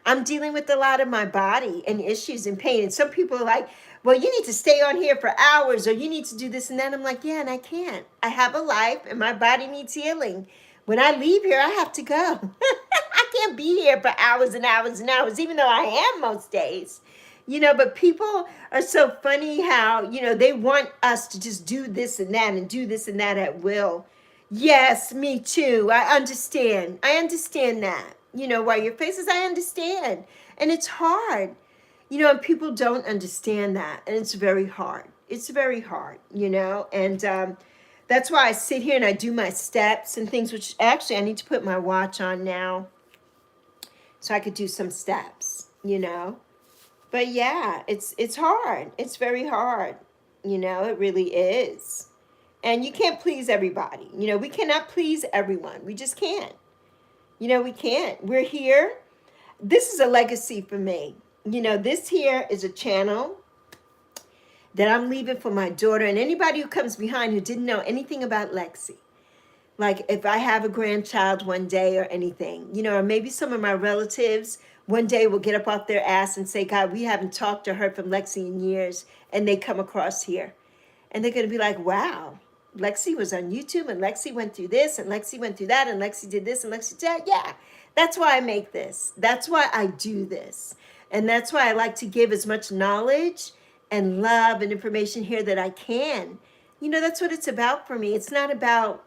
I'm dealing with a lot of my body and issues and pain. And some people are like, well, you need to stay on here for hours or you need to do this and that. I'm like, yeah, and I can't. I have a life and my body needs healing. When I leave here, I have to go. I can't be here for hours and hours and hours, even though I am most days. You know, but people are so funny how, you know, they want us to just do this and that and do this and that at will. Yes, me too. I understand. I understand that. You know, why your faces, I understand. And it's hard. You know, and people don't understand that. And it's very hard. It's very hard, you know. And that's why I sit here and I do my steps and things, which actually I need to put my watch on now so I could do some steps, you know. But yeah, it's hard. It's very hard. You know, it really is. And you can't please everybody. You know, we cannot please everyone. We just can't. You know, we can't. We're here. This is a legacy for me. You know, this here is a channel that I'm leaving for my daughter and anybody who comes behind who didn't know anything about Lexi. Like if I have a grandchild one day or anything, you know, or maybe some of my relatives one day will get up off their ass and say, God, we haven't talked or heard from Lexi in years. And they come across here and they're going to be like, wow, Lexi was on YouTube and Lexi went through this and Lexi went through that and Lexi did this and Lexi did that. Yeah, that's why I make this. That's why I do this. And that's why I like to give as much knowledge and love and information here that I can. You know, that's what it's about for me. It's not about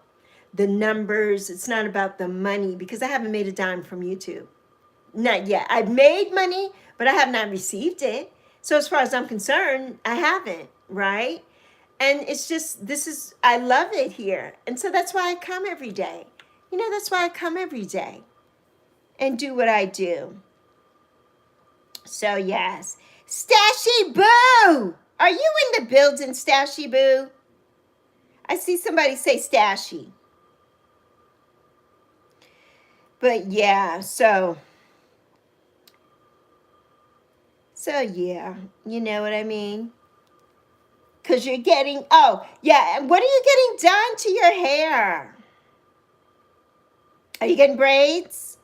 the numbers. It's not about the money because I haven't made a dime from YouTube. Not yet. I've made money, but I have not received it. So as far as I'm concerned, I haven't, right? And it's just, I love it here. And so that's why I come every day. You know, that's why I come every day and do what I do. So yes. Stashy Boo! Are you in the building, Stashy Boo? I see somebody say Stashy. But yeah, so yeah, you know what I mean? Because you're getting, oh, yeah, and what are you getting done to your hair? Are you getting braids?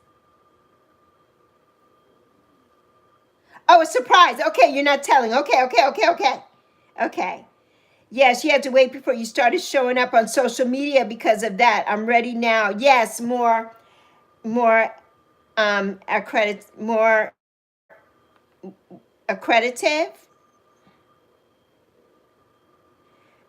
Oh, a surprise. Okay, you're not telling. Okay. Yes, you had to wait before you started showing up on social media because of that. I'm ready now. Yes, more accredited.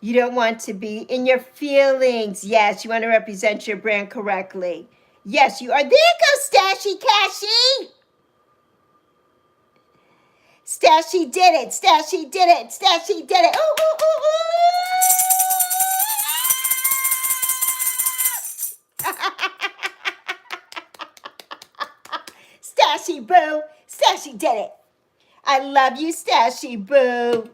You don't want to be in your feelings. Yes, you want to represent your brand correctly. Yes, you are. There goes Stashy Cashy. Stashy did it. Stashy did it. Stashy did it. Ooh, ooh, ooh, ooh. Stashy Boo. Stashy did it. I love you, Stashy Boo.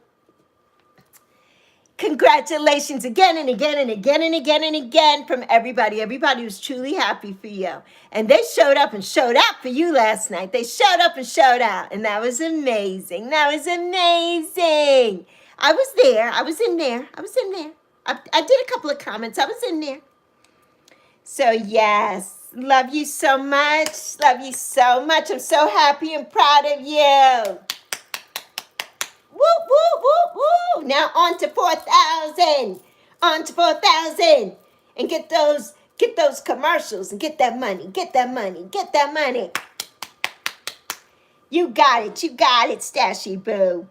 Congratulations again and again and again and again and again from everybody. Everybody was truly happy for you. And they showed up and showed out for you last night. They showed up and showed out. And that was amazing. That was amazing. I was there. I was in there. I did a couple of comments. I was in there. So yes, love you so much. Love you so much. I'm so happy and proud of you. Woo, woo, woo, woo. Now on to 4,000. On to 4,000. And get those commercials and get that money. Get that money. Get that money. You got it. You got it, Stashy Boo.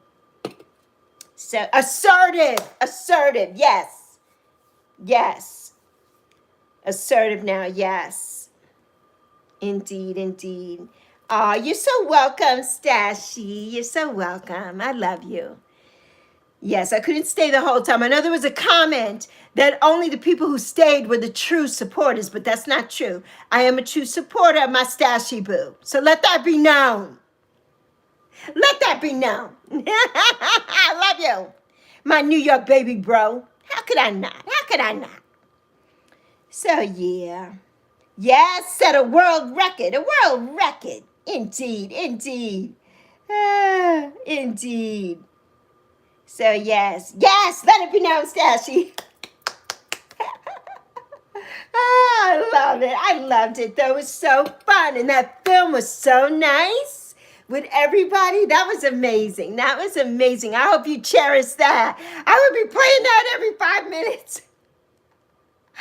So assertive. Assertive. Yes. Yes. Assertive now. Yes. Indeed, indeed. Oh, you're so welcome, Stashy. You're so welcome. I love you. Yes, I couldn't stay the whole time. I know there was a comment that only the people who stayed were the true supporters, but that's not true. I am a true supporter of my Stashy Boo. So let that be known. Let that be known. I love you. My New York baby bro. How could I not? How could I not? So, yeah. Yes, set a world record. A world record. Indeed, indeed. Indeed. So, yes. Yes, let it be known, Stashy. I love it. I loved it, though. It was so fun. And that film was so nice with everybody. That was amazing. That was amazing. I hope you cherish that. I would be playing that every 5 minutes.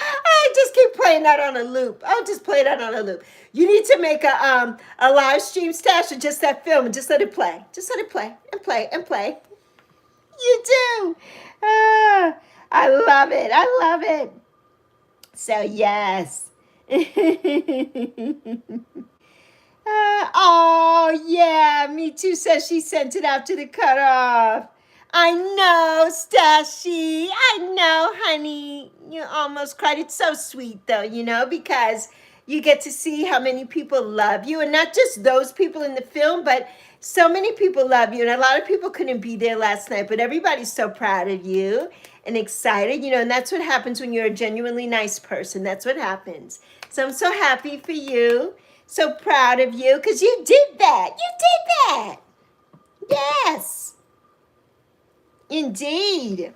I just keep playing that on a loop. I'll just play that on a loop. You need to make a live stream stash of just that film and just let it play. Just let it play and play and play. You do. I love it. I love it. So yes. Oh yeah, me too. Says she sent it out to the cutoff. I know, Stashy. I know, honey. You almost cried. It's so sweet, though, you know, because you get to see how many people love you. And not just those people in the film, but so many people love you. And a lot of people couldn't be there last night, but everybody's so proud of you and excited, you know, and that's what happens when you're a genuinely nice person. That's what happens. So I'm so happy for you. So proud of you because you did that. You did that. Yes. Indeed.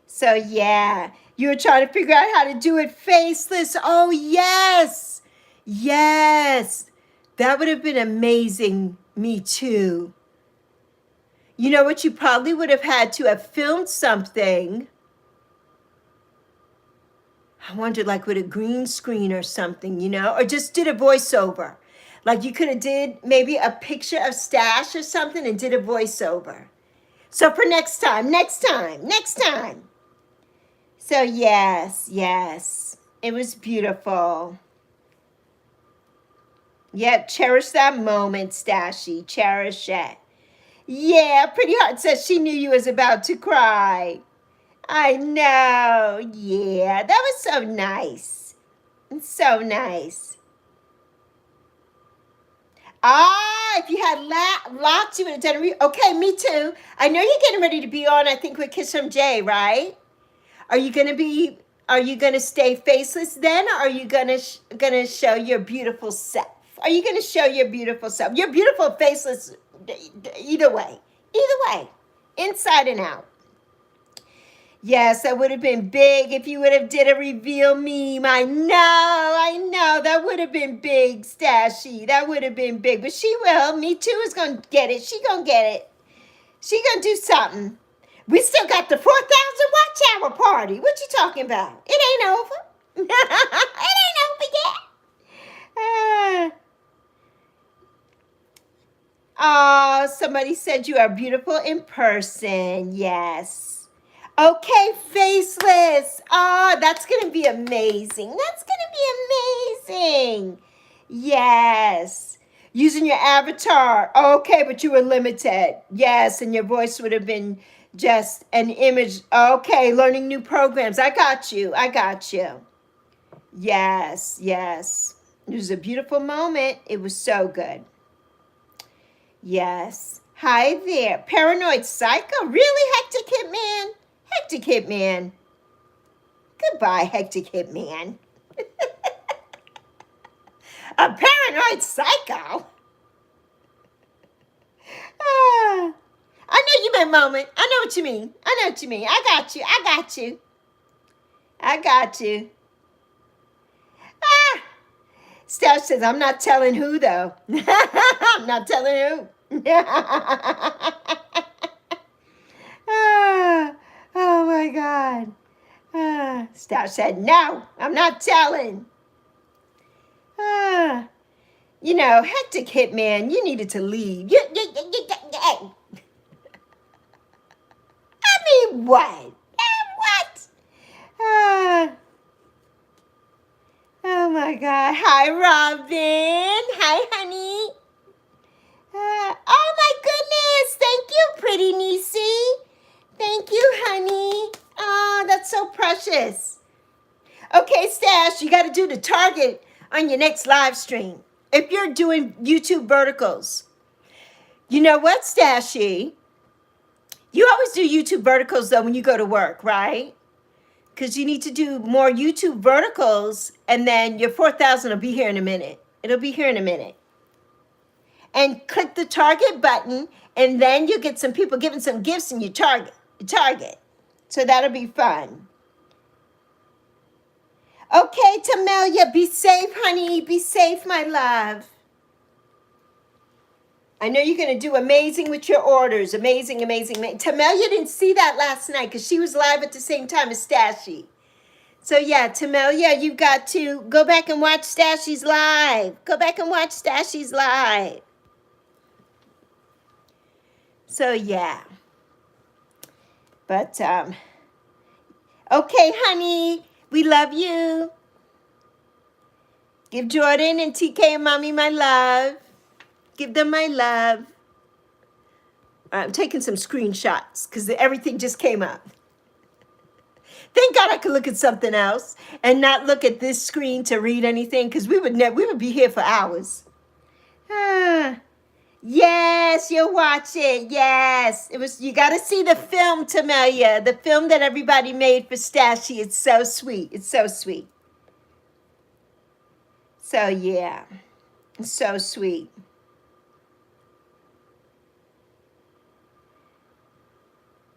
So yeah, you were trying to figure out how to do it faceless. Oh yes. Yes. That would have been amazing. Me too. You know what? You probably would have had to have filmed something. I wondered, like with a green screen or something, you know, or just did a voiceover. Like you could have did maybe a picture of Stash or something and did a voiceover. So for next time. So yes, it was beautiful. Yeah, cherish that moment, Stashy. Cherish it. Yeah, Pretty Heart says she knew you was about to cry. I know. Yeah, that was so nice. So nice. If you had lots, you would have done it. Okay, me too. I know you're getting ready to be on, I think, with Kiss from Jay, right? Are you going to stay faceless then? Or are you going to show your beautiful self? Are you going to show your beautiful self? You're beautiful faceless either way. Either way. Inside and out. Yes, that would have been big if you would have did a reveal meme. I know. That would have been big, Stashy. That would have been big. But she will. Me too is going to get it. She going to get it. She going to do something. We still got the 4,000 watch hour party. What you talking about? It ain't over. It ain't over yet. Somebody said you are beautiful in person. Yes. Okay, faceless. That's going to be amazing. That's going to be amazing. Yes. Using your avatar. Okay, but you were limited. Yes, and your voice would have been just an image. Okay, learning new programs. I got you. Yes. It was a beautiful moment. It was so good. Yes. Hi there. Paranoid Psycho? Really, Hectic Hitman? Hectic Hitman. Goodbye, Hectic Hitman. A paranoid psycho? Ah, I know you meant moment. I know what you mean. I know what you mean. I got you. I got you. I got you. Ah, Steph says, I'm not telling who, though. I'm not telling who. Ah, oh, my God. Ah, Steph said, no, I'm not telling. Ah, you know, Hectic Hitman, you needed to leave. I mean, what? What? Ah, oh, my God. Hi, Robin. Hi, honey. Oh, my goodness. Thank you, pretty niecey. Thank you, honey. Oh, that's so precious. Okay, Stash, you got to do the target on your next live stream. If you're doing YouTube verticals, you know what, Stashy? You always do YouTube verticals, though, when you go to work, right? Because you need to do more YouTube verticals, and then your 4,000 will be here in a minute. It'll be here in a minute. And click the target button, and then you get some people giving some gifts in your target. So that'll be fun. Okay, Tamelia, be safe, honey. Be safe, my love. I know you're going to do amazing with your orders. Amazing, amazing, amazing. Tamelia didn't see that last night because she was live at the same time as Stashy. So, yeah, Tamelia, you've got to go back and watch Stashy's live. Go back and watch Stashy's live. So, yeah. But, okay, honey, we love you. Give Jordan and TK and Mommy my love. Give them my love. I'm taking some screenshots because everything just came up. Thank God I could look at something else and not look at this screen to read anything because we would be here for hours. Ah. Yes, you'll watch it. Yes. You got to see the film, Tamelia. The film that everybody made for Stashy. It's so sweet. It's so sweet. So, yeah. It's so sweet.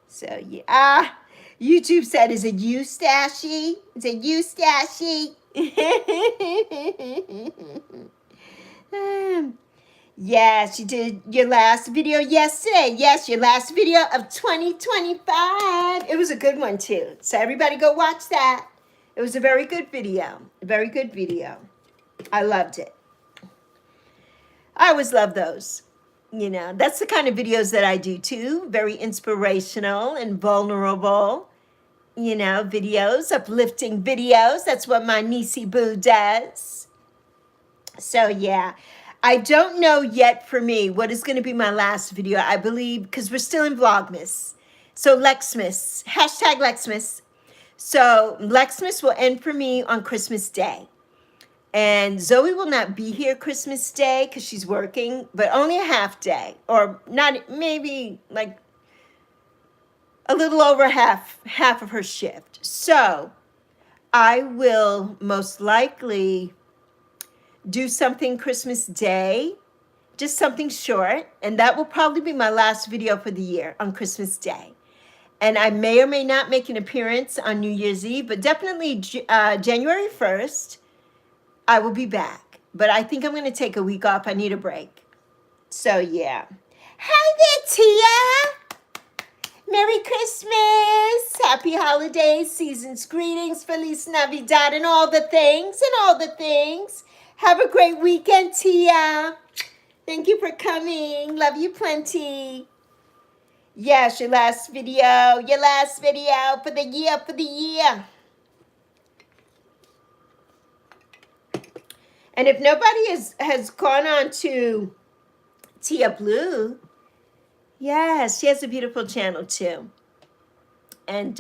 So, yeah. YouTube said, is it you, Stashy? Is it you, Stashy? Yes, you did your last video yesterday. Yes, your last video of 2025. It was a good one, too. So everybody go watch that. It was a very good video. A very good video. I loved it. I always love those. You know, that's the kind of videos that I do, too. Very inspirational and vulnerable, you know, videos, uplifting videos. That's what my niecey boo does. So, yeah. I don't know yet for me what is going to be my last video. I believe, because we're still in Vlogmas. So, LEXMAS. Hashtag LEXMAS. So, LEXMAS will end for me on Christmas Day. And Zoe will not be here Christmas Day because she's working, but only a half day, or not, maybe like a little over half of her shift. So I will most likely do something Christmas Day, just something short, and that will probably be my last video for the year on Christmas Day. And I may or may not make an appearance on New Year's Eve, but definitely January 1st. I will be back, but I think I'm going to take a week off. I need a break. So, yeah. Hi there, Tia. Merry Christmas. Happy holidays, season's greetings, Feliz Navidad, and all the things, Have a great weekend, Tia. Thank you for coming. Love you plenty. Yes, your last video for the year. And if nobody has gone on to Tia Blue, yes, she has a beautiful channel too. And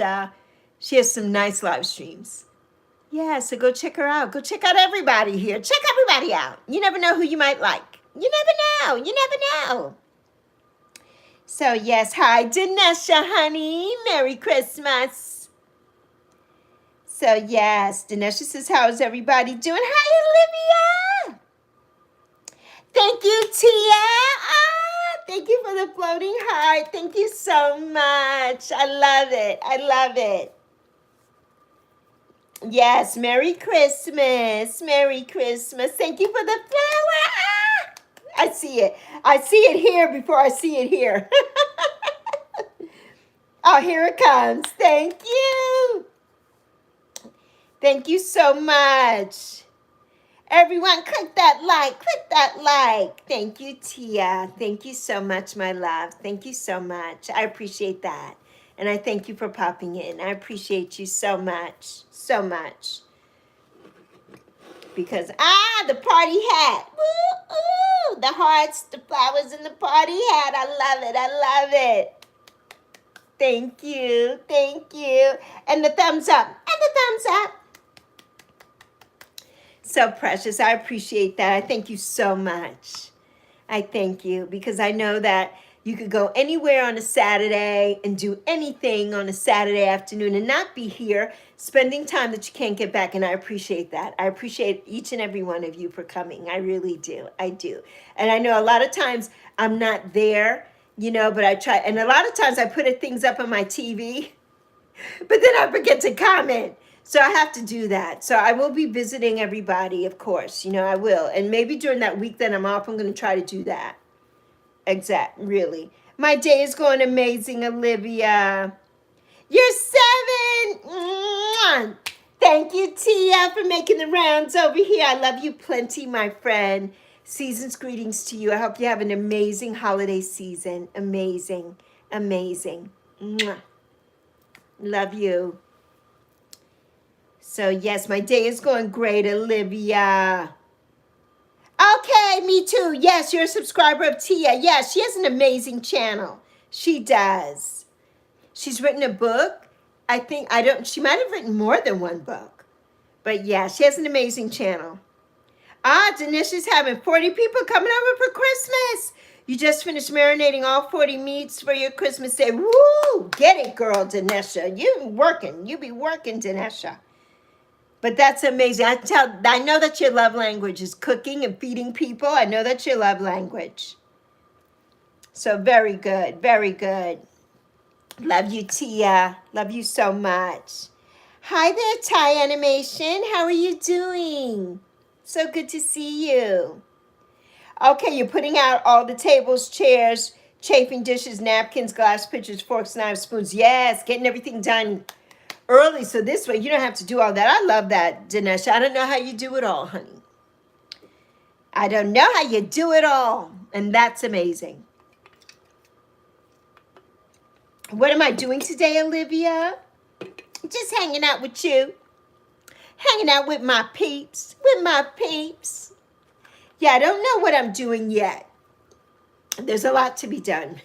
she has some nice live streams. Yeah, so go check her out. Go check out everybody here. Check everybody out. You never know who you might like. You never know. You never know. So, yes, hi, Dinesha, honey. Merry Christmas. So, yes, Dinesha says, how's everybody doing? Hi, Olivia. Thank you, Tia. Thank you for the floating heart. Thank you so much. I love it. I love it. Yes, Merry Christmas. Merry Christmas. Thank you for the flower. I see it. I see it here before I see it here. Oh, here it comes. Thank you. Thank you so much. Everyone, click that like. Click that like. Thank you, Tia. Thank you so much, my love. Thank you so much. I appreciate that. And I thank you for popping in. I appreciate you so much. So much. Because, the party hat. Woo, ooh, the hearts, the flowers, and the party hat. I love it. I love it. Thank you. Thank you. And the thumbs up. And the thumbs up. So precious. I appreciate that. I thank you so much. I thank you because I know that you could go anywhere on a Saturday and do anything on a Saturday afternoon and not be here spending time that you can't get back. And I appreciate that. I appreciate each and every one of you for coming. I really do. I do. And I know a lot of times I'm not there, but I try. And a lot of times I put things up on my TV, but then I forget to comment. So I have to do that. So I will be visiting everybody, of course. I will. And maybe during that week that I'm off, I'm going to try to do that. Really. My day is going amazing, Olivia. You're 7. Mwah. Thank you, Tia, for making the rounds over here. I love you plenty, my friend. Season's greetings to you. I hope you have an amazing holiday season. Amazing. Amazing. Mwah. Love you. So, yes, my day is going great, Olivia. Okay, me too. Yes, you're a subscriber of Tia. Yes, she has an amazing channel. She does. She's written a book. She might have written more than one book. But yeah, she has an amazing channel. Denisha's having 40 people coming over for Christmas. You just finished marinating all 40 meats for your Christmas day. Woo! Get it, girl, Denisha. You be working, Denisha. But that's amazing. I know that your love language is cooking and feeding people. I know that's your love language. So very good. Very good. Love you, Tia. Love you so much. Hi there, Thai Animation. How are you doing? So good to see you. Okay, you're putting out all the tables, chairs, chafing dishes, napkins, glass pitchers, forks, knives, spoons. Yes, getting everything done early, so this way you don't have to do all that. I love that, Dinesh. I don't know how you do it all, honey. I don't know how you do it all, and that's amazing. What am I doing today, Olivia? Just hanging out with you. Hanging out with my peeps. With my peeps. Yeah, I don't know what I'm doing yet. There's a lot to be done.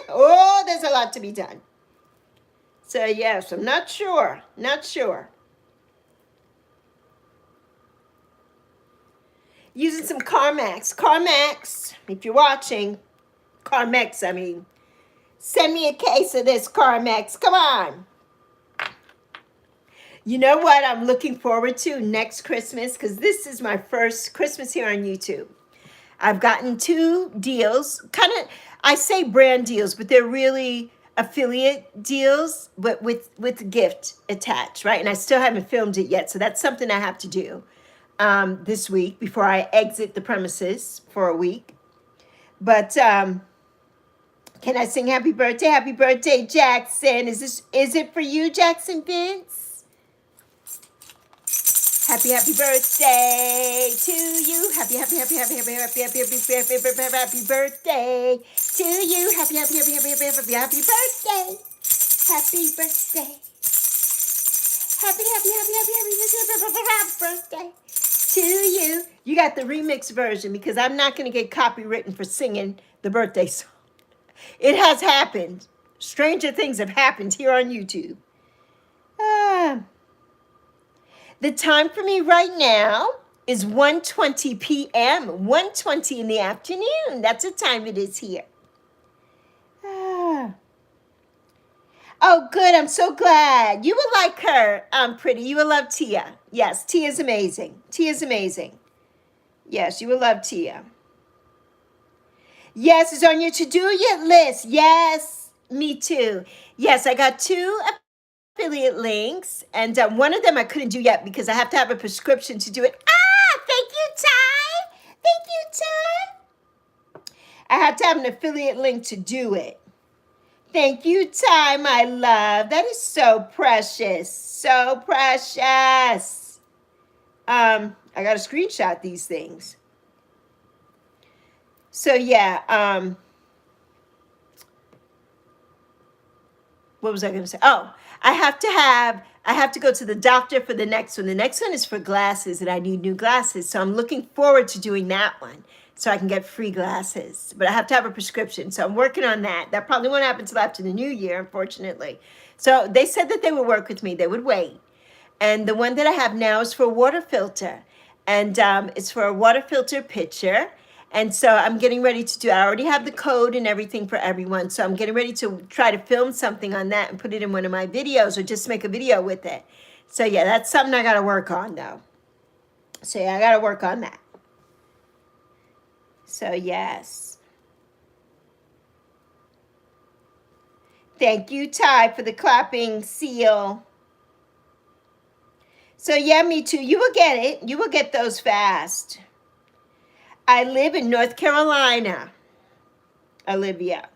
Oh, there's a lot to be done. So, yes, I'm not sure. Not sure. Using some Carmex. Carmex, if you're watching. Carmex, I mean. Send me a case of this Carmex. Come on. You know what I'm looking forward to next Christmas? Because this is my first Christmas here on YouTube. I've gotten 2 deals. I say brand deals, but they're really affiliate deals, but with gift attached, right? And I still haven't filmed it yet, so that's something I have to do this week before I exit the premises for a week. But can I sing happy birthday? Happy birthday, Jackson. Is it for you, Jackson Vince? Happy birthday to you. Happy birthday to you. Happy birthday. Happy birthday. Happy birthday. Happy birthday to you. You got the remix version because I'm not going to get copywritten for singing the birthday song. It has happened. Stranger things have happened here on YouTube. The time for me right now is 1:20 p.m., 1:20 in the afternoon. That's the time it is here. Ah. Oh, good. I'm so glad. You will like her, Pretty. You will love Tia. Yes, Tia's amazing. Tia's amazing. Yes, you will love Tia. Yes, it's on your to-do yet list. Yes, me too. Yes, I got 2 affiliate links, and one of them I couldn't do yet because I have to have a prescription to do it. Ah, thank you, Ty. Thank you, Ty. I have to have an affiliate link to do it. Thank you, Ty, my love. That is so precious. So precious. I got to screenshot these things. So yeah, what was I going to say? Oh, I have to go to the doctor for the next one. The next one is for glasses, and I need new glasses. So I'm looking forward to doing that one so I can get free glasses. But I have to have a prescription. So I'm working on that. That probably won't happen until after the new year, unfortunately. So they said that they would work with me. They would wait. And the one that I have now is for a water filter. And it's for a water filter pitcher. And so I'm getting ready to do, I already have the code and everything for everyone. So I'm getting ready to try to film something on that and put it in one of my videos or just make a video with it. So yeah, that's something I got to work on though. So yeah, I got to work on that. So yes. Thank you, Ty, for the clapping seal. So yeah, me too. You will get it. You will get those fast. I live in North Carolina, Olivia.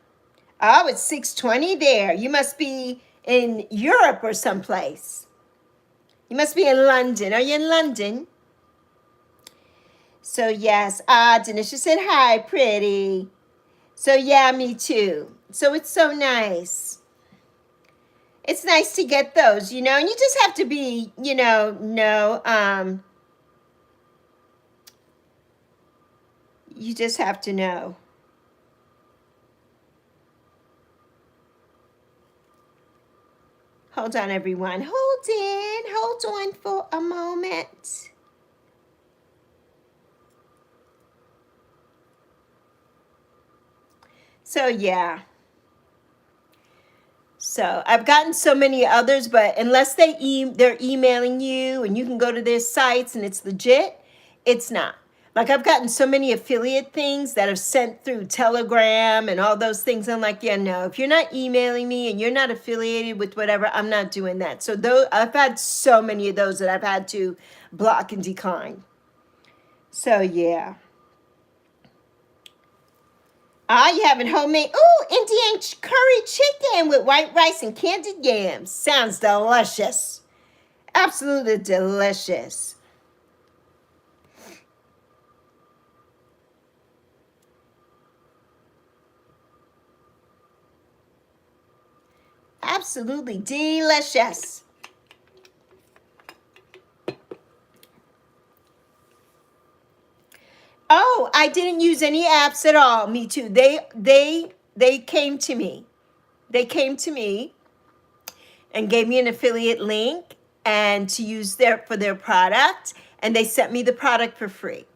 Oh, it's 6:20 there. You must be in Europe or someplace. You must be in London. Are you in London? So yes. Denisha said hi, Pretty. So yeah, me too. So it's so nice. It's nice to get those, and you just have to be, you just have to know. Hold on, everyone. Hold on for a moment. So yeah. So I've gotten so many others, but unless they're emailing you and you can go to their sites and it's legit, it's not. Like I've gotten so many affiliate things that are sent through Telegram and all those things. I'm like, yeah, no, if you're not emailing me and you're not affiliated with whatever, I'm not doing that. So I've had so many of those that I've had to block and decline. So yeah. You having homemade, Indian curry chicken with white rice and candied yams. Sounds delicious. Absolutely delicious. Absolutely delicious. Oh, I didn't use any apps at all. Me too. They came to me. They came to me and gave me an affiliate link and to use for their product, and they sent me the product for free.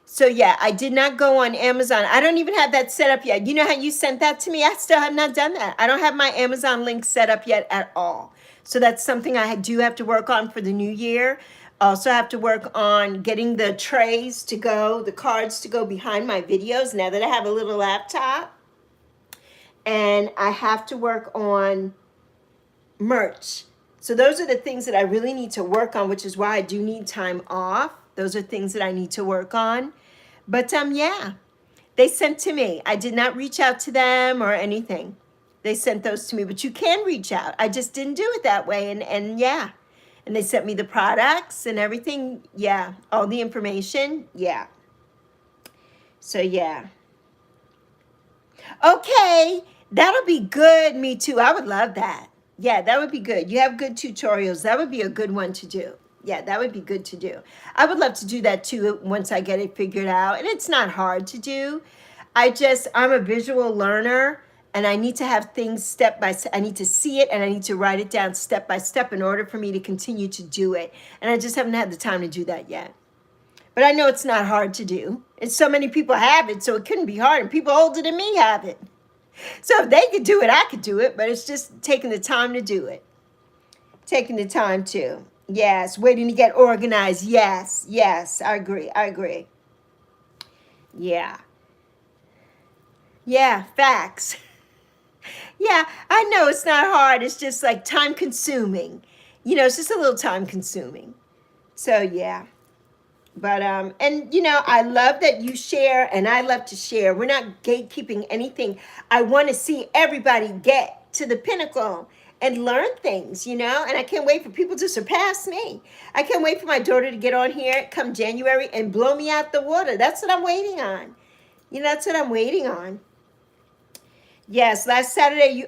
So yeah, I did not go on Amazon. I don't even have that set up yet. You know how you sent that to me? I still have not done that. I don't have my Amazon link set up yet at all. So that's something I do have to work on for the new year. Also have to work on getting the trays to go, the cards to go behind my videos now that I have a little laptop. And I have to work on merch. So those are the things that I really need to work on, which is why I do need time off. Those are things that I need to work on. But yeah, they sent to me. I did not reach out to them or anything. They sent those to me, but you can reach out. I just didn't do it that way. And yeah, and they sent me the products and everything. Yeah, all the information. Yeah. So yeah. Okay, that'll be good. Me too. I would love that. Yeah, that would be good. You have good tutorials. That would be a good one to do. Yeah, that would be good to do. I would love to do that too once I get it figured out. And it's not hard to do. I'm a visual learner, And I need to have things step by step. I need to see it and I need to write it down step by step in order for me to continue to do it. And I just haven't had the time to do that yet. But I know it's not hard to do. And so many people have it, so it couldn't be hard. And people older than me have it. So if they could do it, I could do it. But it's just taking the time to do it. Taking the time to. Yes. Waiting to get organized. Yes. Yes. I agree. I agree. Yeah. Yeah. Facts. Yeah, I know it's not hard. It's just like time consuming. You know, it's just a little time consuming. So yeah. But and you know, I love that you share and I love to share. We're not gatekeeping anything. I want to see everybody get to the pinnacle and learn things, you know, and I can't wait for people to surpass me. I can't wait for my daughter to get on here come January and blow me out the water. That's what I'm waiting on. You know, that's what I'm waiting on. Yes, last Saturday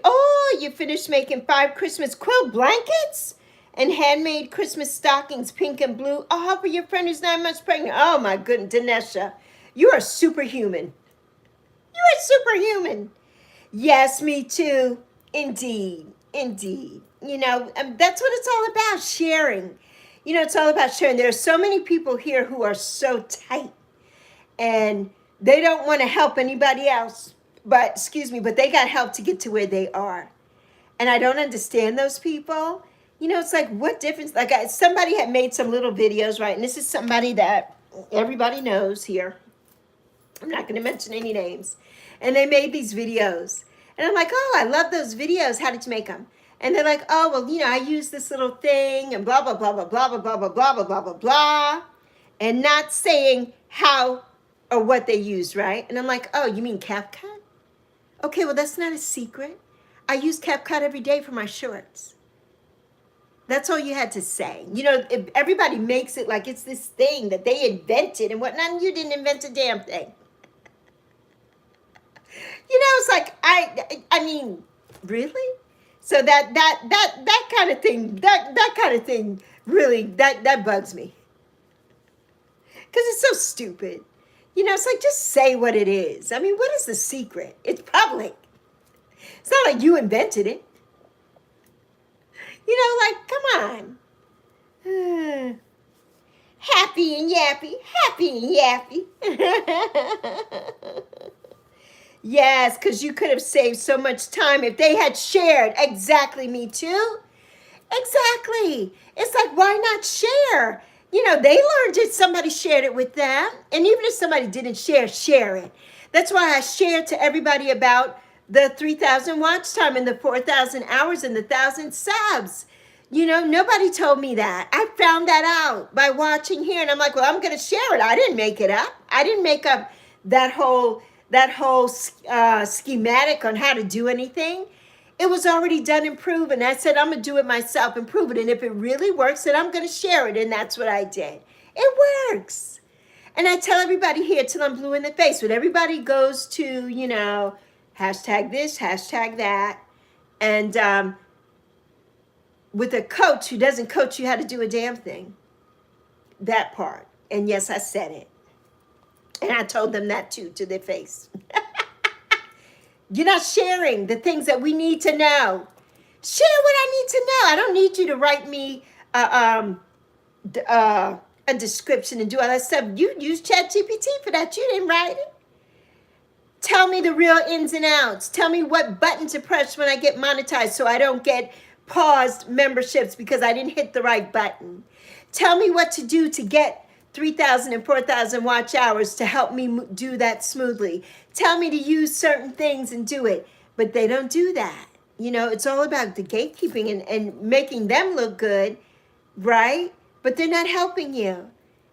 you finished making 5 Christmas quilt blankets and handmade Christmas stockings, pink and blue. Oh, for your friend who's 9 months pregnant. Oh my goodness, Dinesha, you are superhuman. You are superhuman. Yes, me too. Indeed, indeed. You know, that's what it's all about, sharing. You know, it's all about sharing. There are so many people here who are so tight and they don't want to help anybody else. But they got help to get to where they are. And I don't understand those people. You know, it's like, what difference? Like somebody had made some little videos, right? And this is somebody that everybody knows here. I'm not going to mention any names. And they made these videos. And I'm like, oh, I love those videos. How did you make them? And they're like, oh, well, you know, I use this little thing and blah, blah, blah, blah, blah, blah, blah, blah, blah, blah, blah, blah, blah. And not saying how or what they use, right? And I'm like, oh, you mean CapCut? Okay, well, that's not a secret. I use CapCut every day for my shorts. That's all you had to say. You know, everybody makes it like it's this thing that they invented and whatnot, and you didn't invent a damn thing. You know, it's like, I mean, really? So that kind of thing, that kind of thing really, that bugs me. Because it's so stupid. You know, it's like, just say what it is. I mean, what is the secret? It's public. It's not like you invented it. You know, like, come on. Happy and yappy. Happy and yappy. Yes, because you could have saved so much time if they had shared. Exactly, me too. Exactly. It's like, why not share? You know, they learned it. Somebody shared it with them. And even if somebody didn't share it. That's why I shared to everybody about the 3,000 watch time and the 4,000 hours and the 1,000 subs. You know, nobody told me that. I found that out by watching here. And I'm like, well, I'm going to share it. I didn't make it up. I didn't make up that whole schematic on how to do anything. It was already done and proven. I said, I'm going to do it myself and prove it. And if it really works, then I'm going to share it. And that's what I did. It works. And I tell everybody here till I'm blue in the face. When everybody goes to, you know, hashtag this, hashtag that. And with a coach who doesn't coach you how to do a damn thing. That part. And yes, I said it. And I told them that too, to their face. You're not sharing the things that we need to know. Share what I need to know. I don't need you to write me a description and do all that stuff. You use ChatGPT for that. You didn't write it. Tell me the real ins and outs. Tell me what button to press when I get monetized so I don't get paused memberships because I didn't hit the right button. Tell me what to do to get 3,000 and 4,000 watch hours to help me do that smoothly. Tell me to use certain things and do it. But they don't do that. You know, it's all about the gatekeeping and making them look good, right? But they're not helping you.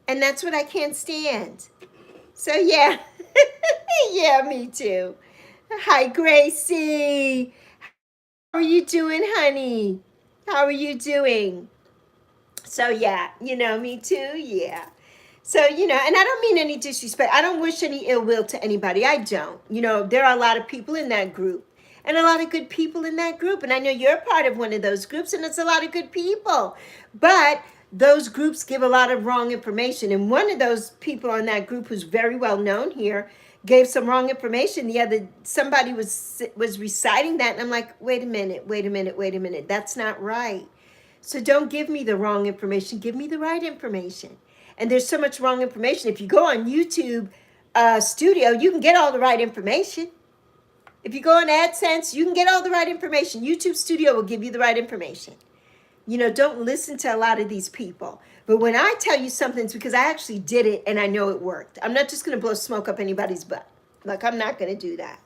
And that's what I can't stand. So, yeah. Yeah, me too. Hi, Gracie. How are you doing, honey? How are you doing? So, yeah, you know, me too. Yeah. So, you know, and I don't mean any disrespect. I don't wish any ill will to anybody. I don't. You know, there are a lot of people in that group and a lot of good people in that group. And I know you're part of one of those groups and it's a lot of good people. But those groups give a lot of wrong information. And one of those people on that group who's very well known here gave some wrong information. Somebody was reciting that, and I'm like, wait a minute. That's not right. So don't give me the wrong information. Give me the right information. And there's so much wrong information. If you go on YouTube Studio, you can get all the right information. If you go on AdSense, you can get all the right information. YouTube Studio will give you the right information. Don't listen to a lot of these people. But when I tell you something, it's because I actually did it and I know it worked. I'm not just going to blow smoke up anybody's butt. Like, I'm not going to do that.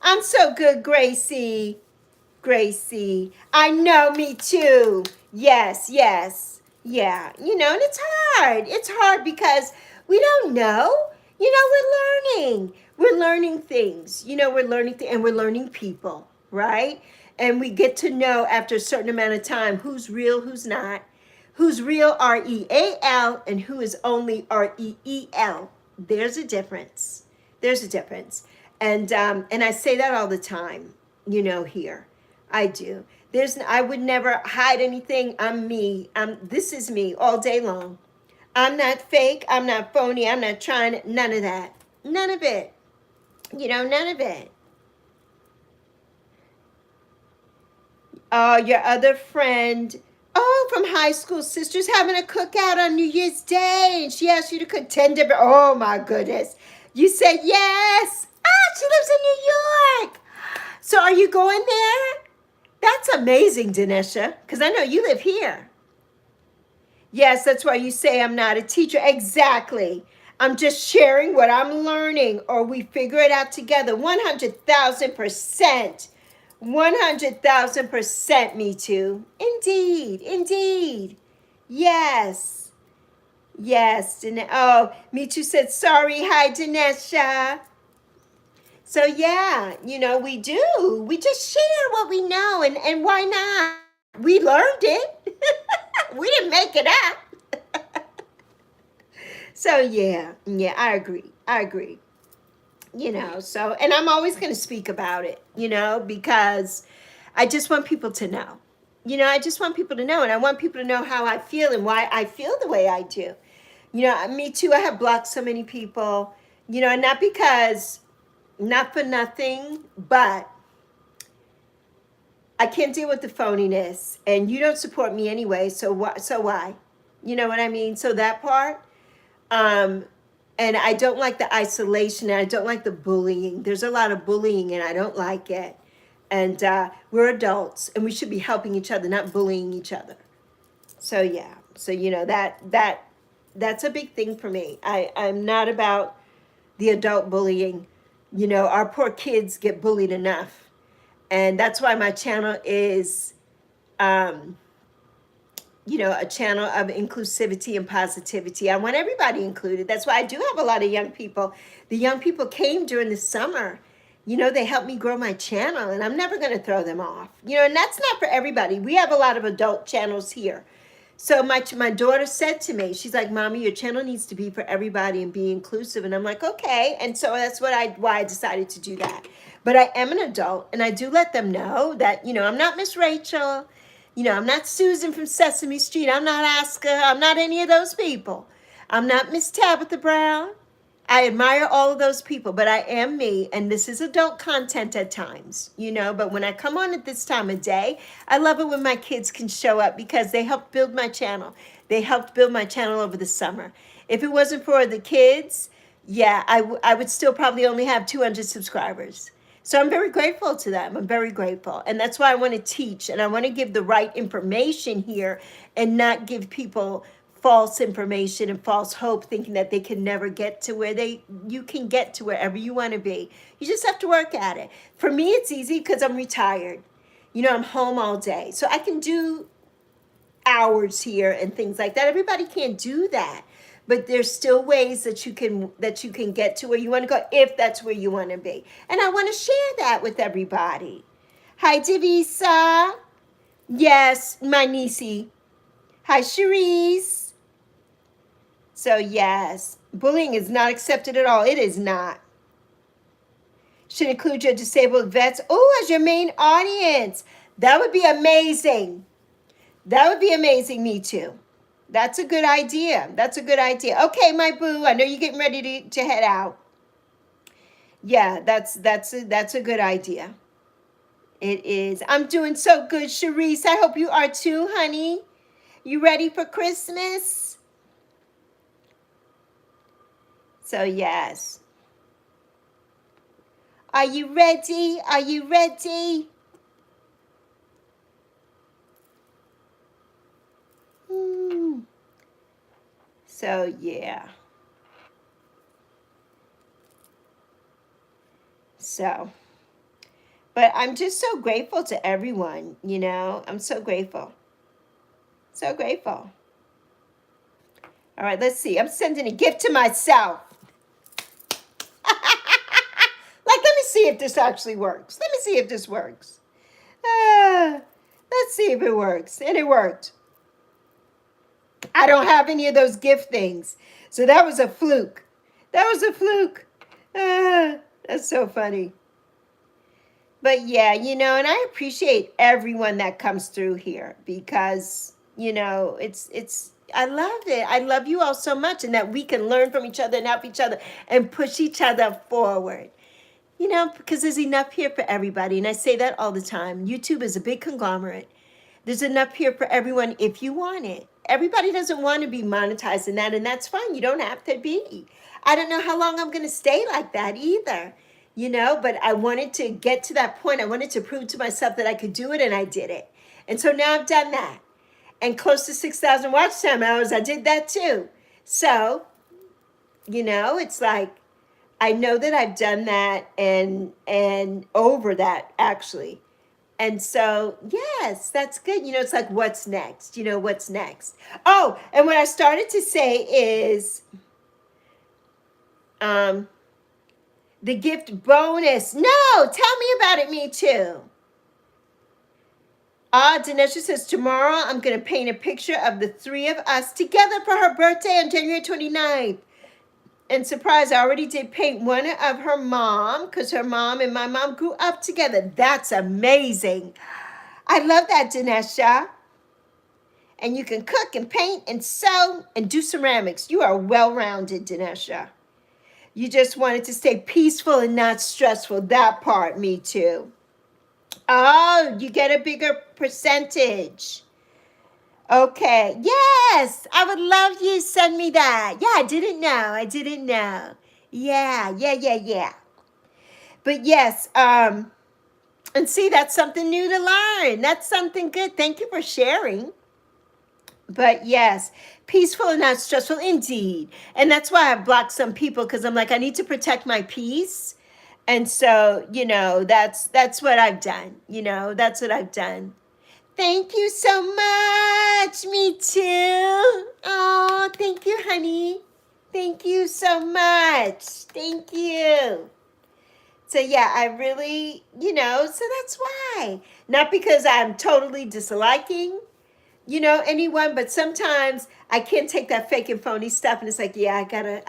I'm so good, Gracie. Gracie. I know, me too. Yes. Yeah. And it's hard. It's hard because we don't know. We're learning. We're learning things. We're learning and we're learning people, right? And we get to know after a certain amount of time who's real, who's not, who's real, REAL, and who is only REEL. There's a difference. There's a difference. And I say that all the time, here. I do. I would never hide anything. I'm me. This is me all day long. I'm not fake. I'm not phony. I'm not trying. None of that. None of it. None of it. Oh, your other friend. Oh, from high school, sister's having a cookout on New Year's Day, and she asked you to cook 10 different. Oh my goodness. You said yes. Ah, she lives in New York. So are you going there? That's amazing, Dinesha, because I know you live here. Yes, that's why you say I'm not a teacher. Exactly. I'm just sharing what I'm learning, or we figure it out together. 100,000%. 100,000%, me too. Indeed. Yes. Oh, me too said sorry. Hi, Dinesha. So yeah, we do. We just share what we know, and why not? We learned it. We didn't make it up. So yeah, I agree. So, and I'm always going to speak about it, because I just want people to know. I just want people to know, and I want people to know how I feel and why I feel the way I do. Me too, I have blocked so many people, and not for nothing, but I can't deal with the phoniness, and you don't support me anyway, so why? You know what I mean? So that part, and I don't like the isolation, and I don't like the bullying. There's a lot of bullying, and I don't like it. And we're adults, and we should be helping each other, not bullying each other. So yeah, so that's a big thing for me. I'm not about the adult bullying. Our poor kids get bullied enough. And that's why my channel is, a channel of inclusivity and positivity. I want everybody included. That's why I do have a lot of young people. The young people came during the summer. They helped me grow my channel, and I'm never going to throw them off. And that's not for everybody. We have a lot of adult channels here. So my daughter said to me, she's like, Mommy, your channel needs to be for everybody and be inclusive. And I'm like, okay. And so that's why I decided to do that. But I am an adult, and I do let them know that, I'm not Miss Rachel. I'm not Susan from Sesame Street. I'm not Oscar. I'm not any of those people. I'm not Miss Tabitha Brown. I admire all of those people, but I am me, and this is adult content at times, but when I come on at this time of day, I love it when my kids can show up because they helped build my channel. They helped build my channel over the summer. If it wasn't for the kids, yeah, I would still probably only have 200 subscribers. So I'm very grateful to them. I'm very grateful. And that's why I want to teach, and I want to give the right information here and not give people false information and false hope, thinking that they can never get to where you can get to wherever you want to be. You just have to work at it. For me, it's easy because I'm retired. I'm home all day. So I can do hours here and things like that. Everybody can't do that. But there's still ways that you can get to where you want to go if that's where you want to be. And I want to share that with everybody. Hi, Devisa. Yes, my niecey. Hi, Cherise. So yes, bullying is not accepted at all. It is not. Should include your disabled vets. Oh, as your main audience. That would be amazing. That would be amazing, me too. That's a good idea. Okay, my boo, I know you're getting ready to head out. Yeah, that's a good idea. It is. I'm doing so good, Sharice. I hope you are too, honey. You ready for Christmas? So yes. Are you ready? Are you ready? Hmm. So yeah. So, but I'm just so grateful to everyone, you know. I'm so grateful. So grateful. All right, let's see. I'm sending a gift to myself. Like, let me see if this actually works. Let me see if this works. Ah, let's see if it works. And it worked. I don't have any of those gift things. So that was a fluke. That was a fluke. Ah, that's so funny. But yeah, you know, and I appreciate everyone that comes through here because, you know, it's I love it. I love you all so much and that we can learn from each other and help each other and push each other forward. You know, because there's enough here for everybody. And I say that all the time. YouTube is a big conglomerate. There's enough here for everyone if you want it. Everybody doesn't want to be monetized in that, and that's fine. You don't have to be. I don't know how long I'm going to stay like that either, you know, but I wanted to get to that point. I wanted to prove to myself that I could do it, and I did it. And so now I've done that. And close to 6,000 watch time hours, I did that too. So, you know, it's like, I know that I've done that and over that actually. And so, yes, that's good. You know, it's like, what's next? You know, what's next? Oh, and what I started to say is um, the gift bonus. No, tell me about it, me too. Dinesha says, tomorrow I'm going to paint a picture of the three of us together for her birthday on January 29th. And surprise, I already did paint one of her mom because her mom and my mom grew up together. That's amazing. I love that, Dinesha. And you can cook and paint and sew and do ceramics. You are well-rounded, Dinesha. You just wanted to stay peaceful and not stressful. That part, me too. Oh, you get a bigger percentage. Okay. Yes, I would love you to send me that. Yeah, I didn't know. I didn't know. Yeah. But yes, and see, that's something new to learn. That's something good. Thank you for sharing. But yes, peaceful and not stressful indeed. And that's why I blocked some people because I'm like, I need to protect my peace. And so, you know, that's what I've done. You know, that's what I've done. Thank you so much. Me too. Oh, thank you, honey. Thank you so much. Thank you. So yeah, I really, you know, so that's why. Not because I'm totally disliking, you know, anyone, but sometimes I can't take that fake and phony stuff, and it's like, yeah, I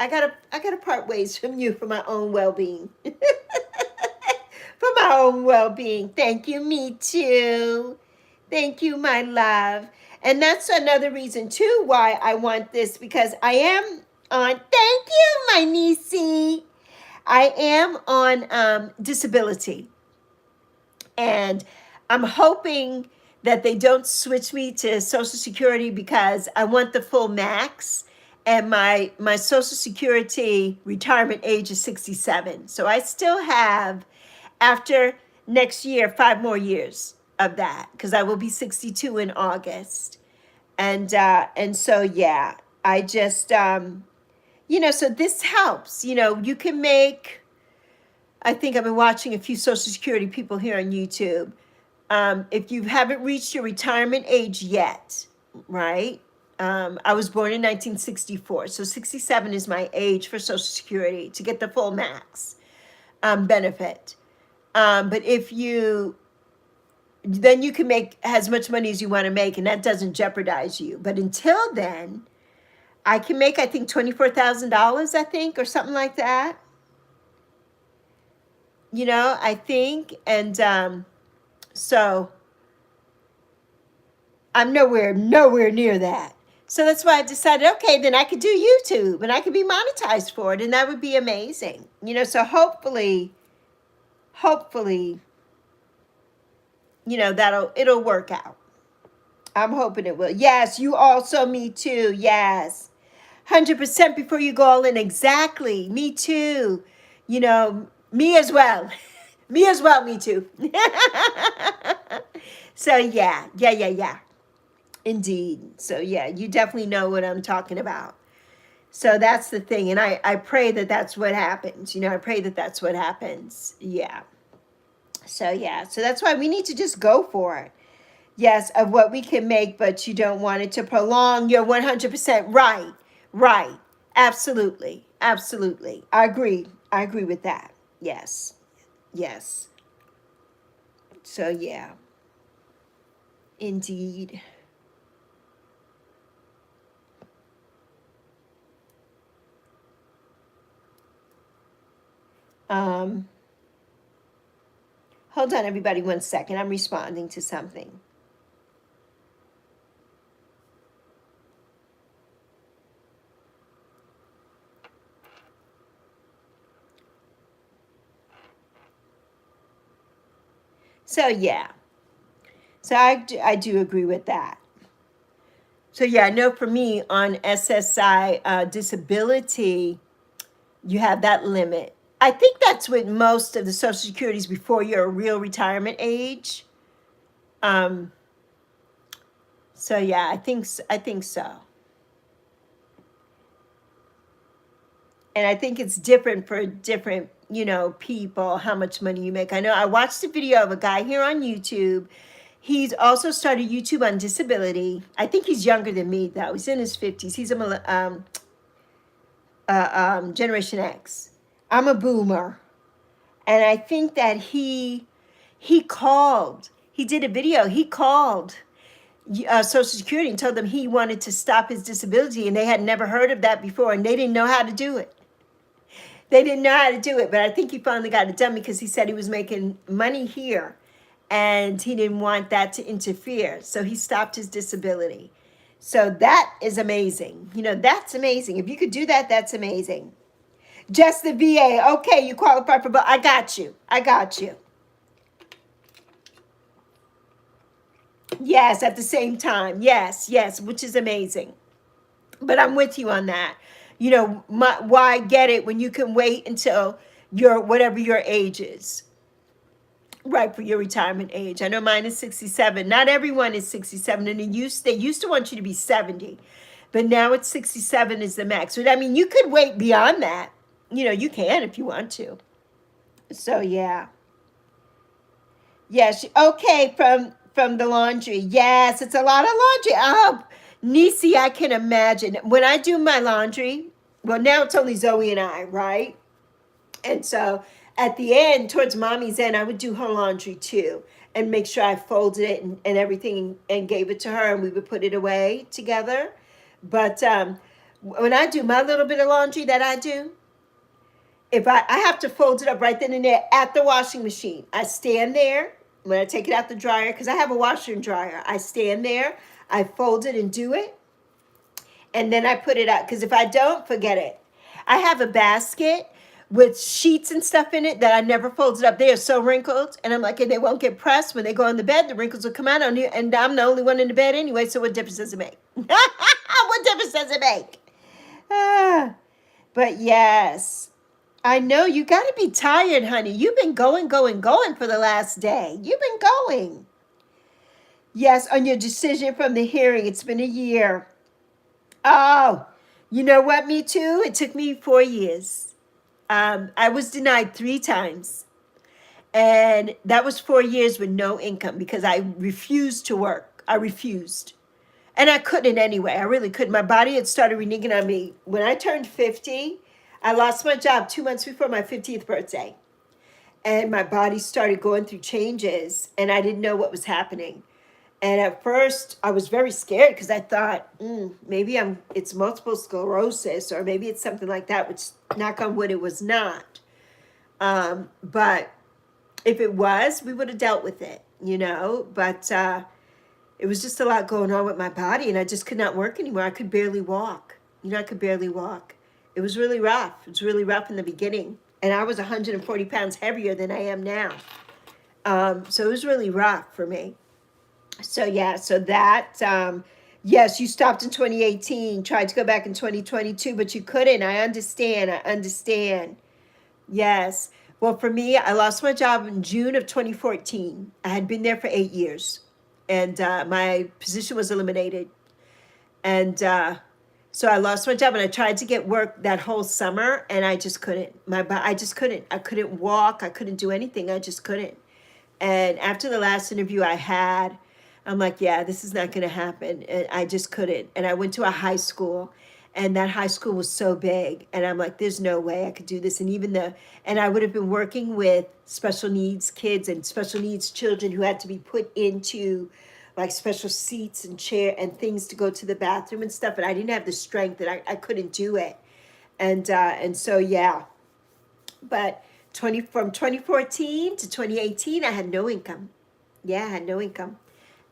gotta part ways from you for my own well-being. For my own well-being. Thank you, me too. Thank you, my love. And that's another reason too why I want this, because I am on, thank you, my niecey. I am on disability. And I'm hoping that they don't switch me to Social Security because I want the full max. And my Social Security retirement age is 67. So I still have, after next year, 5 more years of that because I will be 62 in August. And so yeah, I just you know, so this helps. You know, you can make, I think I've been watching a few Social Security people here on YouTube. If you haven't reached your retirement age yet, right? I was born in 1964, so 67 is my age for Social Security to get the full max benefit. But if you, then you can make as much money as you want to make, and that doesn't jeopardize you. But until then, I can make, I think, $24,000, I think, or something like that. You know, I think, and so I'm nowhere near that. So that's why I decided, okay, then I could do YouTube and I could be monetized for it, and that would be amazing. So hopefully, it'll work out. I'm hoping it will. Yes, you also, me too. Yes. 100% before you go all in. Exactly. Me too. Me as well. Me as well, me too. So yeah. Indeed. So yeah, you definitely know what I'm talking about. So that's the thing. And I pray that that's what happens. I pray that that's what happens. Yeah. So yeah. So that's why we need to just go for it. Yes, of what we can make, but you don't want it to prolong. You're 100% right. Right. Absolutely. Absolutely. I agree. I agree with that. Yes. Yes. So yeah. Indeed. Um, Hold on, everybody, one second. I'm responding to something. So yeah. So I do agree with that. So yeah, I know for me on SSI disability, you have that limit. I think that's with most of the Social Securities before you're a real retirement age. Um, so yeah, I think so. And I think it's different for different, people, how much money you make. I know I watched a video of a guy here on YouTube. He's also started YouTube on disability. I think he's younger than me though. He's in his 50s. He's Generation X. I'm a boomer. And I think that he called. He did a video. He called Social Security and told them he wanted to stop his disability, and they had never heard of that before, and they didn't know how to do it. They didn't know how to do it, but I think he finally got it done because he said he was making money here, and he didn't want that to interfere, so he stopped his disability. So that is amazing. That's amazing. If you could do that, that's amazing. Just the VA. Okay, you qualify for, but I got you. I got you. Yes, at the same time. Yes, yes, which is amazing. But I'm with you on that. Why get it when you can wait until your whatever your age is, right, for your retirement age. I know mine is 67. Not everyone is 67, and they used to want you to be 70, but now it's 67 is the max. But I mean, you could wait beyond that. You can if you want to. So yeah. Yes. Okay. From the laundry. Yes, it's a lot of laundry. Oh, Nisi, I can imagine when I do my laundry. Well, now it's only Zoe and I, right? And so at the end, towards mommy's end, I would do her laundry too and make sure I folded it and everything and gave it to her, and we would put it away together. But when I do my little bit of laundry that I do, if I have to fold it up right then and there at the washing machine. I stand there when I take it out the dryer, because I have a washer and dryer. I stand there, I fold it and do it, and then I put it out, because if I don't, forget it. I have a basket with sheets and stuff in it that I never folded up. They are so wrinkled, and I'm like, and they won't get pressed. When they go on the bed, the wrinkles will come out on you, and I'm the only one in the bed anyway, so what difference does it make? What difference does it make? But yes, I know you got to be tired, honey. You've been going for the last day. You've been going. Yes, on your decision from the hearing, it's been a year. Oh, you know what? Me too. It took me 4 years. I was denied 3 times. And that was 4 years with no income because I refused to work. I refused. And I couldn't anyway. I really couldn't. My body had started reneging on me. When I turned 50, I lost my job 2 months before my 50th birthday. And my body started going through changes, and I didn't know what was happening. And at first, I was very scared because I thought, maybe it's multiple sclerosis, or maybe it's something like that, which, knock on wood, it was not. But if it was, we would have dealt with it, But it was just a lot going on with my body, and I just could not work anymore. I could barely walk. I could barely walk. It was really rough. It was really rough in the beginning. And I was 140 pounds heavier than I am now. So it was really rough for me. So yeah, so that, yes, you stopped in 2018, tried to go back in 2022, but you couldn't. I understand. Yes. Well, for me, I lost my job in June of 2014. I had been there for 8 years, and my position was eliminated. And so I lost my job, and I tried to get work that whole summer, and I just couldn't. I just couldn't. I couldn't walk. I couldn't do anything. I just couldn't. And after the last interview I had, I'm like, yeah, this is not going to happen. And I just couldn't. And I went to a high school, and that high school was so big. And I'm like, there's no way I could do this. And I would have been working with special needs kids and special needs children who had to be put into like special seats and chair and things to go to the bathroom and stuff. And I didn't have the strength, and I couldn't do it. And so, yeah, but from 2014 to 2018, I had no income. Yeah, I had no income.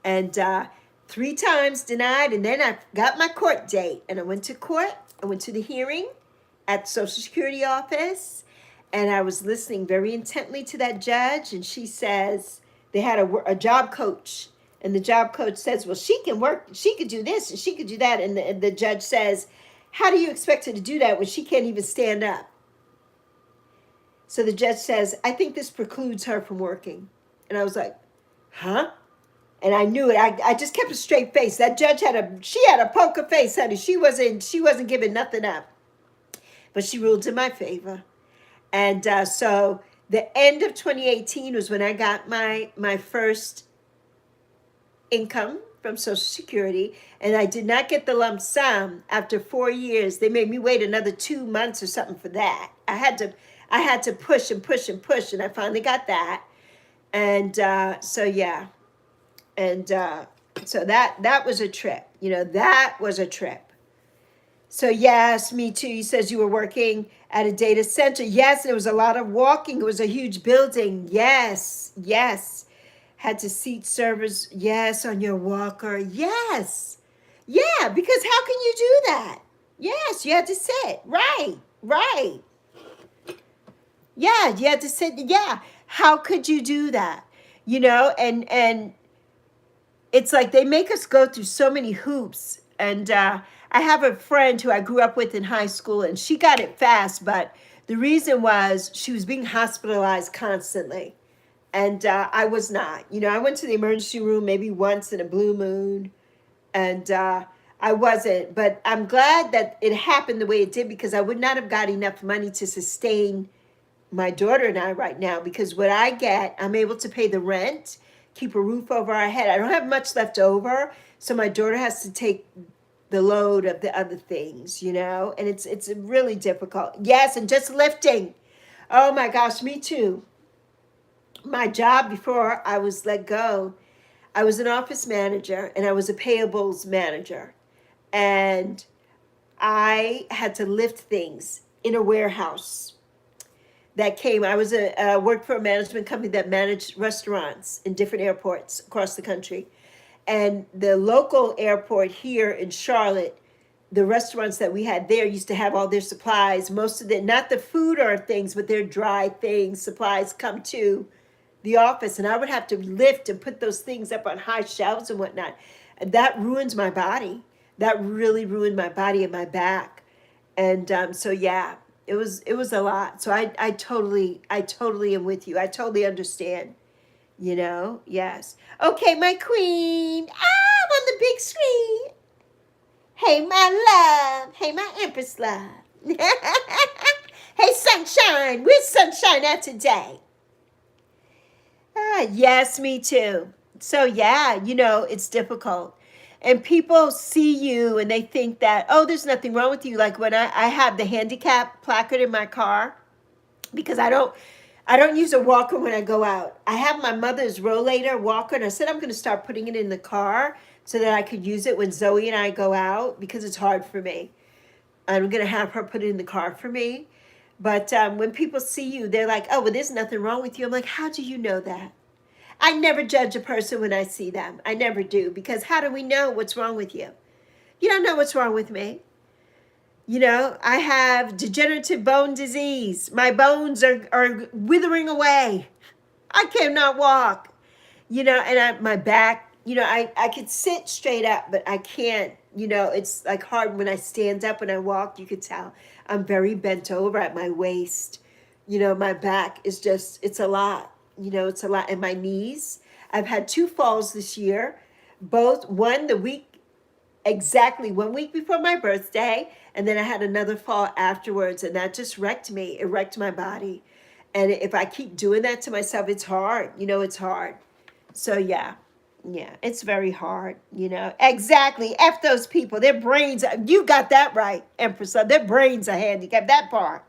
And 3 times denied. And then I got my court date. And I went to court. I went to the hearing at the Social Security office. And I was listening very intently to that judge. And she says, they had a job coach. And the job coach says, well, she can work. She could do this and she could do that. And the judge says, how do you expect her to do that when she can't even stand up? So the judge says, I think this precludes her from working. And I was like, huh? And I knew it. I just kept a straight face. That judge had a poker face, honey. She wasn't giving nothing up. But she ruled in my favor. And so the end of 2018 was when I got my first income from Social Security. And I did not get the lump sum after 4 years. They made me wait another 2 months or something for that. I had to push and push and push, and I finally got that. And so yeah, and so that was a trip. That was a trip. So yes, me too. He says you were working at a data center. Yes, there was a lot of walking. It was a huge building. Yes. Had to seat servers. Yes, on your walker. Yes. Yeah, because how can you do that? Yes, you had to sit. Right. Yeah, you had to sit. Yeah. How could you do that? And it's like they make us go through so many hoops. And I have a friend who I grew up with in high school, and she got it fast, but the reason was she was being hospitalized constantly. And I was not. I went to the emergency room maybe once in a blue moon, and I wasn't. But I'm glad that it happened the way it did, because I would not have got enough money to sustain my daughter and I right now, because what I get, I'm able to pay the rent, keep a roof over our head. I don't have much left over, so my daughter has to take the load of the other things, and it's really difficult. Yes, and just lifting. Oh my gosh, me too. My job before I was let go, I was an office manager and I was a payables manager, and I had to lift things in a warehouse. I worked for a management company that managed restaurants in different airports across the country. And the local airport here in Charlotte, the restaurants that we had there used to have all their supplies, most of not the food or things, but their dry things, supplies come to the office. And I would have to lift and put those things up on high shelves and whatnot. And that ruins my body. That really ruined my body and my back. And so, yeah. It was a lot. So I totally am with you. I totally understand. Yes. Okay, my queen. I'm on the big screen. Hey, my love. Hey, my empress love. Hey, sunshine. Where's sunshine at today? Yes, me too. So yeah, it's difficult. And people see you and they think that, oh, there's nothing wrong with you. Like when I have the handicap placard in my car, because I don't use a walker when I go out. I have my mother's rollator walker, and I said I'm going to start putting it in the car so that I could use it when Zoe and I go out, because it's hard for me. I'm going to have her put it in the car for me. But when people see you, they're like, oh, well, there's nothing wrong with you. I'm like, how do you know that? I never judge a person when I see them. I never do, because how do we know what's wrong with you? You don't know what's wrong with me. You know, I have degenerative bone disease. My bones are withering away. I cannot walk. You know, and my back, you know, I could sit straight up, but I can't, you know, it's like hard when I stand up, when I walk, you could tell I'm very bent over at my waist. You know, my back is just, it's a lot, you know, it's a lot. And my knees, I've had 2 falls this year, both, one the week, exactly 1 week before my birthday, and then I had another fall afterwards, and that just wrecked me. It wrecked my body. And if I keep doing that to myself, it's hard, you know, it's hard. So yeah, it's very hard, you know. Exactly. F those people. Their brains, you got that right, Empress. Their brains are handicapped, that part.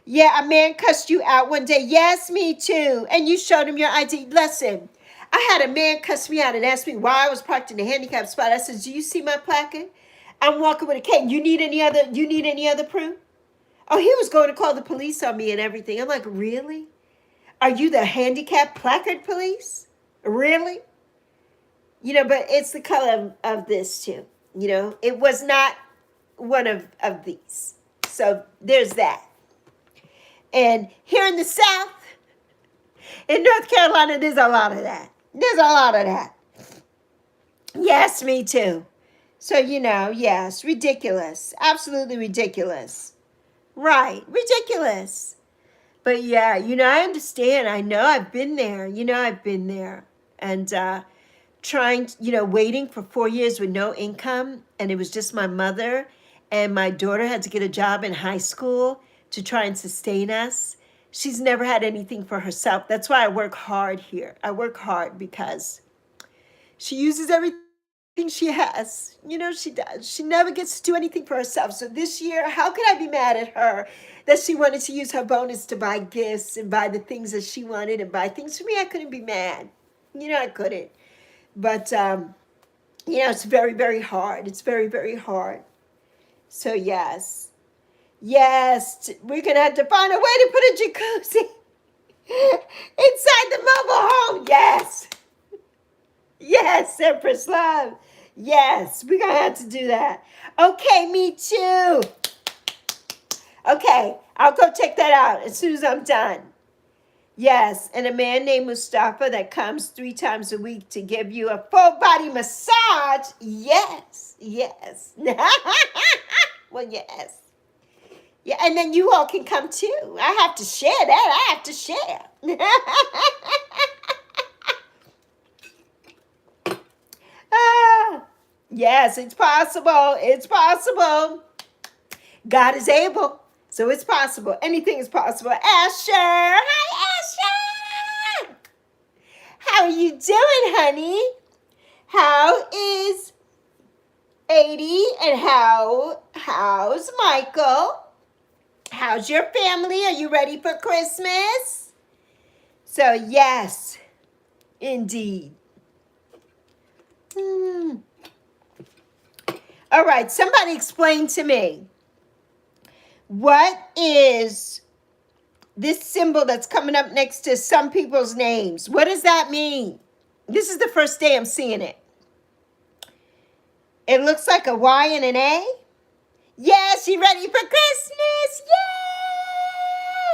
Yeah, a man cussed you out one day. Yes, me too. And you showed him your ID. Listen, I had a man cuss me out and ask me why I was parked in a handicapped spot. I said, do you see my placard? I'm walking with a cane. You need any other proof? Oh, he was going to call the police on me and everything. I'm like, really? Are you the handicapped placard police? Really? You know, but it's the color of this too. You know, it was not one of these. So there's that. And here in the South, in North Carolina, there's a lot of that. There's a lot of that. Yes, me too. So, you know, yes, ridiculous. Absolutely ridiculous. Right, ridiculous. But yeah, you know, I understand. I know I've been there. You know, I've been there. And trying, you know, waiting for 4 years with no income. And it was just my mother. And my daughter had to get a job in high school to try and sustain us. She's never had anything for herself. That's why I work hard here. I work hard because she uses everything she has. You know, she does. She never gets to do anything for herself. So this year, how could I be mad at her that she wanted to use her bonus to buy gifts and buy the things that she wanted and buy things for me? I couldn't be mad. You know, I couldn't. But, you know, it's very, very hard. It's very, very hard. So, yes. Yes, we're going to have to find a way to put a jacuzzi inside the mobile home. Yes. Yes, Empress Love. Yes, we're going to have to do that. Okay, me too. Okay, I'll go check that out as soon as I'm done. Yes, and a man named Mustafa that comes 3 times a week to give you a full body massage. Yes, yes. Well, yes. Yeah, and then you all can come too. I have to share that. I have to share. Yes, it's possible. It's possible. God is able. So it's possible. Anything is possible. Asher. Hi, Asher. How are you doing, honey? How is 80 and how's Michael? How's your family? Are you ready for Christmas? So yes, indeed. All right, somebody explain to me. What is this symbol that's coming up next to some people's names? What does that mean? This is the first day I'm seeing it. It looks like a Y and an A. Yes, you ready for Christmas?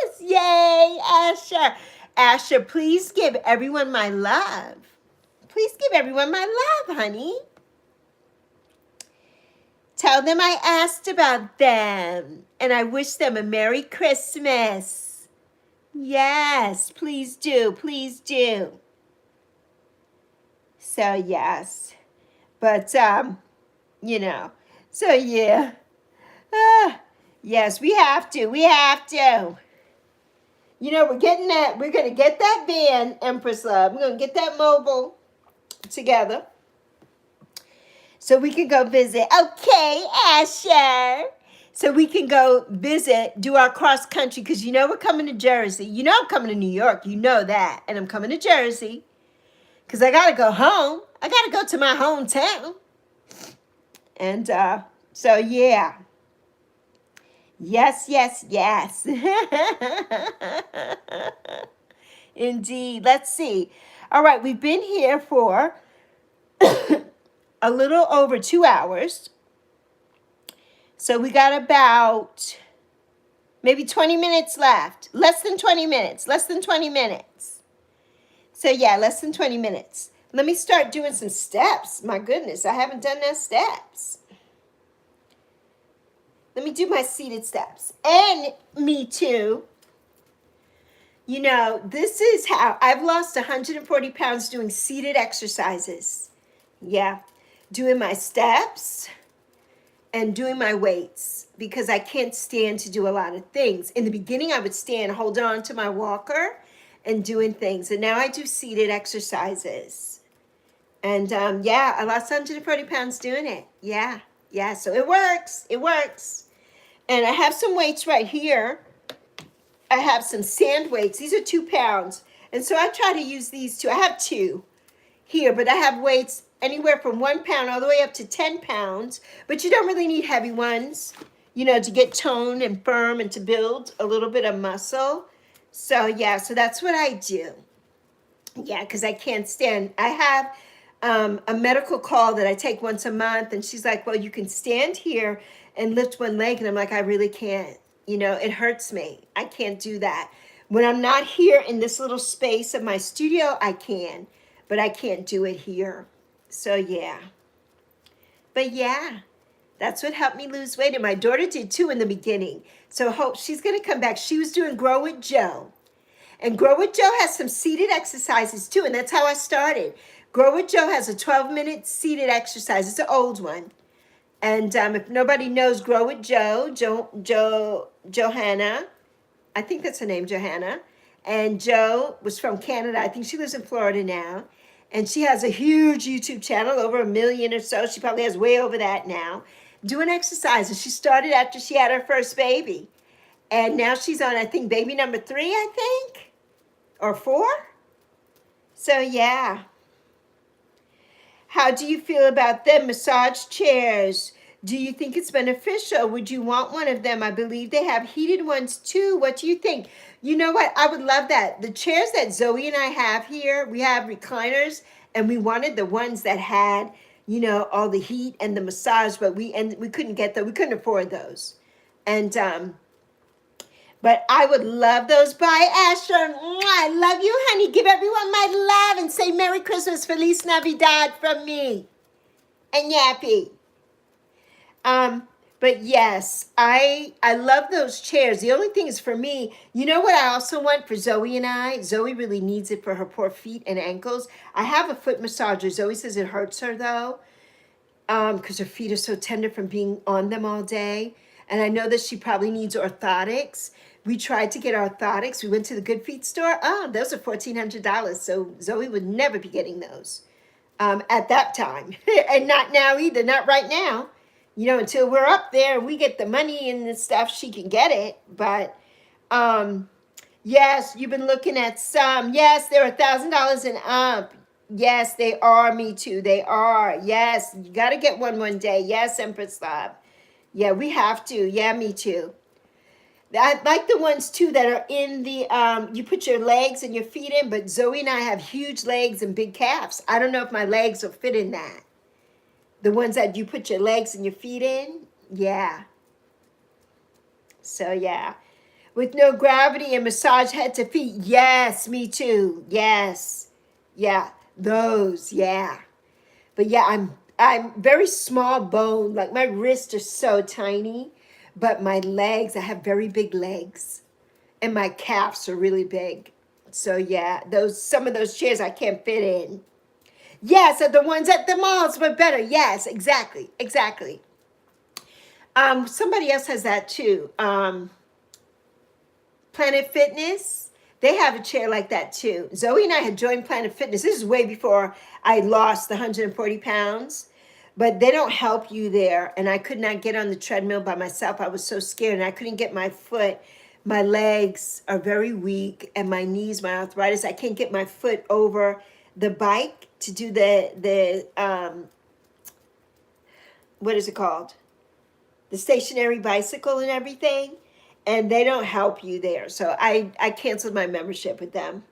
Yes! Yay, Asher. Asher, please give everyone my love. Please give everyone my love, honey. Tell them I asked about them, and I wish them a Merry Christmas. Yes, please do. Please do. So, yes. But, you know, so, yeah. Yes, we have to. We have to. You know, we're getting that. We're going to get that van, Empress Love. We're going to get that mobile together so we can go visit. Okay, Asher. So we can go visit, do our cross country, because you know we're coming to Jersey. You know I'm coming to New York. You know that. And I'm coming to Jersey because I got to go home. I got to go to my hometown. And so, yeah. Yes, yes, yes. Indeed. Let's see. All right, we've been here for a little over 2 hours. So we got about maybe 20 minutes left. Less than 20 minutes. Less than 20 minutes. So yeah, less than 20 minutes. Let me start doing some steps. My goodness, I haven't done no steps. Let me do my seated steps. And me too. You know, this is how I've lost 140 pounds doing seated exercises. Yeah, doing my steps and doing my weights because I can't stand to do a lot of things. In the beginning, I would stand, hold on to my walker and doing things. And now I do seated exercises. And yeah, I lost 140 pounds doing it. Yeah, so it works. It works. And I have some weights right here. I have some sand weights. These are 2 pounds. And so I try to use these two. I have 2 here, but I have weights anywhere from 1 pound all the way up to 10 pounds. But you don't really need heavy ones, you know, to get toned and firm and to build a little bit of muscle. So yeah, so that's what I do. Yeah, because I can't stand. I have a medical call that I take once a month, and she's like, well, you can stand here and lift one leg. And I'm like, I really can't. You know, it hurts me. I can't do that. When I'm not here in this little space of my studio, I can, but I can't do it here. So yeah. But yeah, that's what helped me lose weight. And my daughter did too in the beginning. So hope she's going to come back. She was doing Grow with Joe. And Grow with Joe has some seated exercises too. And that's how I started. Grow with Joe has a 12-minute seated exercise. It's an old one. And if nobody knows Grow with Johanna, I think that's her name, Johanna. And Joe was from Canada. I think she lives in Florida now. And she has a huge YouTube channel, over 1 million or so. She probably has way over that now. Doing exercises. She started after she had her first baby. And now she's on, I think, baby number 3, I think. Or 4. So, yeah. How do you feel about them? Massage chairs. Do you think it's beneficial? Would you want one of them? I believe they have heated ones too. What do you think? You know what? I would love that. The chairs that Zoe and I have here, we have recliners, and we wanted the ones that had, you know, all the heat and the massage, but we couldn't get them. We couldn't afford those. And but I would love those. Bye, Asher. I love you, honey. Give everyone my love and say Merry Christmas, Feliz Navidad from me and Yappy. But yes, I love those chairs. The only thing is for me, you know what I also want for Zoe and I? Zoe really needs it for her poor feet and ankles. I have a foot massager. Zoe says it hurts her though, because her feet are so tender from being on them all day. And I know that she probably needs orthotics. We tried to get orthotics. We went to the Good Feet store. Oh, those are $1,400. So Zoe would never be getting those at that time. And not now either, not right now. You know, until we're up there and we get the money and the stuff, she can get it. But yes, you've been looking at some. Yes, they're $1,000 and up. Yes, they are. Me too. They are. Yes, you got to get one day. Yes, Empress Love. Yeah, we have to. Yeah, me too. I like the ones too that are in the, you put your legs and your feet in, but Zoe and I have huge legs and big calves. I don't know if my legs will fit in that. The ones that you put your legs and your feet in? Yeah. So, yeah. With no gravity and massage head to feet? Yes, me too. Yes. Yeah, those, yeah. But yeah, I'm very small bone. Like my wrists are so tiny, but my legs, I have very big legs. And my calves are really big. So, yeah, some of those chairs I can't fit in. Yes, the ones at the malls, but better. Yes, exactly. Somebody else has that too. Planet Fitness, they have a chair like that too. Zoe and I had joined Planet Fitness. This is way before I lost the 140 pounds. But they don't help you there. And I could not get on the treadmill by myself. I was so scared and I couldn't get my foot. My legs are very weak and my knees, my arthritis. I can't get my foot over the bike to do the what is it called? The stationary bicycle and everything. And they don't help you there. So I canceled my membership with them.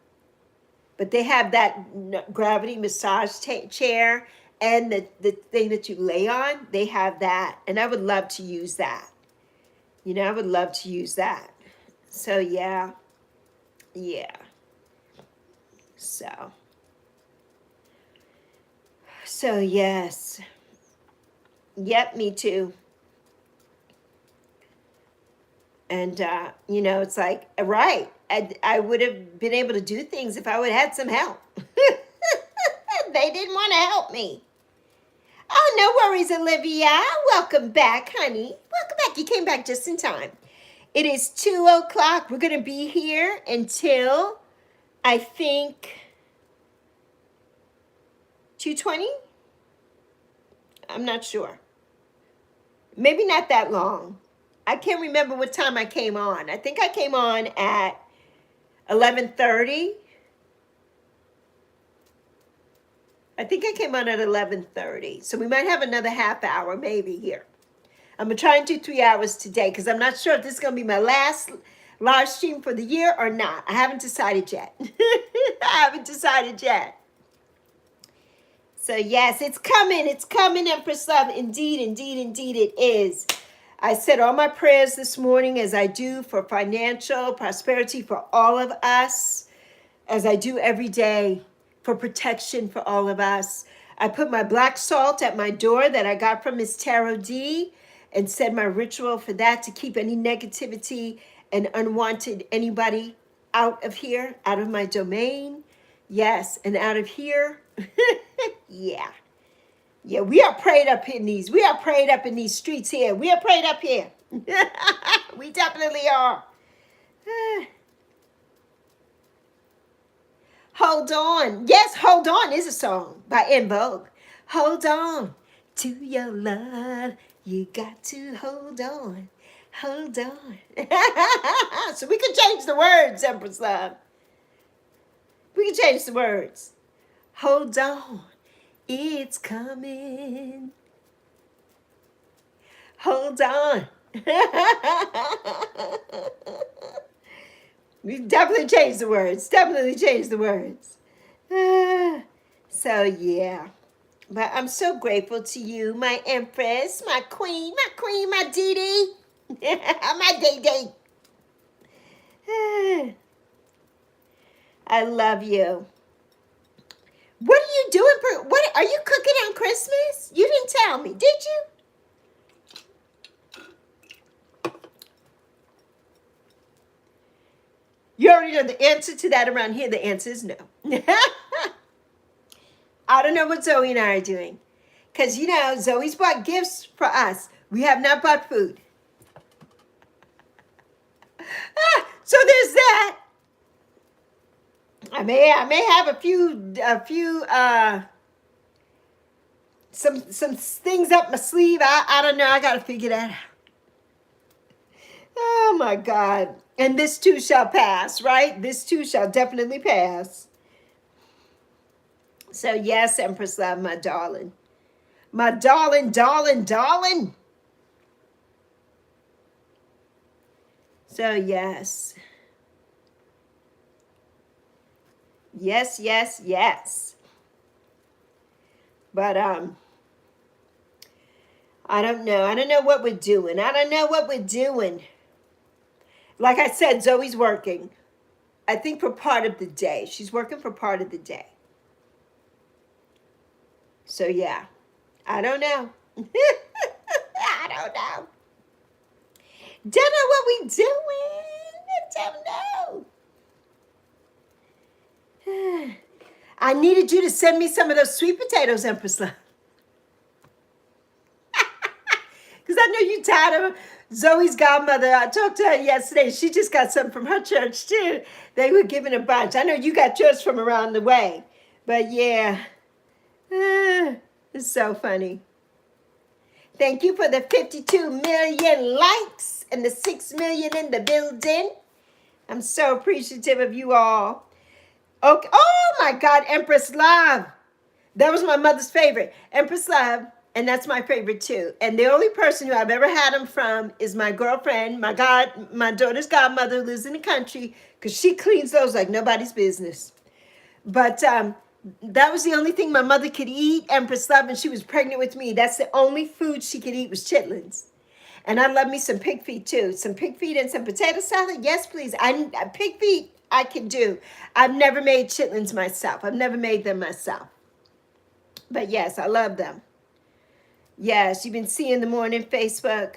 But they have that gravity massage chair and the thing that you lay on. They have that. And I would love to use that. You know, I would love to use that. So, yeah. Yeah. So. So, yes. Yep, me too. And, you know, it's like, right. I would have been able to do things if I would have had some help. They didn't want to help me. Oh, no worries, Olivia. Welcome back, honey. Welcome back. You came back just in time. It is 2 o'clock. We're going to be here until, I think, 2:20? I'm not sure. Maybe not that long. I can't remember what time I came on. I think I came on at 11:30. I think I came on at 11:30. So we might have another half hour maybe here. I'm going to try and do 3 hours today because I'm not sure if this is going to be my last live stream for the year or not. I haven't decided yet. I haven't decided yet. So yes, it's coming. It's coming, Empress Love. Indeed, indeed, indeed it is. I said all my prayers this morning as I do for financial prosperity for all of us, as I do every day for protection for all of us. I put my black salt at my door that I got from Miss Tarot D and said my ritual for that to keep any negativity and unwanted anybody out of here, out of my domain. Yes, and out of here. Yeah. Yeah, we are prayed up in these. We are prayed up in these streets here. We are prayed up here. We definitely are. Hold on. Yes, Hold On is a song by En Vogue. Hold on to your love. You got to hold on. Hold on. So we can change the words, Empress Love. We can change the words. Hold on. It's coming. Hold on. We definitely changed the words. Definitely changed the words. So, yeah. But I'm so grateful to you, my Empress, my Queen, my Dee Dee. My Dee Dee. I love you. What are you doing for, what are you cooking on Christmas? You didn't tell me, did you? You already know the answer to that around here. The answer is no. I don't know what Zoe and I are doing. Because, you know, Zoe's bought gifts for us. We have not bought food. So there's that. I may have a few some things up my sleeve. I don't know. I got to figure that out. Oh, my God. And this too shall pass, right? This too shall definitely pass. So, yes, Empress Love, my darling. My darling, darling, darling. So, yes. Yes, yes, yes. But, I don't know. I don't know what we're doing. I don't know what we're doing. Like I said, Zoe's working. I think for part of the day. She's working for part of the day. So, yeah. I don't know. I don't know. Don't know what we doing. I don't know. I needed you to send me some of those sweet potatoes, Empress Love. Because I know you're tired of Zoe's godmother. I talked to her yesterday. She just got some from her church, too. They were giving a bunch. I know you got yours from around the way. But, yeah. It's so funny. Thank you for the 52 million likes and the 6 million in the building. I'm so appreciative of you all. Okay. Oh, my God. Empress Love. That was my mother's favorite. Empress Love. And that's my favorite too. And the only person who I've ever had them from is my girlfriend, my daughter's godmother who lives in the country, because she cleans those like nobody's business. But that was the only thing my mother could eat, Empress Love, and she was pregnant with me. That's the only food she could eat was chitlins. And I love me some pig feet too. Some pig feet and some potato salad. Yes, please. Pig feet I can do. I've never made chitlins myself. I've never made them myself. But yes, I love them. Yes, you've been seeing the morning Facebook.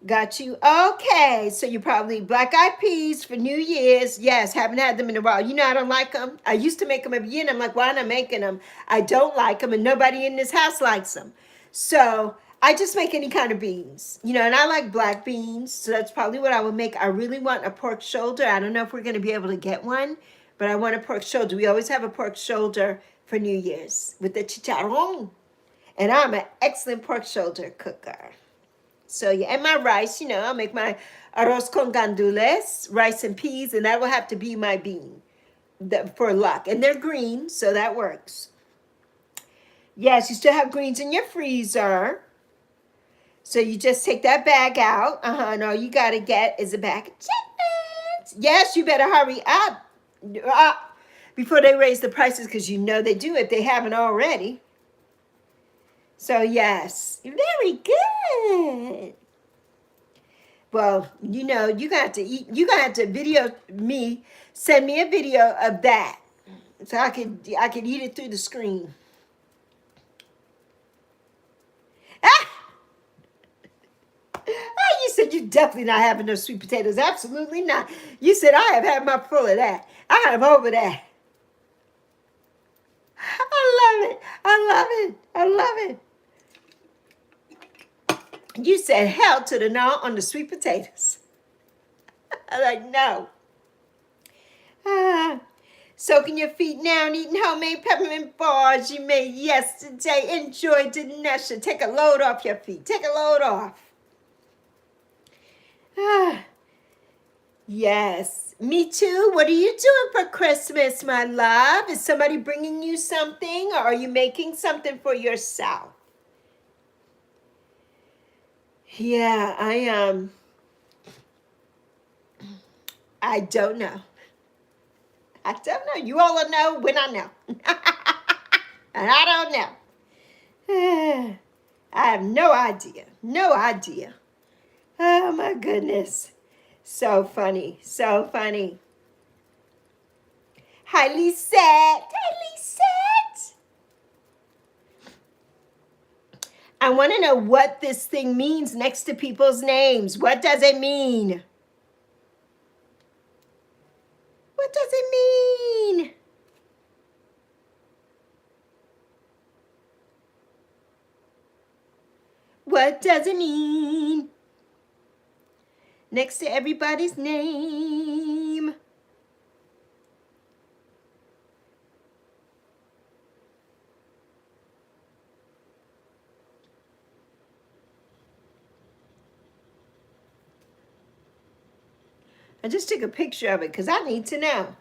Got you. Okay, so you probably black-eyed peas for New Year's. Yes, haven't had them in a while. You know I don't like them. I used to make them every year, and I'm like, why am I making them? I don't like them, and nobody in this house likes them. So I just make any kind of beans. You know, and I like black beans, so that's probably what I would make. I really want a pork shoulder. I don't know if we're going to be able to get one, but I want a pork shoulder. We always have a pork shoulder for New Year's with the chicharron. And I'm an excellent pork shoulder cooker. So yeah, and my rice, you know, I'll make my arroz con gandules, rice and peas, and that will have to be my bean for luck. And they're green, so that works. Yes, you still have greens in your freezer. So you just take that bag out. And all you got to get is a bag of chitlins. Yes, you better hurry up before they raise the prices, because you know they do if they haven't already. So yes, very good. Well, you know, you're gonna have to eat. You're gonna have to video me. Send me a video of that, so I can eat it through the screen. Ah! You said you're definitely not having no sweet potatoes. Absolutely not. You said I have had my full of that. I am over that. I love it. I love it. I love it. You said hell to the no on the sweet potatoes. I'm like, no. Soaking your feet now and eating homemade peppermint bars you made yesterday. Enjoy, Dinesha. Take a load off your feet. Take a load off. Yes. Me too. What are you doing for Christmas, my love? Is somebody bringing you something, or are you making something for yourself? Yeah, I don't know. I don't know. You all will know when I know. And I don't know. I have no idea. No idea. Oh, my goodness. So funny. So funny. Hi, Lisette. Hi, Lisette. I want to know what this thing means next to people's names. What does it mean? What does it mean? What does it mean? Next to everybody's name. I just took a picture of it because I need to know.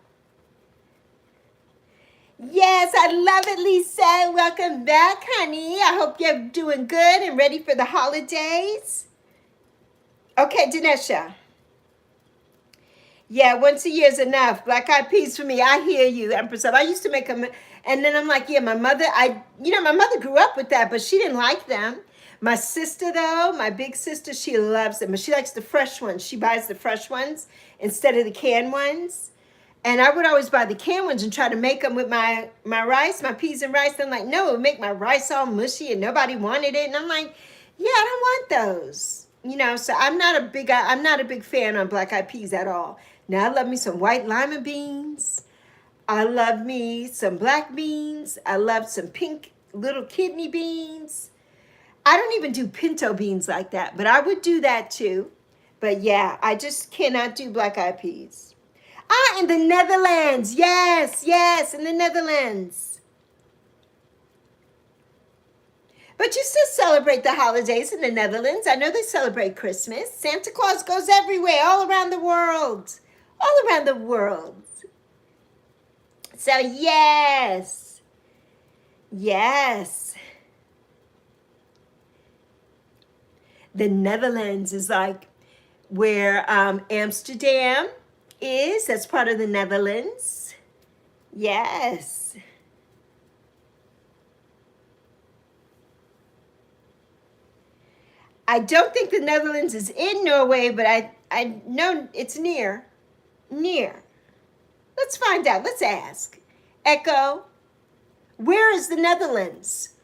Yes, I love it, Lisa. Welcome back, honey. I hope you're doing good and ready for the holidays. Okay, Dinesha. Yeah, once a year is enough. Black-eyed peas for me. I hear you, Empress. I used to make them, and then I'm like, yeah, my mother, my mother grew up with that, but she didn't like them. My sister, though, my big sister, she loves them, but she likes the fresh ones. She buys the fresh ones instead of the canned ones. And I would always buy the canned ones and try to make them with my rice, my peas and rice. And I'm like, no, it would make my rice all mushy and nobody wanted it. And I'm like, yeah, I don't want those. You know, so I'm not a big fan on black-eyed peas at all. Now, I love me some white lima beans. I love me some black beans. I love some pink little kidney beans. I don't even do pinto beans like that, but I would do that too. But yeah, I just cannot do black-eyed peas. In the Netherlands. Yes, yes, in the Netherlands. But you still celebrate the holidays in the Netherlands. I know they celebrate Christmas. Santa Claus goes everywhere, all around the world. All around the world. So yes. Yes. The Netherlands is like where Amsterdam is. That's part of the Netherlands. Yes. I don't think the Netherlands is in Norway, but I know it's near. Near. Let's find out. Let's ask. Echo, where is the Netherlands?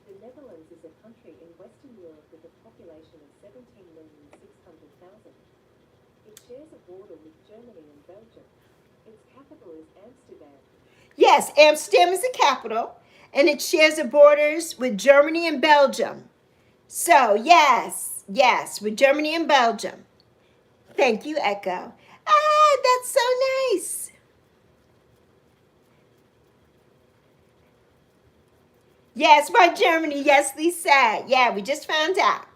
The Netherlands is a country in Western Europe with a population of 17,600,000. It shares a border with Germany and Belgium. Its capital is Amsterdam. Yes, Amsterdam is the capital, and it shares the borders with Germany and Belgium. So, yes, yes, with Germany and Belgium. Thank you, Echo. Ah, that's so nice. Yes, by Germany. Yes, Lisa. Yeah, we just found out.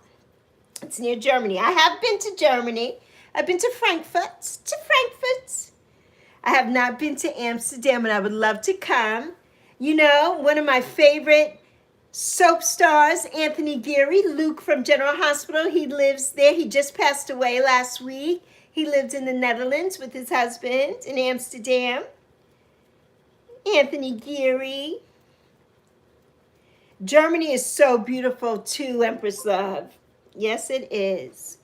It's near Germany. I have been to Germany. I've been to Frankfurt. To Frankfurt. I have not been to Amsterdam, and I would love to come. You know, one of my favorite soap stars, Anthony Geary, Luke from General Hospital. He lives there. He just passed away last week. He lived in the Netherlands with his husband in Amsterdam. Anthony Geary. Germany is so beautiful too, Empress Love. Yes, it is.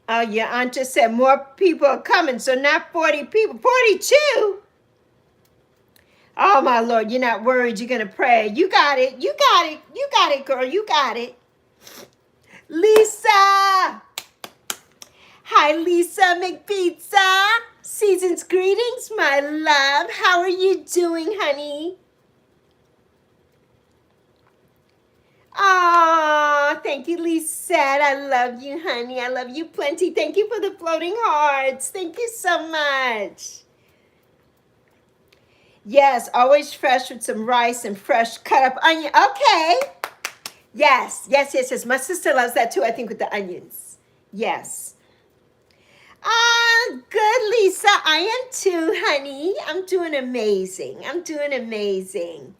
Oh, your aunt just said more people are coming, so not 40 people, 42. Oh, my Lord, you're not worried. You're going to pray. You got it. You got it. You got it, girl. You got it. Lisa. Hi, Lisa McPizza. Season's greetings, my love. How are you doing, honey? Oh, thank you, Lisette. I love you, honey. I love you plenty. Thank you for the floating hearts. Thank you so much. Yes, always fresh with some rice and fresh cut up onion. Okay. Yes, yes, yes, yes. My sister loves that too, I think, with the onions. Yes. Ah, good, Lisa. I am too, honey. I'm doing amazing. I'm doing amazing.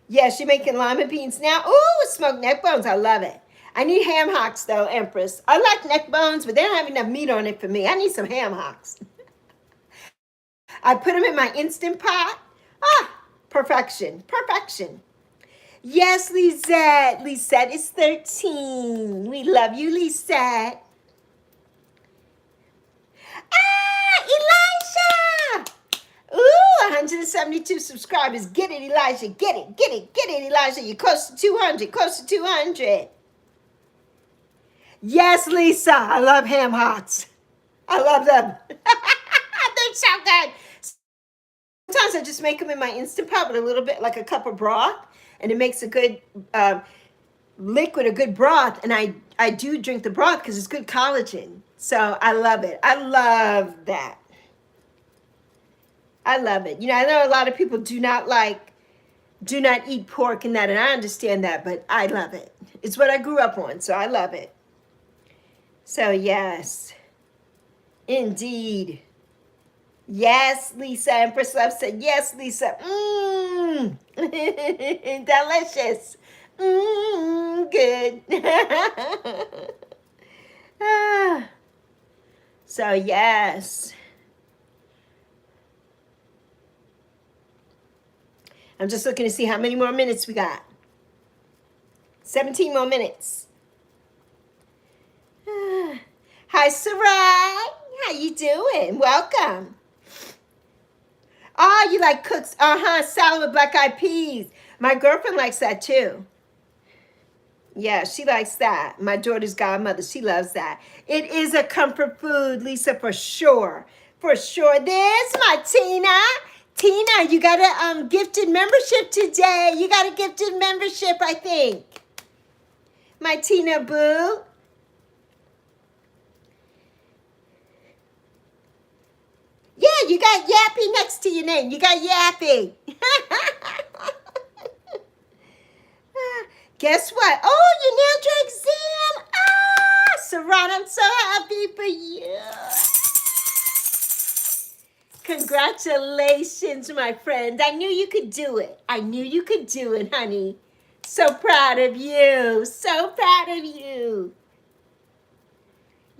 Yes, you're making lima beans now. Ooh, smoked neck bones. I love it. I need ham hocks, though, Empress. I like neck bones, but they don't have enough meat on it for me. I need some ham hocks. I put them in my Instant Pot. Ah, perfection. Perfection. Yes, Lisette. Lisette is 13. We love you, Lisette. Ah, Elijah! Ooh, 172 subscribers. Get it, Elijah. Get it, get it, get it, Elijah. You're close to 200, close to 200. Yes, Lisa. I love ham hocks. I love them. They're so good. Sometimes I just make them in my Instant Pot with a little bit, like a cup of broth, and it makes a good liquid, a good broth. And I do drink the broth because it's good collagen. So I love it. I love that. I love it. You know, I know a lot of people do not eat pork and that, and I understand that, but I love it. It's what I grew up on, so I love it. So yes, indeed. Yes, Lisa. Empress Love said, yes, Lisa. Mmm. Delicious. Mmm. Good. So, yes. I'm just looking to see how many more minutes we got. 17 more minutes. Hi, Sarai. How you doing? Welcome. Oh, you like cooks? Salad with black eyed peas. My girlfriend likes that too. Yeah, she likes that. My daughter's godmother, she loves that. It is a comfort food, Lisa, for sure. For sure. There's my Tina. Tina, you got a gifted membership today. You got a gifted membership, I think. My Tina boo. Yeah, you got Yappy next to your name. You got Yappy. Guess what? Oh, you nailed your exam. Ah, Saran, I'm so happy for you. Congratulations, my friend. I knew you could do it. I knew you could do it, honey. So proud of you. So proud of you.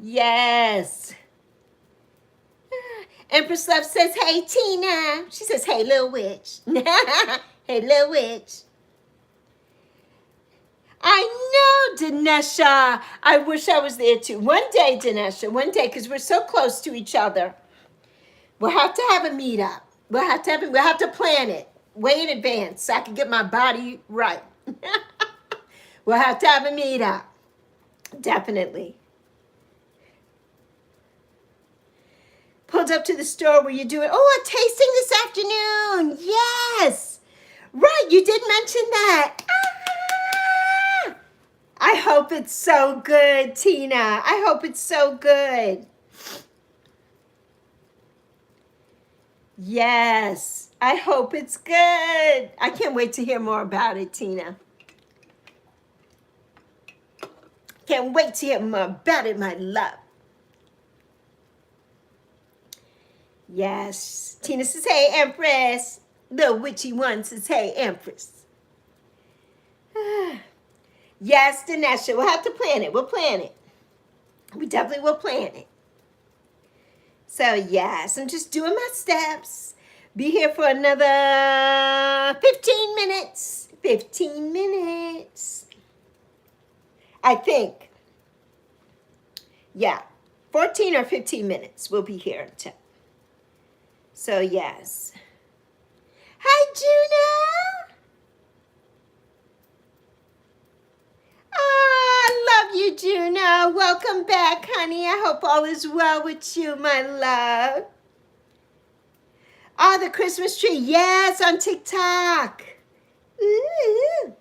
Yes. Empress Love says, hey, Tina. She says, hey, little witch. Hey, little witch. I know, Dinesha. I wish I was there too. One day, Dinesha, one day, because we're so close to each other. We'll have to have a meetup. We'll have to plan it way in advance so I can get my body right. We'll have to have a meetup. Definitely. Pulled up to the store where you're doing, a tasting this afternoon. Yes. Right, you did mention that. Ah! I hope it's so good, Tina. I hope it's so good. Yes, I hope it's good. I can't wait to hear more about it, Tina. Can't wait to hear more about it, my love. Yes. Tina says, hey, Empress. The witchy one says, hey, Empress. Yes, Dinesha, we'll have to plan it. We'll plan it. We definitely will plan it. So, yes, I'm just doing my steps. Be here for another 15 minutes. 15 minutes. I think. Yeah, 14 or 15 minutes. We'll be here until. So, yes. Hi, Juno. I love you, Juno. Welcome back, honey. I hope all is well with you, my love. Oh, the Christmas tree. Yes, on TikTok. Ooh.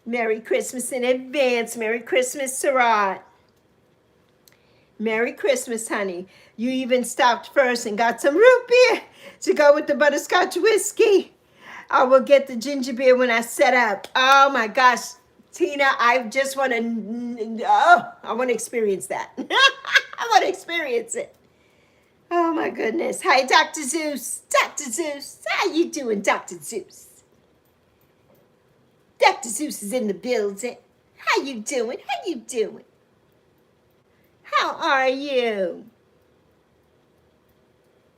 Merry Christmas in advance. Merry Christmas, Sarat. Merry Christmas, honey. You even stopped first and got some root beer to go with the butterscotch whiskey. I will get the ginger beer when I set up. Oh my gosh, Tina, I just want to, I want to experience that. I want to experience it. Oh my goodness. Hi, Dr. Zeus. Dr. Zeus. How you doing, Dr. Zeus? Dr. Zeus is in the building. How you doing? How you doing? How are you?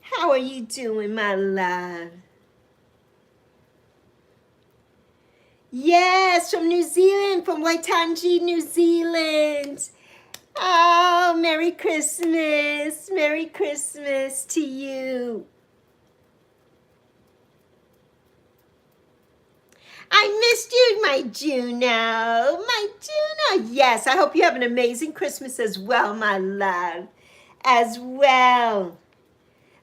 How are you doing, my love? Yes, from New Zealand, from Waitangi, New Zealand. Oh, Merry Christmas. Merry Christmas to you. I missed you, my Juno. My Juno. Yes, I hope you have an amazing Christmas as well, my love. As well.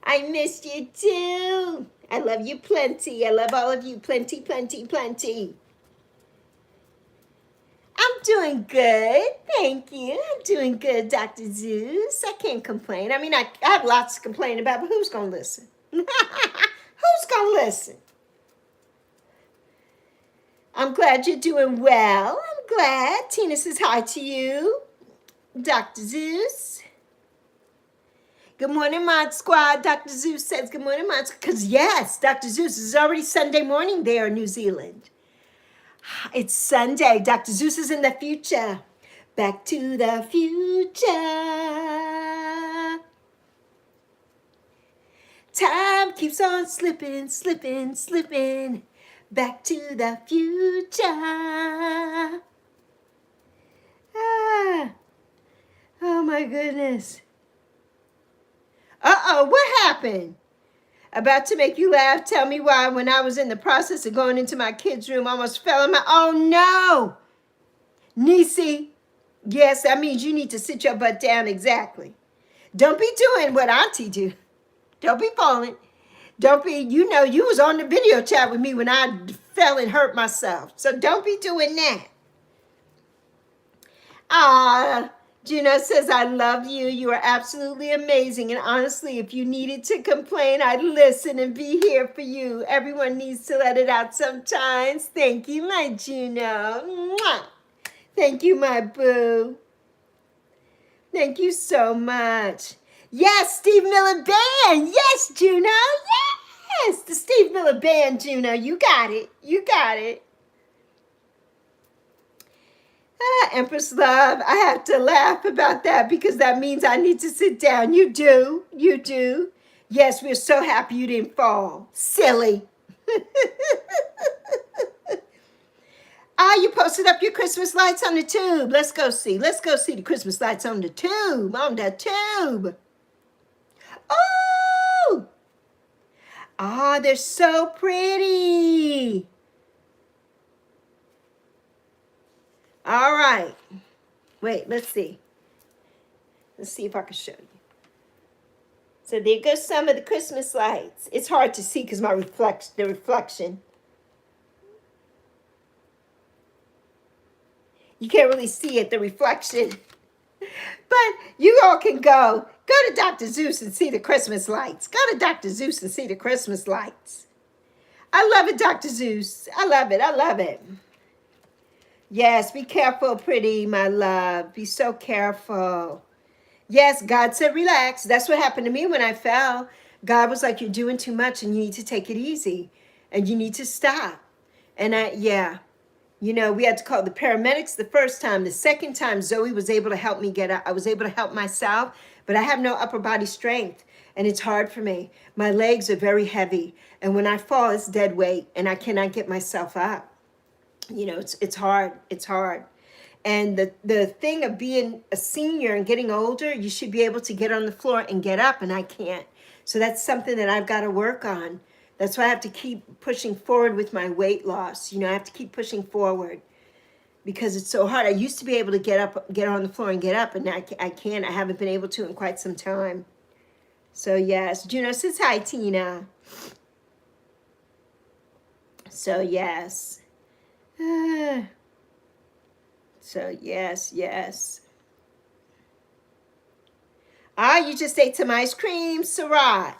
I missed you too. I love you plenty. I love all of you plenty, plenty, plenty. I'm doing good. Thank you. I'm doing good, Dr. Zeus. I can't complain. I mean, I have lots to complain about, but who's going to listen? Who's going to listen? I'm glad you're doing well. I'm glad. Tina says hi to you. Dr. Zeus. Good morning, Mod Squad. Dr. Zeus says good morning, Mod Squad. Because, yes, Dr. Zeus is already Sunday morning there in New Zealand. It's Sunday. Dr. Zeus is in the future. Back to the future. Time keeps on slipping, slipping, slipping. Back to the future. Ah. Oh my goodness. Uh-oh, what happened? About to make you laugh. Tell me why. When I was in the process of going into my kids' room, I almost fell in my... Oh, no. Nisi. Yes, that means you need to sit your butt down. Exactly. Don't be doing what Auntie do. Don't be falling. Don't be... You know, you was on the video chat with me when I fell and hurt myself. So don't be doing that. Juno says, I love you. You are absolutely amazing. And honestly, if you needed to complain, I'd listen and be here for you. Everyone needs to let it out sometimes. Thank you, my Juno. Mwah. Thank you, my boo. Thank you so much. Yes, Steve Miller Band. Yes, Juno. Yes, the Steve Miller Band, Juno. You got it. You got it. Empress Love, I have to laugh about that because that means I need to sit down. You do. You do. Yes, we're so happy you didn't fall. Silly. You posted up your Christmas lights on the tube. Let's go see. Let's go see the Christmas lights on the tube. On the tube. Oh! Ah, they're so pretty. All right. Wait, let's see. Let's see if I can show you. So there goes some of the Christmas lights. It's hard to see because the reflection. You can't really see it, the reflection. But you all can go to Dr. Zeus and see the Christmas lights. Go to Dr. Zeus and see the Christmas lights. I love it, Dr. Zeus. I love it. I love it. Yes, be careful, pretty, my love. Be so careful. Yes, God said relax. That's what happened to me when I fell. God was like, you're doing too much and you need to take it easy. And you need to stop. And you know, we had to call the paramedics the first time. The second time, Zoe was able to help me get up. I was able to help myself, but I have no upper body strength. And it's hard for me. My legs are very heavy. And when I fall, it's dead weight. And I cannot get myself up. You know, it's hard. It's hard. And the thing of being a senior and getting older, you should be able to get on the floor and get up, and I can't. So that's something that I've got to work on. That's why I have to keep pushing forward with my weight loss. You know, I have to keep pushing forward because it's so hard. I used to be able to get on the floor and get up, and now I can't. I haven't been able to in quite some time. So yes, Juno says hi, Tina. So yes. So yes. You just ate some ice cream, Sarat.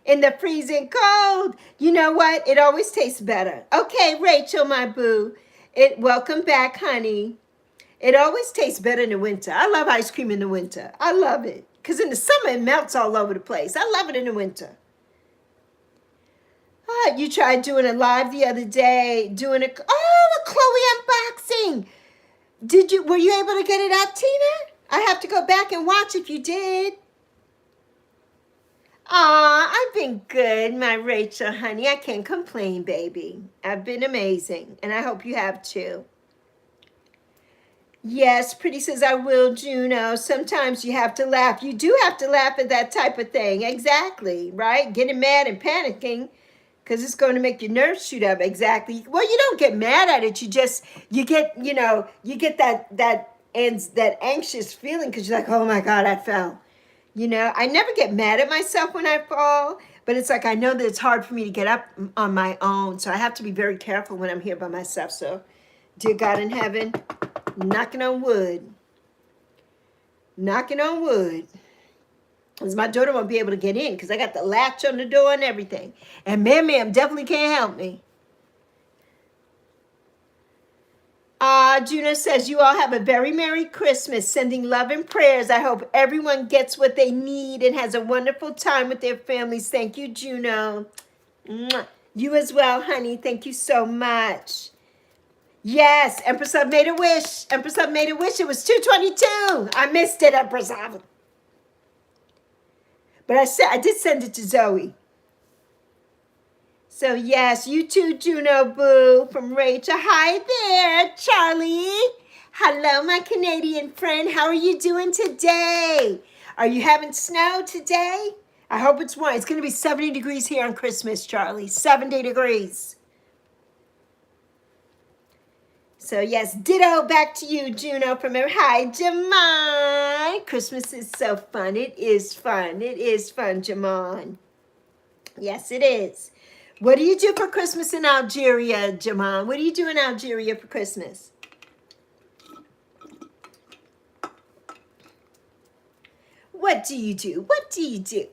In the freezing cold. You know what? It always tastes better. Okay, Rachel, my boo. Welcome back, honey. It always tastes better in the winter. I love ice cream in the winter. I love it. Because in the summer, it melts all over the place. I love it in the winter. You tried doing a live the other day. A Chloe unboxing. Were you able to get it up, Tina? I have to go back and watch if you did. I've been good, my Rachel, honey. I can't complain, baby. I've been amazing, and I hope you have too. Yes, Pretty says, I will, Juno. Sometimes you have to laugh. You do have to laugh at that type of thing. Exactly, right? Getting mad and panicking because it's going to make your nerves shoot up. Exactly. Well, you don't get mad at it. You get that anxious feeling because you're like, oh my God, I fell. You know, I never get mad at myself when I fall, but it's like I know that it's hard for me to get up on my own. So I have to be very careful when I'm here by myself. So, dear God in heaven, knocking on wood. Because my daughter won't be able to get in because I got the latch on the door and everything. And ma'am definitely can't help me. Juno says, you all have a very Merry Christmas. Sending love and prayers. I hope everyone gets what they need and has a wonderful time with their families. Thank you, Juno. Mwah. You as well, honey. Thank you so much. Yes, Empress Love made a wish. Empress Love made a wish. It was 222. I missed it, Empress Love. But I did send it to Zoe. So yes, you too, Juno Boo, from Rachel. Hi there, Charlie. Hello, my Canadian friend. How are you doing today? Are you having snow today? I hope it's warm. It's going to be 70 degrees here on Christmas, Charlie. 70 degrees. So yes, ditto back to you, Juno, from her. Hi, Jamon. Christmas is so fun. It is fun. It is fun, Jamon. Yes, it is. What do you do for Christmas in Algeria, Jamon? What do you do in Algeria for Christmas? What do you do? What do you do?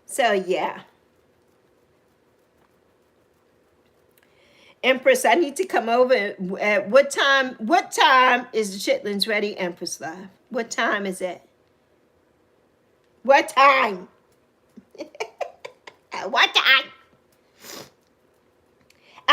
So, yeah. Empress, I need to come over at what time is the chitlins ready, Empress Love? What time is it? What time? What time?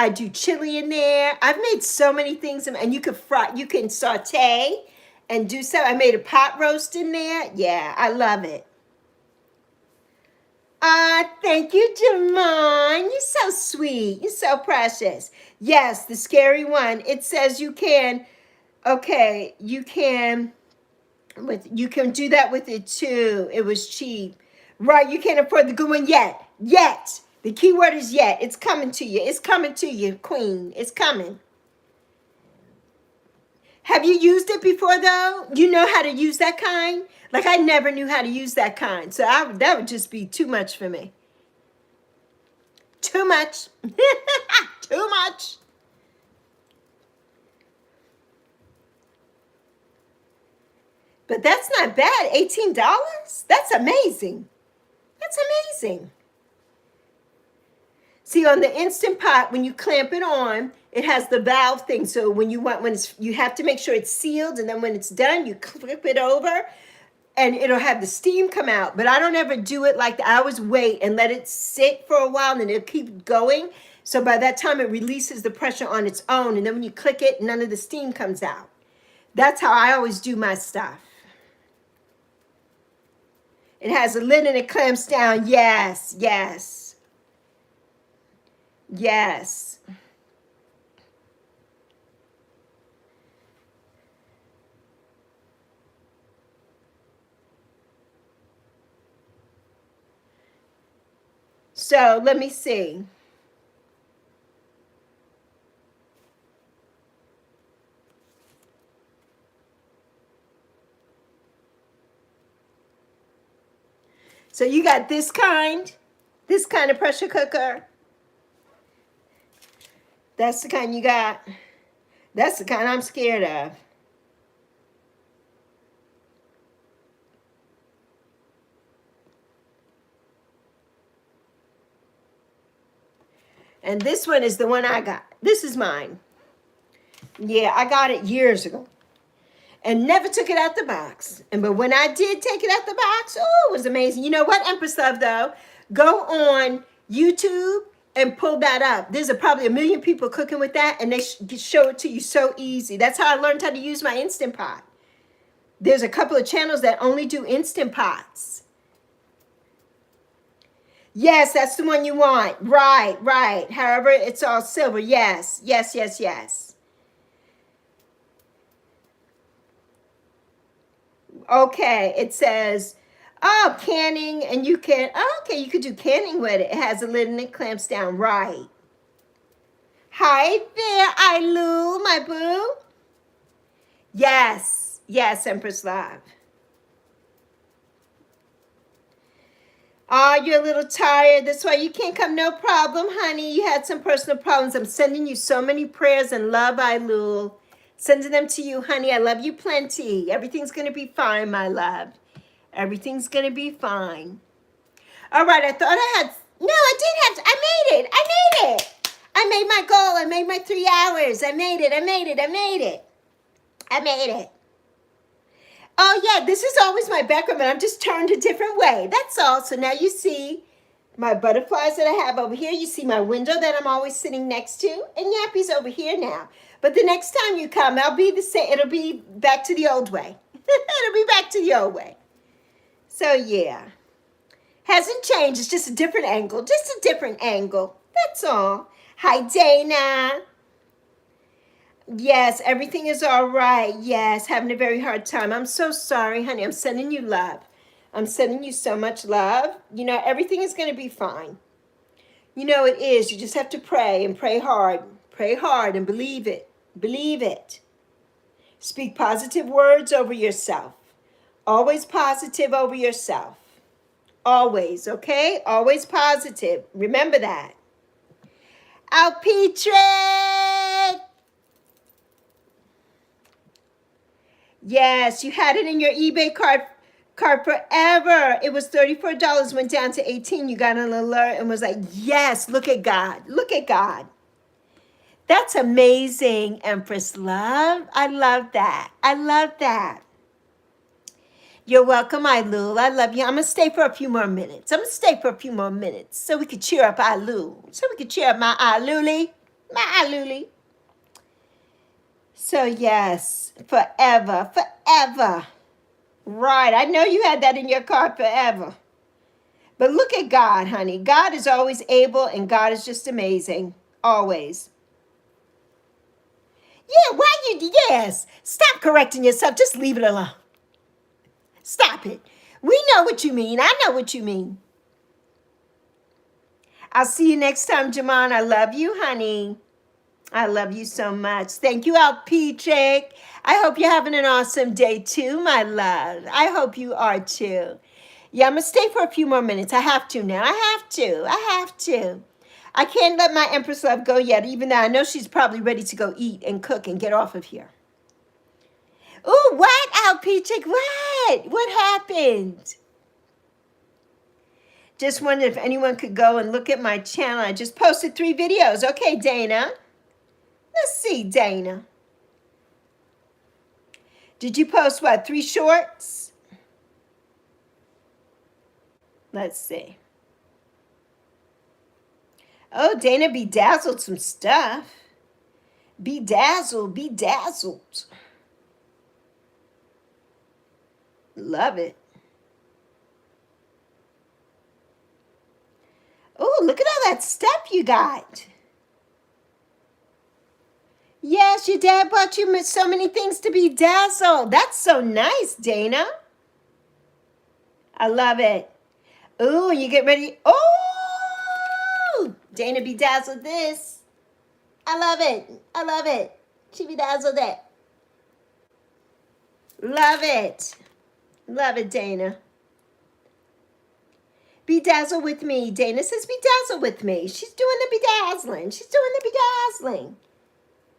I do chili in there. I've made so many things, and you can fry, you can saute and do so. I made a pot roast in there. Yeah, I love it. Thank you, Jamon. You're so sweet. You're so precious. Yes, the scary one. It says you can, okay, you can do that with it too. It was cheap. Right, you can't afford the good one yet. Yet. The key word is yet. It's coming to you. It's coming to you, Queen. It's coming. Have you used it before though? You know how to use that kind? Like I never knew how to use that kind. So that would just be too much for me. Too much. Too much. But that's not bad. $18? That's amazing. That's amazing. See, on the Instant Pot, when you clamp it on, it has the valve thing. So when you have to make sure it's sealed, and then when it's done, you flip it over, and it'll have the steam come out. But I don't ever do it like that. I always wait and let it sit for a while, and then it'll keep going. So by that time, it releases the pressure on its own, and then when you click it, none of the steam comes out. That's how I always do my stuff. It has a lid and it clamps down. Yes, yes, yes. So let me see. So you got this kind of pressure cooker. That's the kind you got. That's the kind I'm scared of. And this one is the one I got. This is mine. Yeah, I got it years ago. And never took it out the box. But when I did take it out the box, oh, it was amazing. You know what, Empress Love, though? Go on YouTube and pull that up. There's probably a million people cooking with that, and they show it to you so easy. That's how I learned how to use my Instant Pot. There's a couple of channels that only do Instant Pots. Yes, that's the one you want. Right, right. However, it's all silver. Yes, yes, yes, yes. Okay, it says, oh, canning, and you can, okay, you could do canning with it. It has a lid and it clamps down, right. Hi there, Ailu, my boo. Yes, yes, Empress Love. Oh, you're a little tired. That's why you can't come. No problem, honey. You had some personal problems. I'm sending you so many prayers and love, Ailu. Sending them to you, honey. I love you plenty. Everything's going to be fine, my love. Everything's going to be fine. All right, I thought I had... No, I did have... I made it. I made it. I made my goal. I made my 3 hours. I made it. I made it. I made it. I made it. Oh, yeah, this is always my background, but I'm just turned a different way. That's all. So now you see my butterflies that I have over here. You see my window that I'm always sitting next to. And Yappy's over here now. But the next time you come, I'll be the same. It'll be back to the old way. It'll be back to the old way. So, yeah. Hasn't changed. It's just a different angle. Just a different angle. That's all. Hi, Dana. Yes, everything is all right. Yes, having a very hard time. I'm so sorry, honey. I'm sending you love. I'm sending you so much love. You know, everything is going to be fine. You know it is. You just have to pray and pray hard. Pray hard and believe it. Believe it. Speak positive words over yourself. Always positive over yourself. Always, okay? Always positive. Remember that. Alpetre! Yes, you had it in your eBay cart forever. It was $34, went down to $18. You got an alert and was like, yes, look at God. Look at God. That's amazing, Empress Love. I love that. I love that. You're welcome, Ailu. I love you. I'm going to stay for a few more minutes. I'm going to stay for a few more minutes so we could cheer up Ailu. So we could cheer up my Ailuli. My Luli. So yes, forever, forever. Right. I know you had that in your card forever. But look at God, honey. God is always able and God is just amazing. Always. Yeah, why you yes. Stop correcting yourself. Just leave it alone. Stop it. We know what you mean. I know what you mean. I'll see you next time, Jamon. I love you, honey. I love you so much. Thank you, LP Chick. I hope you're having an awesome day too, my love. I hope you are too. Yeah, I'm going to stay for a few more minutes. I have to now. I have to. I have to. I can't let my Empress Love go yet, even though I know she's probably ready to go eat and cook and get off of here. Ooh, what, LP Chick? What? What happened? Just wondered if anyone could go and look at my channel. I just posted 3 videos. Okay, Dana. Let's see, Dana. Did you post what, 3 shorts? Let's see. Oh, Dana bedazzled some stuff. Bedazzled, bedazzled. Love it. Oh, look at all that stuff you got. Yes, your dad bought you so many things to bedazzle. That's so nice, Dana. I love it. Oh, you get ready. Oh, Dana bedazzled this. I love it. I love it. She bedazzled it. Love it. Love it, Dana. Bedazzle with me. Dana says bedazzle with me. She's doing the bedazzling. She's doing the bedazzling.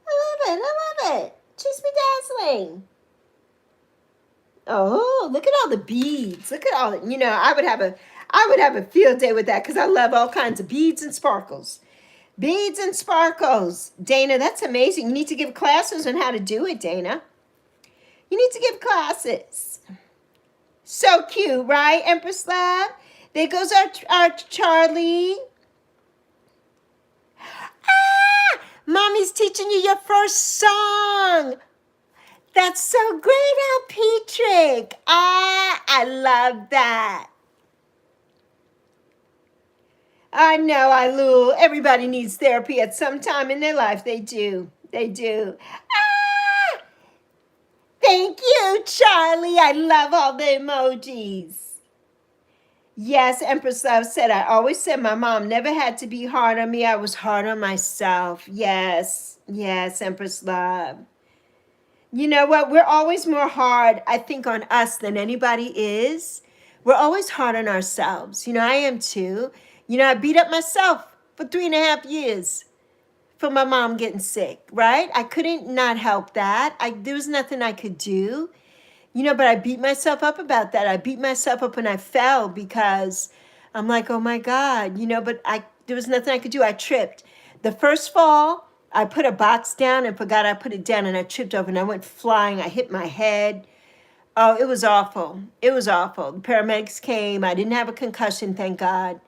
I love it. I love it. She's bedazzling. Oh, look at all the beads. Look at all the, I would have a field day with that because I love all kinds of beads and sparkles. Beads and sparkles. Dana, that's amazing. You need to give classes on how to do it, Dana. You need to give classes. So cute, right, Empress Love? There goes our Charlie. Ah, Mommy's teaching you your first song. That's so great, Alpetrick. Ah, I love that. I know, Lul. Everybody needs therapy at some time in their life. They do. They do. Ah, thank you, Charlie. I love all the emojis. Yes, Empress Love said, I always said my mom never had to be hard on me. I was hard on myself. Yes, yes, Empress Love. You know what? We're always more hard, I think, on us than anybody is. We're always hard on ourselves. I am too. I beat up myself for 3.5 years for my mom getting sick, right? I couldn't not help that. There was nothing I could do. But I beat myself up about that. I beat myself up when I fell because I'm like, oh my God, but there was nothing I could do. I tripped. The first fall, I put a box down and forgot I put it down and I tripped over and I went flying. I hit my head. Oh, it was awful. It was awful. The paramedics came. I didn't have a concussion, thank God.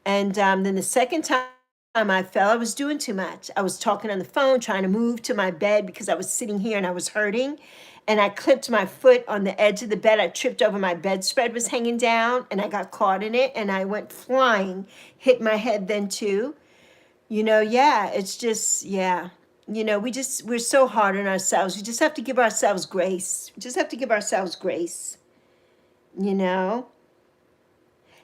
And then the second time I fell, I was doing too much. I was talking on the phone, trying to move to my bed because I was sitting here and I was hurting. And I clipped my foot on the edge of the bed. I tripped over, my bedspread was hanging down and I got caught in it and I went flying, hit my head then too. Yeah, it's just, yeah. We're so hard on ourselves. We just have to give ourselves grace. We just have to give ourselves grace.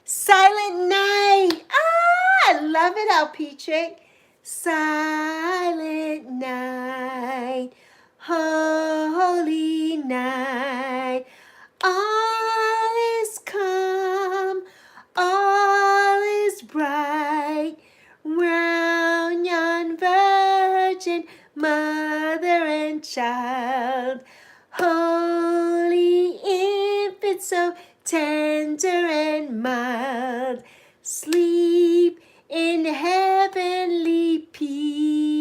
Silent night. Ah, I love it, Alpetrick. Silent night. Holy night. All is calm. All is bright. Round yon virgin mother and child. Holy infant, so tender and mild, sleep in heavenly peace.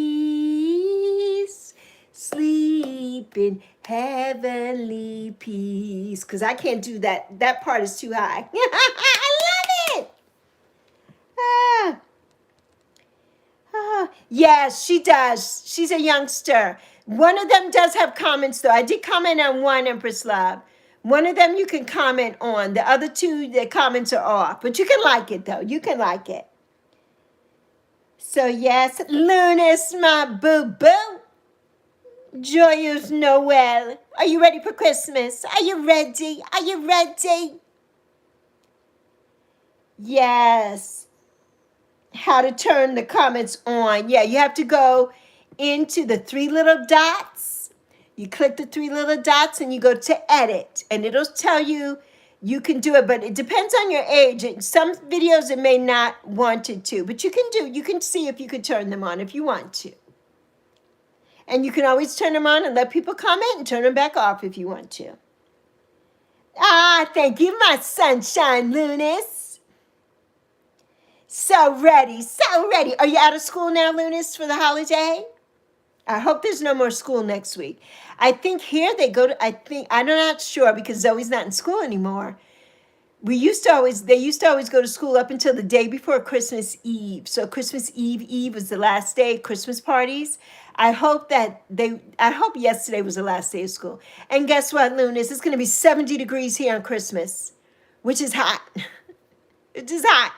Sleep in heavenly peace. Because I can't do that. That part is too high. I love it. Ah. Yes, she does. She's a youngster. One of them does have comments, though. I did comment on one, Empress Love. One of them you can comment on. The other two, the comments are off. But you can like it, though. You can like it. So, yes, Lunas, my boo-boo. Joyous Noel. Are you ready for Christmas? Are you ready? Are you ready? Yes. How to turn the comments on. Yeah, you have to go into the three little dots. You click the three little dots and you go to edit, and it'll tell you you can do it, but it depends on your age. Some videos it may not want it to, but you can see if you could turn them on if you want to. And you can always turn them on and let people comment and turn them back off if you want to. Ah, thank you, my sunshine, Lunas. So ready, so ready. Are you out of school now, Lunas, for the holiday? I hope there's no more school next week. I think here they go to, I'm not sure because Zoe's not in school anymore. They used to always go to school up until the day before Christmas Eve. So Christmas Eve was the last day of Christmas parties. I hope yesterday was the last day of school. And guess what, Lunas? It's going to be 70 degrees here on Christmas, which is hot. It is hot.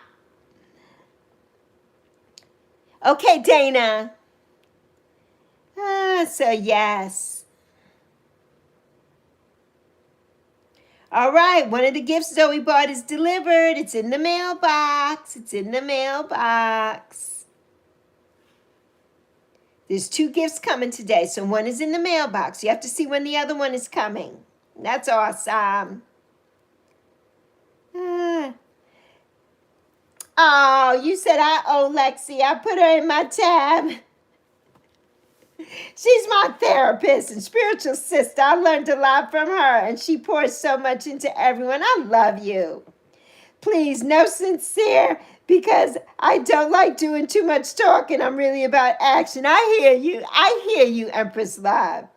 Okay, Dana. So yes. All right, one of the gifts Zoe bought is delivered. It's in the mailbox. It's in the mailbox. There's 2 gifts coming today, so one is in the mailbox. You have to see when the other one is coming. That's awesome. Oh, you said I owe Lexi. I put her in my tab. She's my therapist and spiritual sister. I learned a lot from her, and she pours so much into everyone. I love you. Please, no sincere, because I don't like doing too much talking. I'm really about action. I hear you, Empress Love.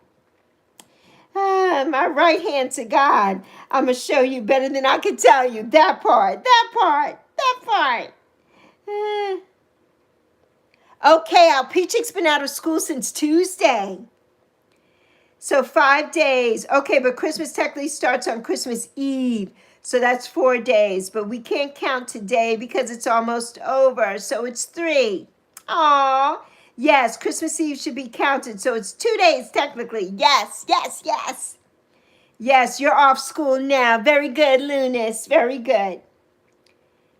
My right hand to God. I'm going to show you better than I can tell you. That part. Okay, our Peachik's been out of school since Tuesday. So 5 days. Okay, but Christmas technically starts on Christmas Eve. So that's 4 days. But we can't count today because it's almost over. So it's 3. Aw. Yes, Christmas Eve should be counted. So it's 2 days technically. Yes. Yes, you're off school now. Very good, Lunas. Very good.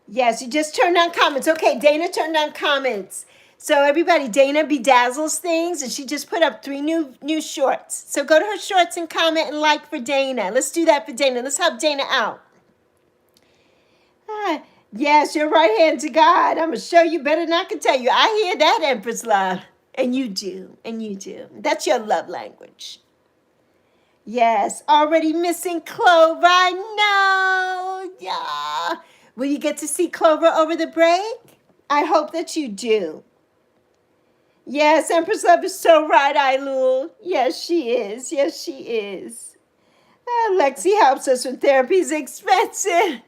Yes, you just turned on comments. Okay, Dana turned on comments. So everybody, Dana bedazzles things, and she just put up 3 new shorts. So go to her shorts and comment and like for Dana. Let's do that for Dana. Let's help Dana out. Yes, your right hand to God. I'm going to show you better than I can tell you. I hear that, Empress Love. And you do. That's your love language. Yes, already missing Clover. I know. Yeah. Will you get to see Clover over the break? I hope that you do. Yes, Empress Love is so right, Ailul. Yes, she is. Lexi helps us when therapy is expensive.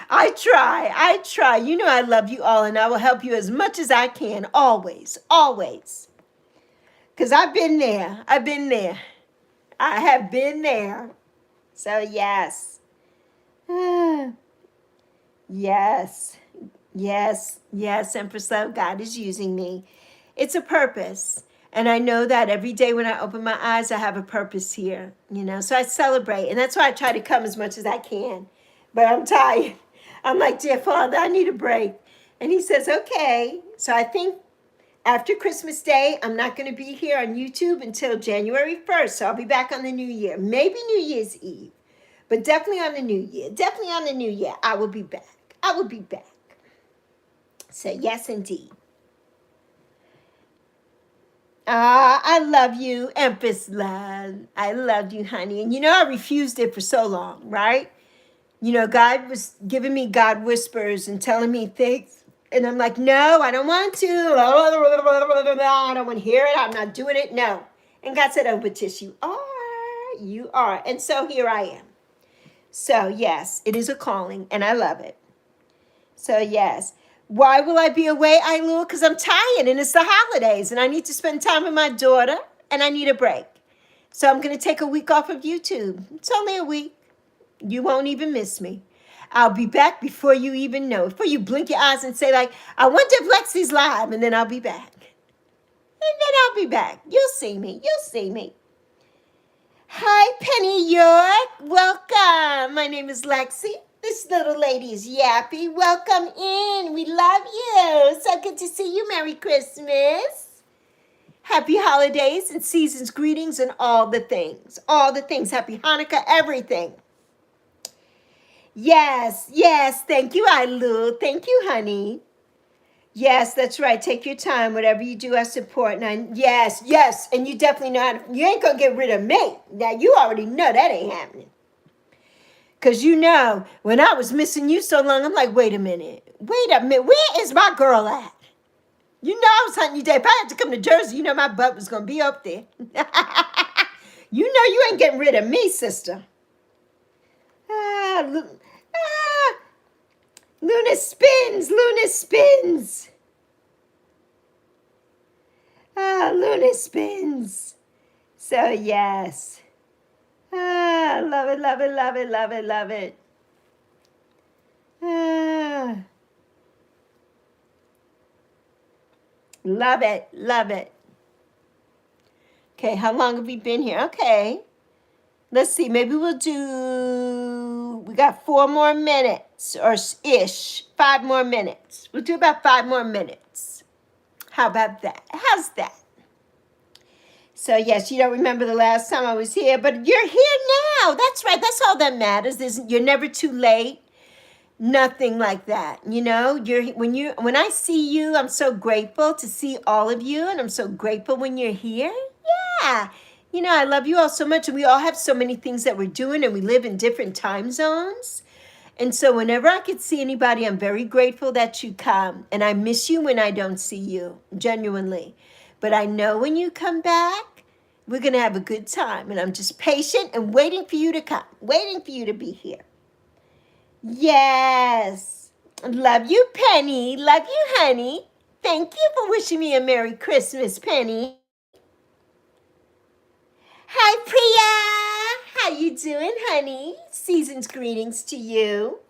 I try. You know I love you all, and I will help you as much as I can, always. Because I've been there. I have been there. So, yes. Yes, Empress Love, God is using me. It's a purpose. And I know that every day when I open my eyes, I have a purpose here, so I celebrate. And that's why I try to come as much as I can. But I'm tired. I'm like, dear Father, I need a break. And he says, okay. So I think after Christmas Day, I'm not going to be here on YouTube until January 1st. So I'll be back on the New Year. Maybe New Year's Eve. But definitely on the New Year. I will be back. So yes, indeed. I love you, Empress Love. I love you, honey. And I refused it for so long, right? God was giving me God whispers and telling me things. And I'm like, no, I don't want to. I don't want to hear it. I'm not doing it. No. And God said, oh, but yes, you are. And so here I am. So yes, it is a calling and I love it. So yes. Why will I be away, Ailul? Because I'm tired and it's the holidays and I need to spend time with my daughter and I need a break. So I'm going to take a week off of YouTube. It's only a week. You won't even miss me. I'll be back before you even know. Before you blink your eyes and say, like, I wonder if Lexi's live, and then I'll be back. And then I'll be back. You'll see me. You'll see me. Hi, Penny York. Welcome. My name is Lexi. This little lady is Yappy. Welcome in. We love you. So good to see you. Merry Christmas. Happy holidays and season's greetings and all the things. All the things. Happy Hanukkah, everything. Yes, yes. Thank you, Ailul. Thank you, honey. Yes, that's right. Take your time. Whatever you do, I support. And yes, yes. And you definitely know how to, you ain't going to get rid of me. Now, you already know that ain't happening. Because you know, when I was missing you so long, I'm like, wait a minute. Wait a minute. Where is my girl at? You know I was hunting you, Dave. If I had to come to Jersey, you know my butt was going to be up there. You know you ain't getting rid of me, sister. Luna spins. Luna spins. Luna spins. So, yes. Love it, love it, love it, love it, love it. Love it, love it. Okay, how long have we been here? Okay. Let's see, maybe we'll do, we got 4 more minutes or ish, 5 more minutes. We'll do about 5 more minutes. How about that? How's that? So yes, you don't remember the last time I was here, but you're here now. That's right. That's all that matters. You're never too late. Nothing like that. You know, when I see you, I'm so grateful to see all of you, and I'm so grateful when you're here. Yeah. You know, I love you all so much, and we all have so many things that we're doing, and we live in different time zones. And so whenever I could see anybody, I'm very grateful that you come. And I miss you when I don't see you, genuinely. But I know when you come back, we're going to have a good time. And I'm just patient and waiting for you to come, waiting for you to be here. Yes. Love you, Penny. Love you, honey. Thank you for wishing me a Merry Christmas, Penny. Hi, Priya. How you doing, honey? Season's greetings to you.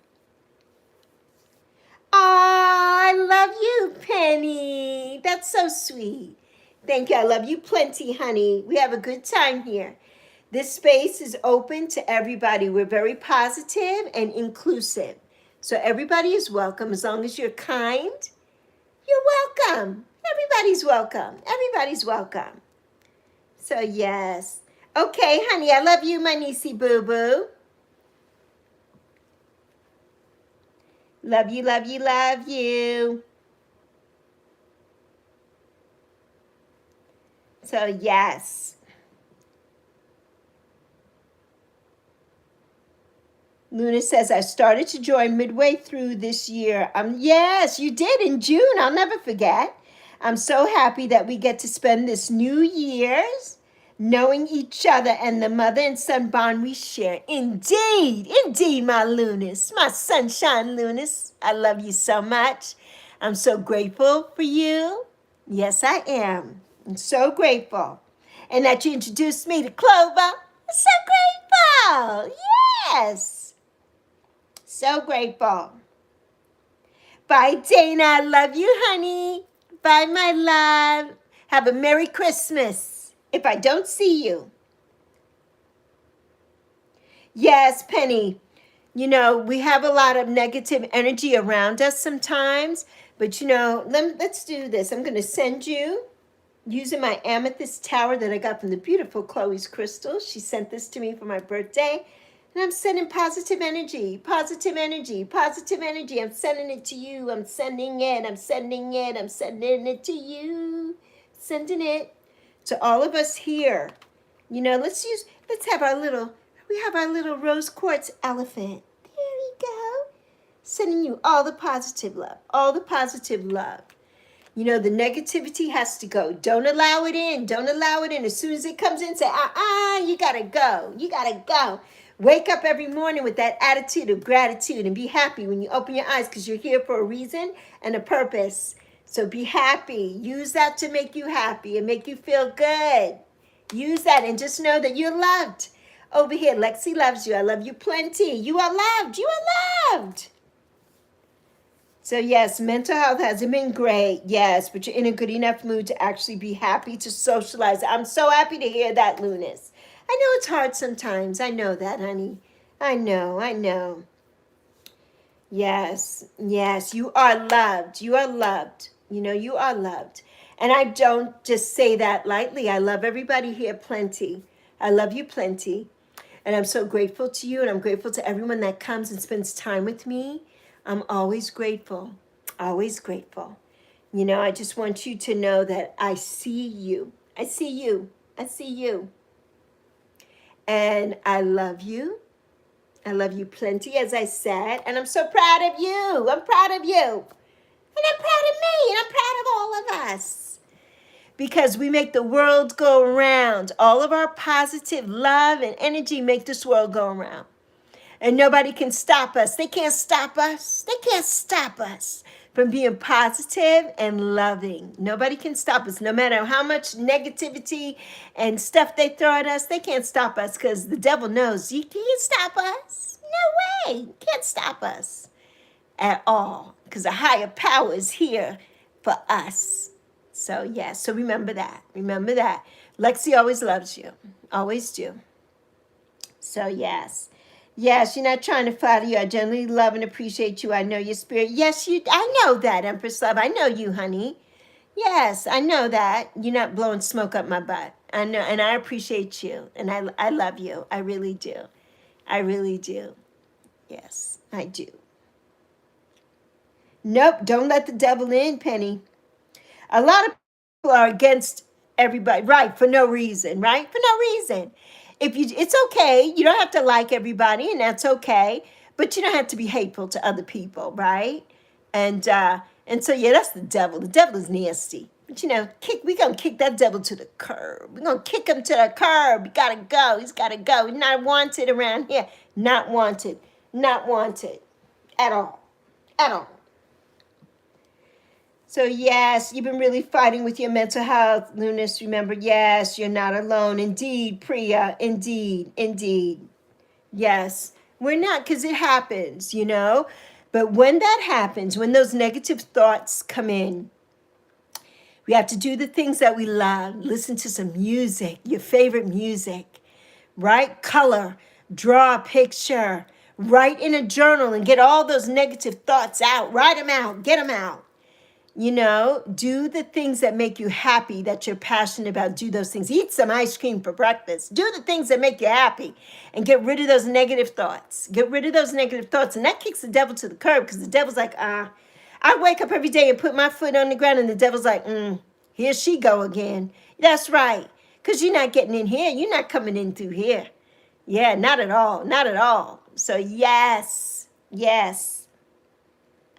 I love you, Penny. That's so sweet. Thank you. I love you plenty, honey. We have a good time here. This space is open to everybody. We're very positive and inclusive. So everybody is welcome. As long as you're kind, you're welcome. Everybody's welcome. Everybody's welcome. So yes. Okay, honey, I love you, my niecey boo-boo. Love you, love you, love you. So yes. Luna says, I started to join midway through this year. Yes, you did in June. I'll never forget. I'm so happy that we get to spend this New Year's knowing each other and the mother and son bond we share. Indeed, indeed, my Lunas, my sunshine Lunas. I love you so much. I'm so grateful for you. Yes, I am. I'm so grateful. And that you introduced me to Clover. I'm so grateful. Yes. So grateful. Bye, Dana. I love you, honey. Bye, my love. Have a Merry Christmas if I don't see you. Yes, Penny. You know, we have a lot of negative energy around us sometimes. But, you know, let's do this. I'm going to send you, using my amethyst tower that I got from the beautiful Chloe's crystals. She sent this to me for my birthday. And I'm sending positive energy, positive energy, positive energy. I'm sending it to you. I'm sending it. I'm sending it. I'm sending it to you. Sending it to all of us here. You know, let's have our little rose quartz elephant. There we go. Sending you all the positive love, all the positive love. You know, the negativity has to go. Don't allow it in. Don't allow it in. As soon as it comes in, say, you got to go. You got to go. Wake up every morning with that attitude of gratitude and be happy when you open your eyes because you're here for a reason and a purpose. So be happy. Use that to make you happy and make you feel good. Use that and just know that you're loved. Over here, Lexi loves you. I love you plenty. You are loved. You are loved. So yes, mental health hasn't been great. Yes, but you're in a good enough mood to actually be happy to socialize. I'm so happy to hear that, Lunas. I know it's hard sometimes. I know that, honey. I know. Yes, yes, you are loved. You are loved. You know, you are loved. And I don't just say that lightly. I love everybody here plenty. I love you plenty. And I'm so grateful to you. And I'm grateful to everyone that comes and spends time with me. I'm always grateful. Always grateful. You know, I just want you to know that I see you. I see you. I see you. And I love you. I love you plenty, as I said. And I'm so proud of you. I'm proud of you. And I'm proud of me. And I'm proud of all of us. Because we make the world go around. All of our positive love and energy make this world go around. And nobody can stop us. They can't stop us. They can't stop us from being positive and loving. Nobody can stop us. No matter how much negativity and stuff they throw at us, they can't stop us because the devil knows you can't stop us. No way. Can't stop us at all because a higher power is here for us. So, yes. So remember that. Remember that. Lexi always loves you. Always do. So, yes. Yes, you're not trying to flatter you. I generally love and appreciate you. I know your spirit. Yes, I know that, Empress Love. I know you, honey. Yes, I know that. You're not blowing smoke up my butt. I know, and I appreciate you. And I love you. I really do. I really do. Yes, I do. Nope, don't let the devil in, Penny. A lot of people are against everybody, right? For no reason, right? For no reason. It's okay. You don't have to like everybody, and that's okay. But you don't have to be hateful to other people, right? And so yeah, that's the devil. The devil is nasty. But we're gonna kick that devil to the curb. We're gonna kick him to the curb. He gotta go. He's gotta go. He's not wanted around here. Not wanted. Not wanted. At all. At all. So yes, you've been really fighting with your mental health, Lunas. Remember, yes, you're not alone. Indeed, Priya. Indeed, indeed. Yes, we're not, because it happens, But when that happens, when those negative thoughts come in, we have to do the things that we love. Listen to some music, your favorite music, right? Color, draw a picture, write in a journal and get all those negative thoughts out. Write them out, get them out. Do the things that make you happy, that you're passionate about. Do those things. Eat some ice cream for breakfast. Do the things that make you happy and get rid of those negative thoughts. Get rid of those negative thoughts. And that kicks the devil to the curb because the devil's like, I wake up every day and put my foot on the ground and the devil's like, here she go again. That's right. Because you're not getting in here. You're not coming in through here. Yeah, not at all. Not at all. So yes.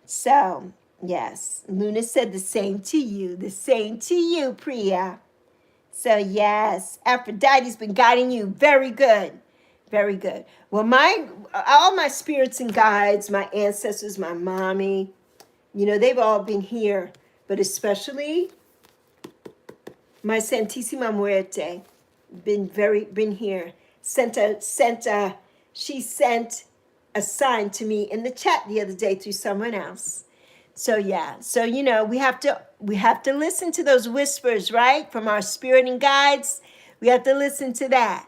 So, yes, Luna said the same to you. The same to you, Priya. So, yes, Aphrodite's been guiding you. Very good. Very good. Well, all my spirits and guides, my ancestors, my mommy, they've all been here. But especially my Santísima Muerte, been here. She sent a sign to me in the chat the other day through someone else. So yeah, so we have to listen to those whispers, right? From our spirit and guides. We have to listen to that.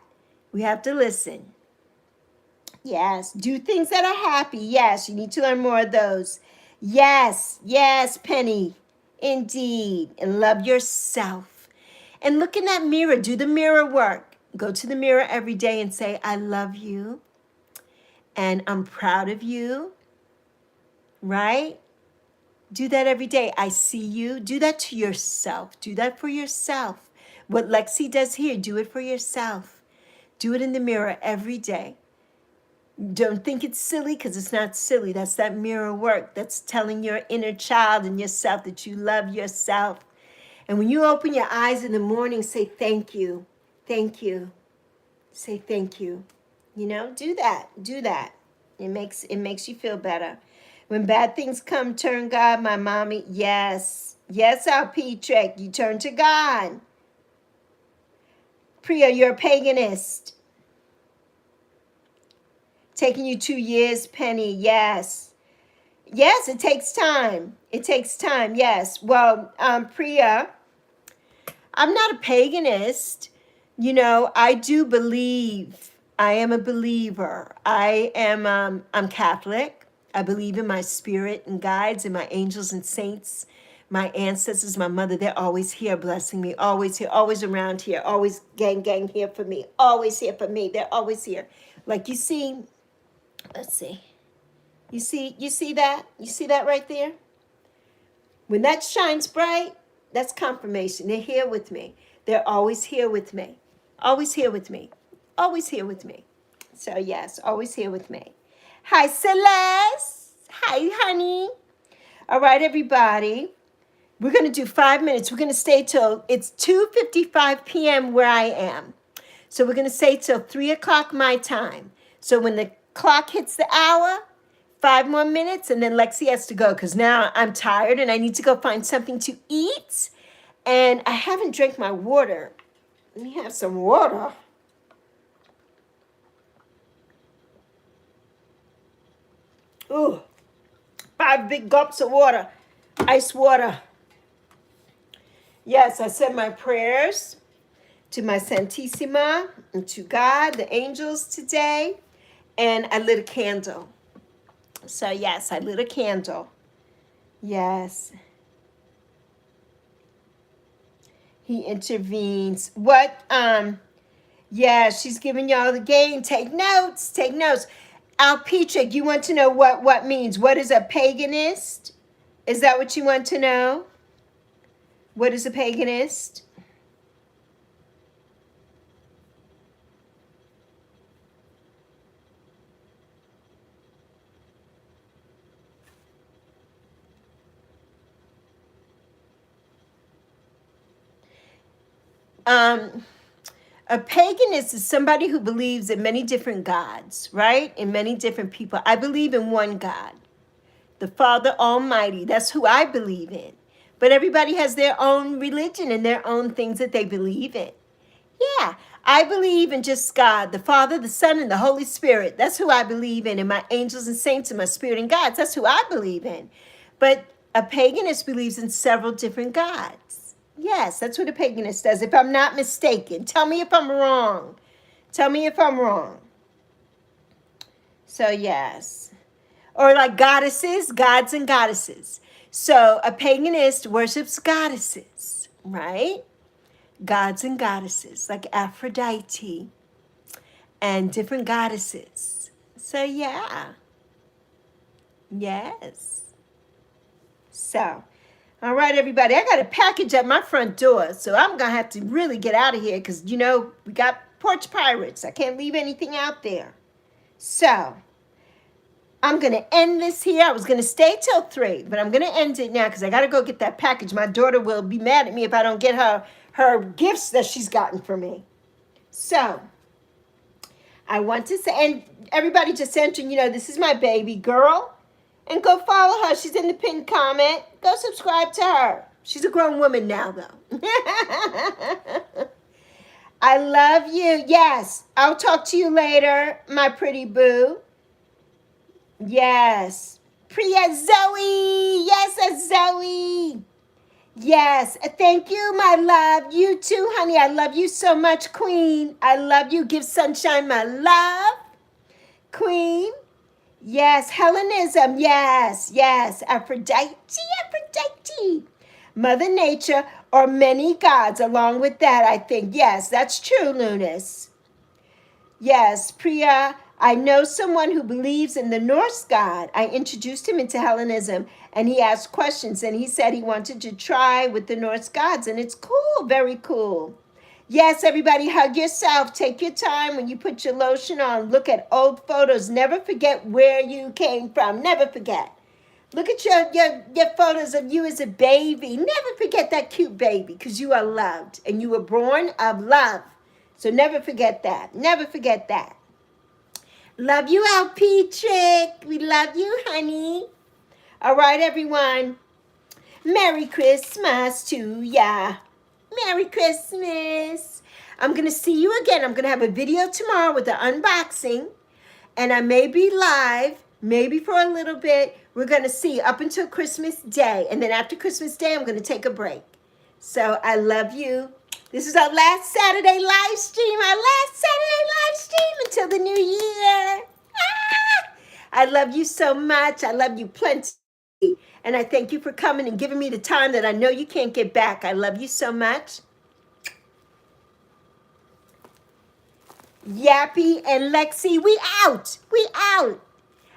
We have to listen. Yes, do things that are happy. Yes, you need to learn more of those. Yes, Penny. Indeed. And love yourself. And look in that mirror. Do the mirror work. Go to the mirror every day and say, I love you. And I'm proud of you. Right? Do that every day. I see you. Do that to yourself. Do that for yourself. What Lexi does here, do it for yourself. Do it in the mirror every day. Don't think it's silly, because it's not silly. That's that mirror work. That's telling your inner child and yourself that you love yourself. And when you open your eyes in the morning, say thank you. Thank you. Say thank you. You know, do that. Do that. It makes you feel better. When bad things come, turn God, my mommy. Yes. Yes, LP Trek. You turn to God. Priya, you're a paganist. Taking you 2 years, Penny. Yes. Yes, it takes time. It takes time. Yes. Well, Priya, I'm not a paganist. You know, I do believe. I am a believer. I'm Catholic. I believe in my spirit and guides and my angels and saints, my ancestors, my mother. They're always here blessing me, always here, always around here, always gang here for me, always here for me. They're always here. Like you see, let's see. You see that? You see that right there? When that shines bright, that's confirmation. They're here with me. They're always here with me. Always here with me. Always here with me. So, yes, always here with me. Hi, Celeste. Hi, honey. All right, everybody. We're going to do 5 minutes. We're going to stay till it's 2:55 p.m. where I am. So, we're going to stay till 3 o'clock my time. So, when the clock hits the hour, 5 more minutes, and then Lexi has to go because now I'm tired and I need to go find something to eat. And I haven't drank my water. Let me have some water. Ooh, 5 big gulps of water, ice water. Yes, I said my prayers to my Santissima and to God, the angels today, and I lit a candle. So yes, I lit a candle. Yes. He intervenes. What? Yeah, she's giving y'all the game. Take notes. Take notes. Alpetrick, you want to know what means? What is a paganist? Is that what you want to know? What is a paganist? A paganist is somebody who believes in many different gods, right? In many different people. I believe in one God, the Father Almighty. That's who I believe in. But everybody has their own religion and their own things that they believe in. Yeah, I believe in just God, the Father, the Son, and the Holy Spirit. That's who I believe in. And my angels and saints and my spirit and gods. That's who I believe in. But a paganist believes in several different gods. Yes, that's what a paganist does, if I'm not mistaken. Tell me if I'm wrong. Tell me if I'm wrong. So, yes. Or like goddesses, gods and goddesses. So, a paganist worships goddesses, right? Gods and goddesses, like Aphrodite and different goddesses. So, yeah. Yes. So, all right, everybody. I got a package at my front door, so I'm going to have to really get out of here because, you know, we got porch pirates. I can't leave anything out there. So, I'm going to end this here. I was going to stay till 3, but I'm going to end it now because I got to go get that package. My daughter will be mad at me if I don't get her gifts that she's gotten for me. So, I want to say, and everybody just entering, you know, this is my baby girl. And go follow her. She's in the pinned comment. Go subscribe to her. She's a grown woman now, though. I love you. Yes. I'll talk to you later, my pretty boo. Yes. Priya Zoe. Yes, Zoe. Yes. Thank you, my love. You too, honey. I love you so much, Queen. I love you. Give Sunshine my love, Queen. Yes, Hellenism, yes, Aphrodite, Mother Nature, or many gods along with that, I think. Yes, that's true, Lunas. Yes, Priya, I know someone who believes in the Norse god. I introduced him into Hellenism, and he asked questions, and he said he wanted to try with the Norse gods, and it's cool, very cool. Yes, everybody, hug yourself. Take your time when you put your lotion on. Look at old photos. Never forget where you came from. Never forget. Look at your photos of you as a baby. Never forget that cute baby because you are loved and you were born of love. So never forget that. Never forget that. Love you, LP Trick. We love you, honey. All right, everyone. Merry Christmas to ya. Merry Christmas. I'm going to see you again. I'm going to have a video tomorrow with the unboxing. And I may be live, maybe for a little bit. We're going to see up until Christmas Day. And then after Christmas Day, I'm going to take a break. So I love you. This is our last Saturday live stream. Our last Saturday live stream until the new year. Ah! I love you so much. I love you plenty. And I thank you for coming and giving me the time that I know you can't get back. I love you so much. Yappy and Lexi, we out. We out.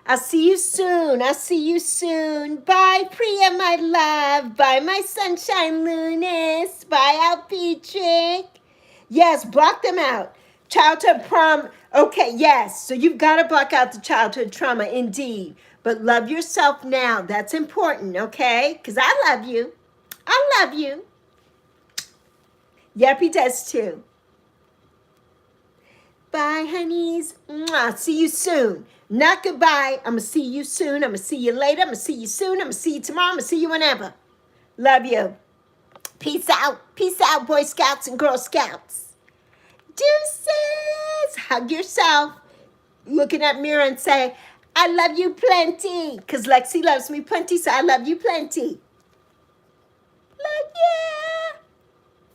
I'll see you soon. I'll see you soon. Bye, Priya, my love. Bye, my sunshine Lunas. Bye, LP Trick. Yes, block them out. Childhood prom. Okay, yes. So you've got to block out the childhood trauma, indeed. But love yourself now. That's important, okay? Because I love you. I love you. Yappy does too. Bye, honeys. Mwah. See you soon. Not goodbye. I'm going to see you soon. I'm going to see you later. I'm going to see you soon. I'm going to see you tomorrow. I'm going to see you whenever. Love you. Peace out. Peace out, Boy Scouts and Girl Scouts. Deuces. Hug yourself. Look in that mirror and say, I love you plenty. Because Lexi loves me plenty, so I love you plenty. Love you.